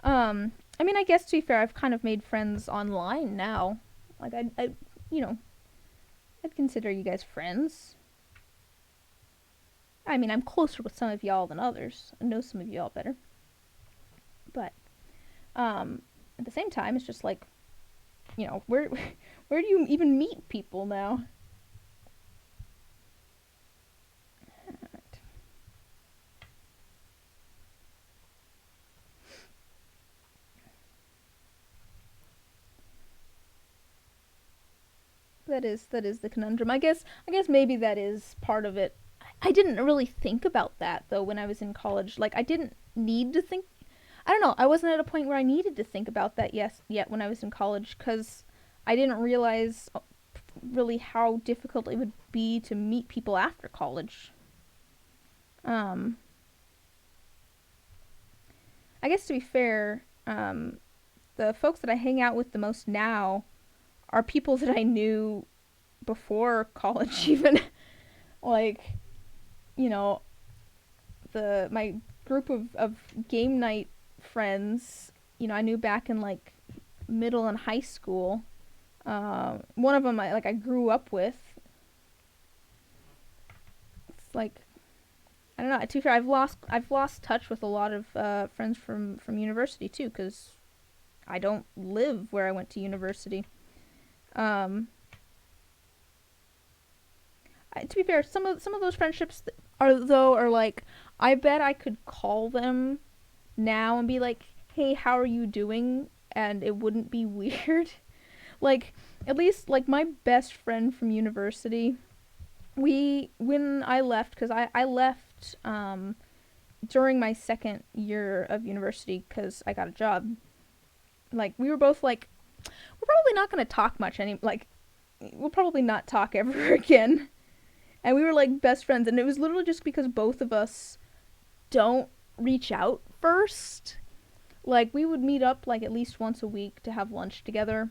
I mean, I guess to be fair, I've kind of made friends online now. Like, I you know, I'd consider you guys friends. I mean, I'm closer with some of y'all than others. I know some of y'all better. But, at the same time, it's just like, you know, where do you even meet people now? Alright. That is the conundrum. I guess maybe that is part of it. I didn't really think about that, though, when I was in college. Like, I didn't need to think... I don't know, I wasn't at a point where I needed to think about that yet when I was in college, because I didn't realize really how difficult it would be to meet people after college. I guess to be fair, the folks that I hang out with the most now are people that I knew before college even. Like, you know, my group of game night friends, you know, I knew back in, like, middle and high school. One of them I grew up with. It's like, I don't know, to be fair, I've lost touch with a lot of friends from university too, because I don't live where I went to university. To be fair, some of those friendships are like, I bet I could call them now and be like, hey, how are you doing? And it wouldn't be weird. Like, at least, like, my best friend from university, when I left, because I left during my second year of university because I got a job. Like, we were both like, we're probably not going to talk much we'll probably not talk ever again. And we were like best friends, and it was literally just because both of us don't reach out first. Like, we would meet up like at least once a week to have lunch together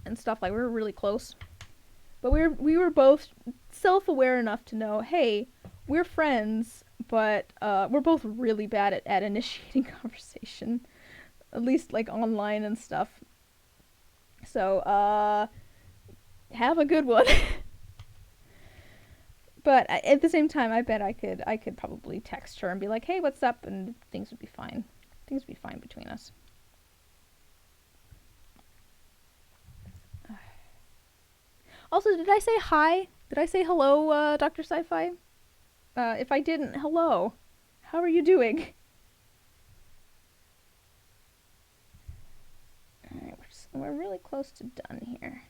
and stuff. Like, we were really close. But we were both self-aware enough to know, hey, we're friends, but we're both really bad at initiating conversation. At least like online and stuff. So, have a good one. But at the same time, I bet I could probably text her and be like, hey, what's up? And things would be fine. Things would be fine between us. Also, did I say hi? Did I say hello, Dr. Sci-Fi? If I didn't, hello. How are you doing? Alright, we're really close to done here.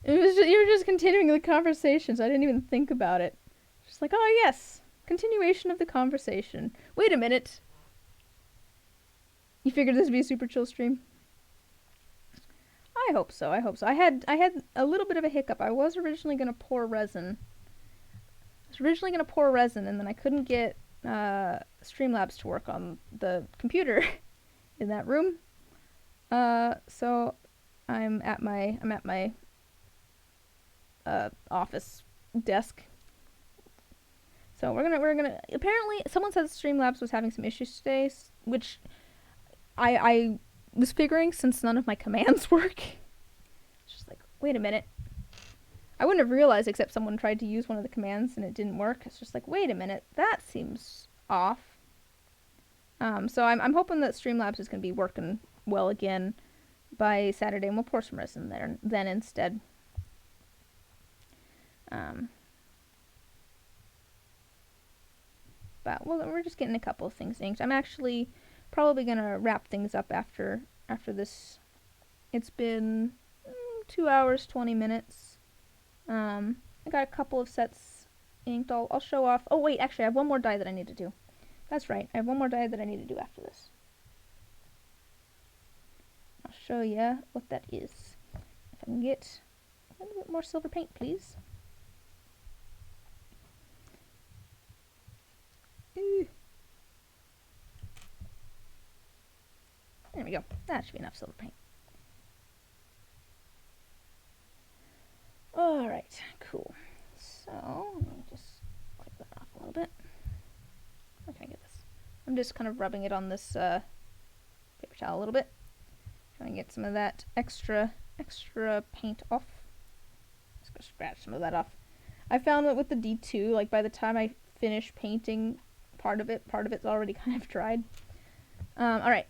You were just continuing the conversation, so I didn't even think about it. Just like, oh yes, continuation of the conversation. Wait a minute. You figured this would be a super chill stream? I hope so. I hope so. I had a little bit of a hiccup. I was originally gonna pour resin. And then I couldn't get Streamlabs to work on the computer in that room. So I'm at my office desk. So we're gonna apparently someone said Streamlabs was having some issues today, which I was figuring since none of my commands work. It's just like, wait a minute. I wouldn't have realized except someone tried to use one of the commands and it didn't work. It's just like, wait a minute, that seems off. So I'm hoping that Streamlabs is gonna be working well again by Saturday, and we'll pour some resin there then instead. But we're just getting a couple of things inked. I'm actually probably gonna wrap things up after this. It's been 2 hours 20 minutes. I got a couple of sets inked. I'll show off. Oh wait, actually I have one more dye that I need to do. That's right, I have one more dye that I need to do after this. I'll show you what that is. If I can get a little bit more silver paint, please. Ooh. There we go. That should be enough silver paint. Alright, cool. So, let me just clear that off a little bit. Where can I get this? I'm just kind of rubbing it on this paper towel a little bit. Trying to get some of that extra paint off. Just gonna scratch some of that off. I found that with the D2, like by the time I finish painting part of it's already kind of dried. Alright,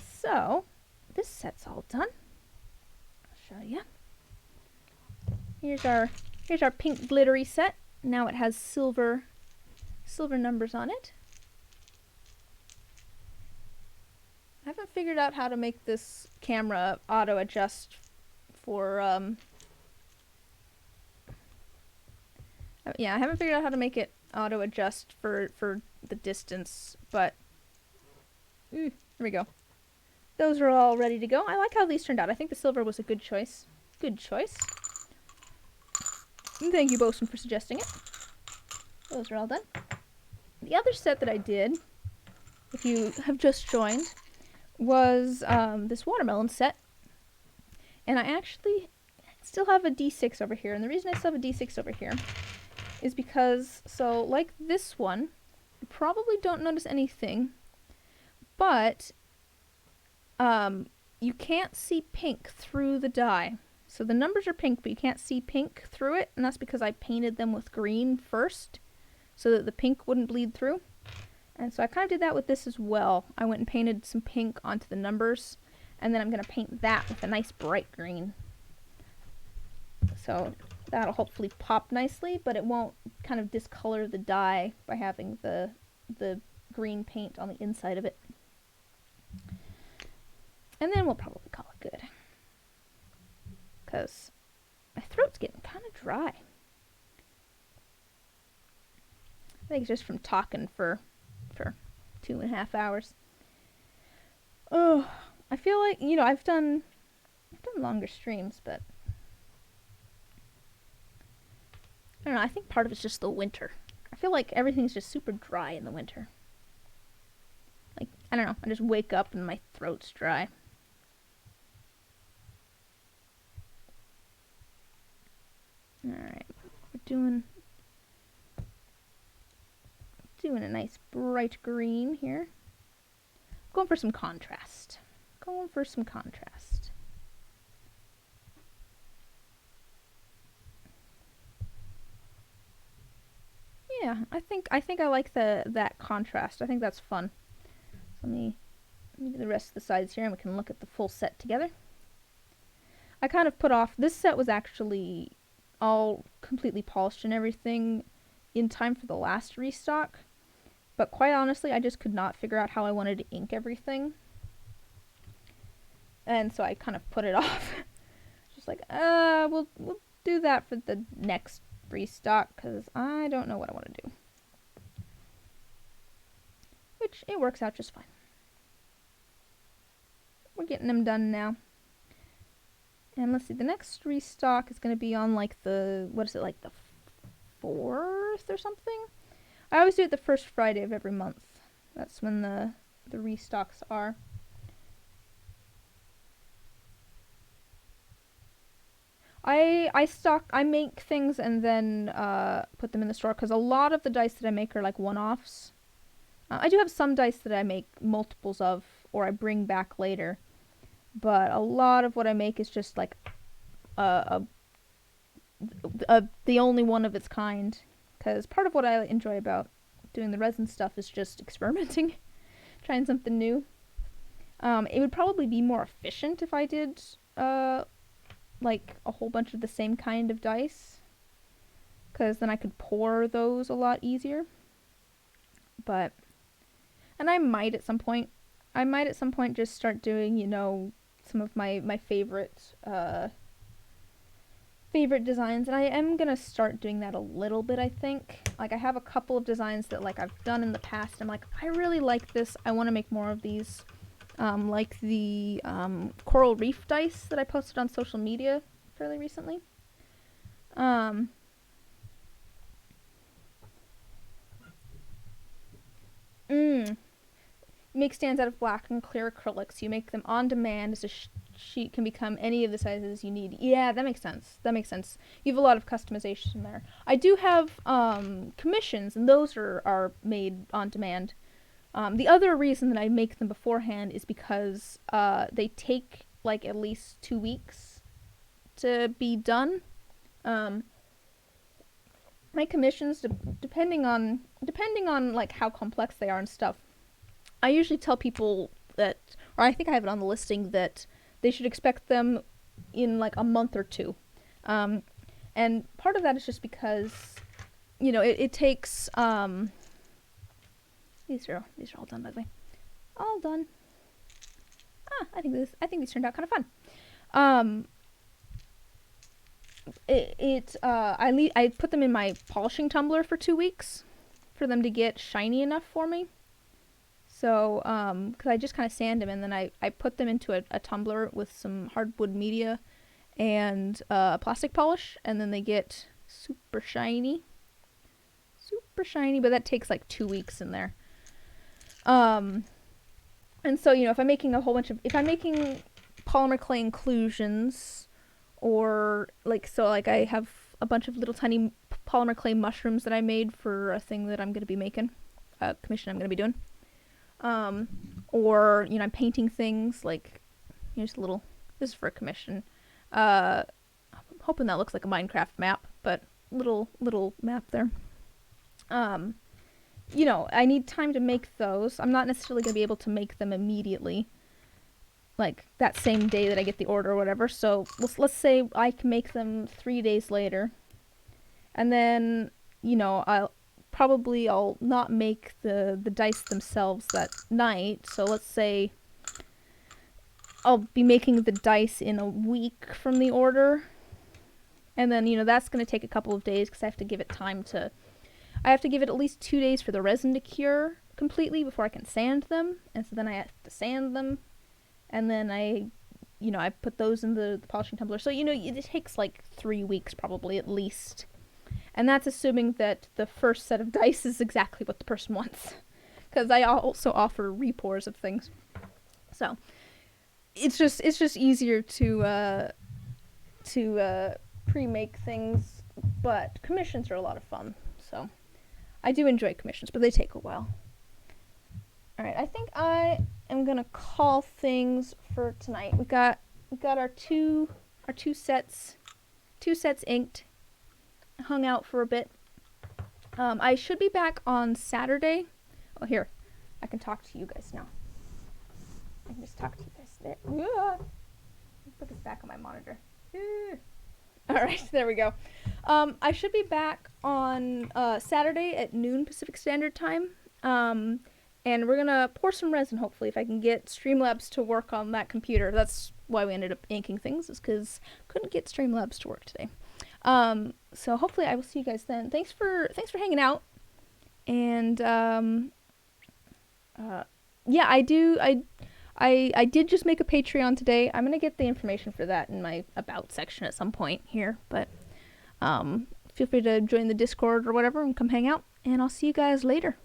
so this set's all done. I'll show you. Here's our pink glittery set. Now it has silver numbers on it. I haven't figured out how to make this camera auto adjust for yeah, I haven't figured out how to make it auto adjust for the distance, but there we go. Those are all ready to go. I like how these turned out. I think the silver was a good choice. Good choice. And thank you, Bosun, for suggesting it. Those are all done. The other set that I did, if you have just joined, was this watermelon set. And I actually still have a D6 over here. And the reason I still have a D6 over here is because, so like this one, you probably don't notice anything, but you can't see pink through the dye. So the numbers are pink, but you can't see pink through it, and that's because I painted them with green first, so that the pink wouldn't bleed through. And so I kind of did that with this as well. I went and painted some pink onto the numbers, and then I'm going to paint that with a nice bright green. So that'll hopefully pop nicely, but it won't kind of discolor the dye by having the green paint on the inside of it. And then we'll probably call it good. Because my throat's getting kind of dry. I think it's just from talking for 2.5 hours. Oh, I feel like, you know, I've done longer streams, but I don't know, I think part of it's just the winter. I feel like everything's just super dry in the winter. Like, I don't know, I just wake up and my throat's dry. Alright, we're doing a nice bright green here. Going for some contrast. Yeah, I think I like that contrast. I think that's fun. So let me do the rest of the sides here and we can look at the full set together. I kind of put off, this set was actually all completely polished and everything in time for the last restock. But quite honestly, I just could not figure out how I wanted to ink everything. And so I kind of put it off. Just like, we'll do that for the next restock, because I don't know what I want to do. Which, it works out just fine. We're getting them done now. And let's see, the next restock is going to be on like the, what is it, like the 4th or something? I always do it the first Friday of every month. That's when the restocks are. I make things and then put them in the store, because a lot of the dice that I make are like one-offs. I do have some dice that I make multiples of, or I bring back later. But a lot of what I make is just like the only one of its kind. Because part of what I enjoy about doing the resin stuff is just experimenting, trying something new. It would probably be more efficient if I did like a whole bunch of the same kind of dice, because then I could pour those a lot easier. But, and I might at some point just start doing, you know, some of my favorite designs, and I am gonna start doing that a little bit, I think. Like, I have a couple of designs that like I've done in the past. I'm like, I really like this, I want to make more of these. Like the coral reef dice that I posted on social media fairly recently. Make stands out of black and clear acrylics. You make them on demand, as a sheet can become any of the sizes you need. Yeah, that makes sense. You have a lot of customization there. I do have commissions, and those are made on demand. The other reason that I make them beforehand is because they take like at least 2 weeks to be done. My commissions, depending on like how complex they are and stuff, I usually tell people that, or I think I have it on the listing, that they should expect them in like a month or 2. And part of that is just because, you know, it takes these are all done, by the way. All done. I think these turned out kind of fun. I put them in my polishing tumbler for 2 weeks for them to get shiny enough for me. So, because I just kind of sand them, and then I put them into a tumbler with some hardwood media and plastic polish, and then they get super shiny, but that takes like 2 weeks in there. And so, you know, if I'm making polymer clay inclusions, or like, so like I have a bunch of little tiny polymer clay mushrooms that I made for a thing that I'm going to be making, a commission I'm going to be doing. Or, you know, I'm painting things, like, here's a little, this is for a commission. I'm hoping that looks like a Minecraft map, but little map there. You know, I need time to make those. I'm not necessarily going to be able to make them immediately, like that same day that I get the order or whatever. So let's say I can make them 3 days later, and then, you know, I'll not make the dice themselves that night. So let's say I'll be making the dice in a week from the order, and then, you know, that's going to take a couple of days because I have to give it time to I have to give it at least 2 days for the resin to cure completely before I can sand them, and so then I have to sand them, and then I put those in the polishing tumbler. So, it takes like 3 weeks probably at least. And that's assuming that the first set of dice is exactly what the person wants. Because I also offer repours of things. So, it's just easier to pre-make things, but commissions are a lot of fun. So, I do enjoy commissions, but they take a while. Alright, I think I am gonna call things for tonight. We got our two sets inked, hung out for a bit. I should be back on Saturday. Oh, here, I can talk to you guys now. I can just talk to you guys there. Put this back on my monitor. Alright, there we go. I should be back on Saturday at noon Pacific Standard Time. And we're gonna pour some resin, hopefully, if I can get Streamlabs to work on that computer. That's why we ended up inking things, is because couldn't get Streamlabs to work today. So hopefully I will see you guys then. Thanks for hanging out. And yeah, I did just make a Patreon today. I'm gonna get the information for that in my about section at some point here. But feel free to join the Discord or whatever and come hang out. And I'll see you guys later.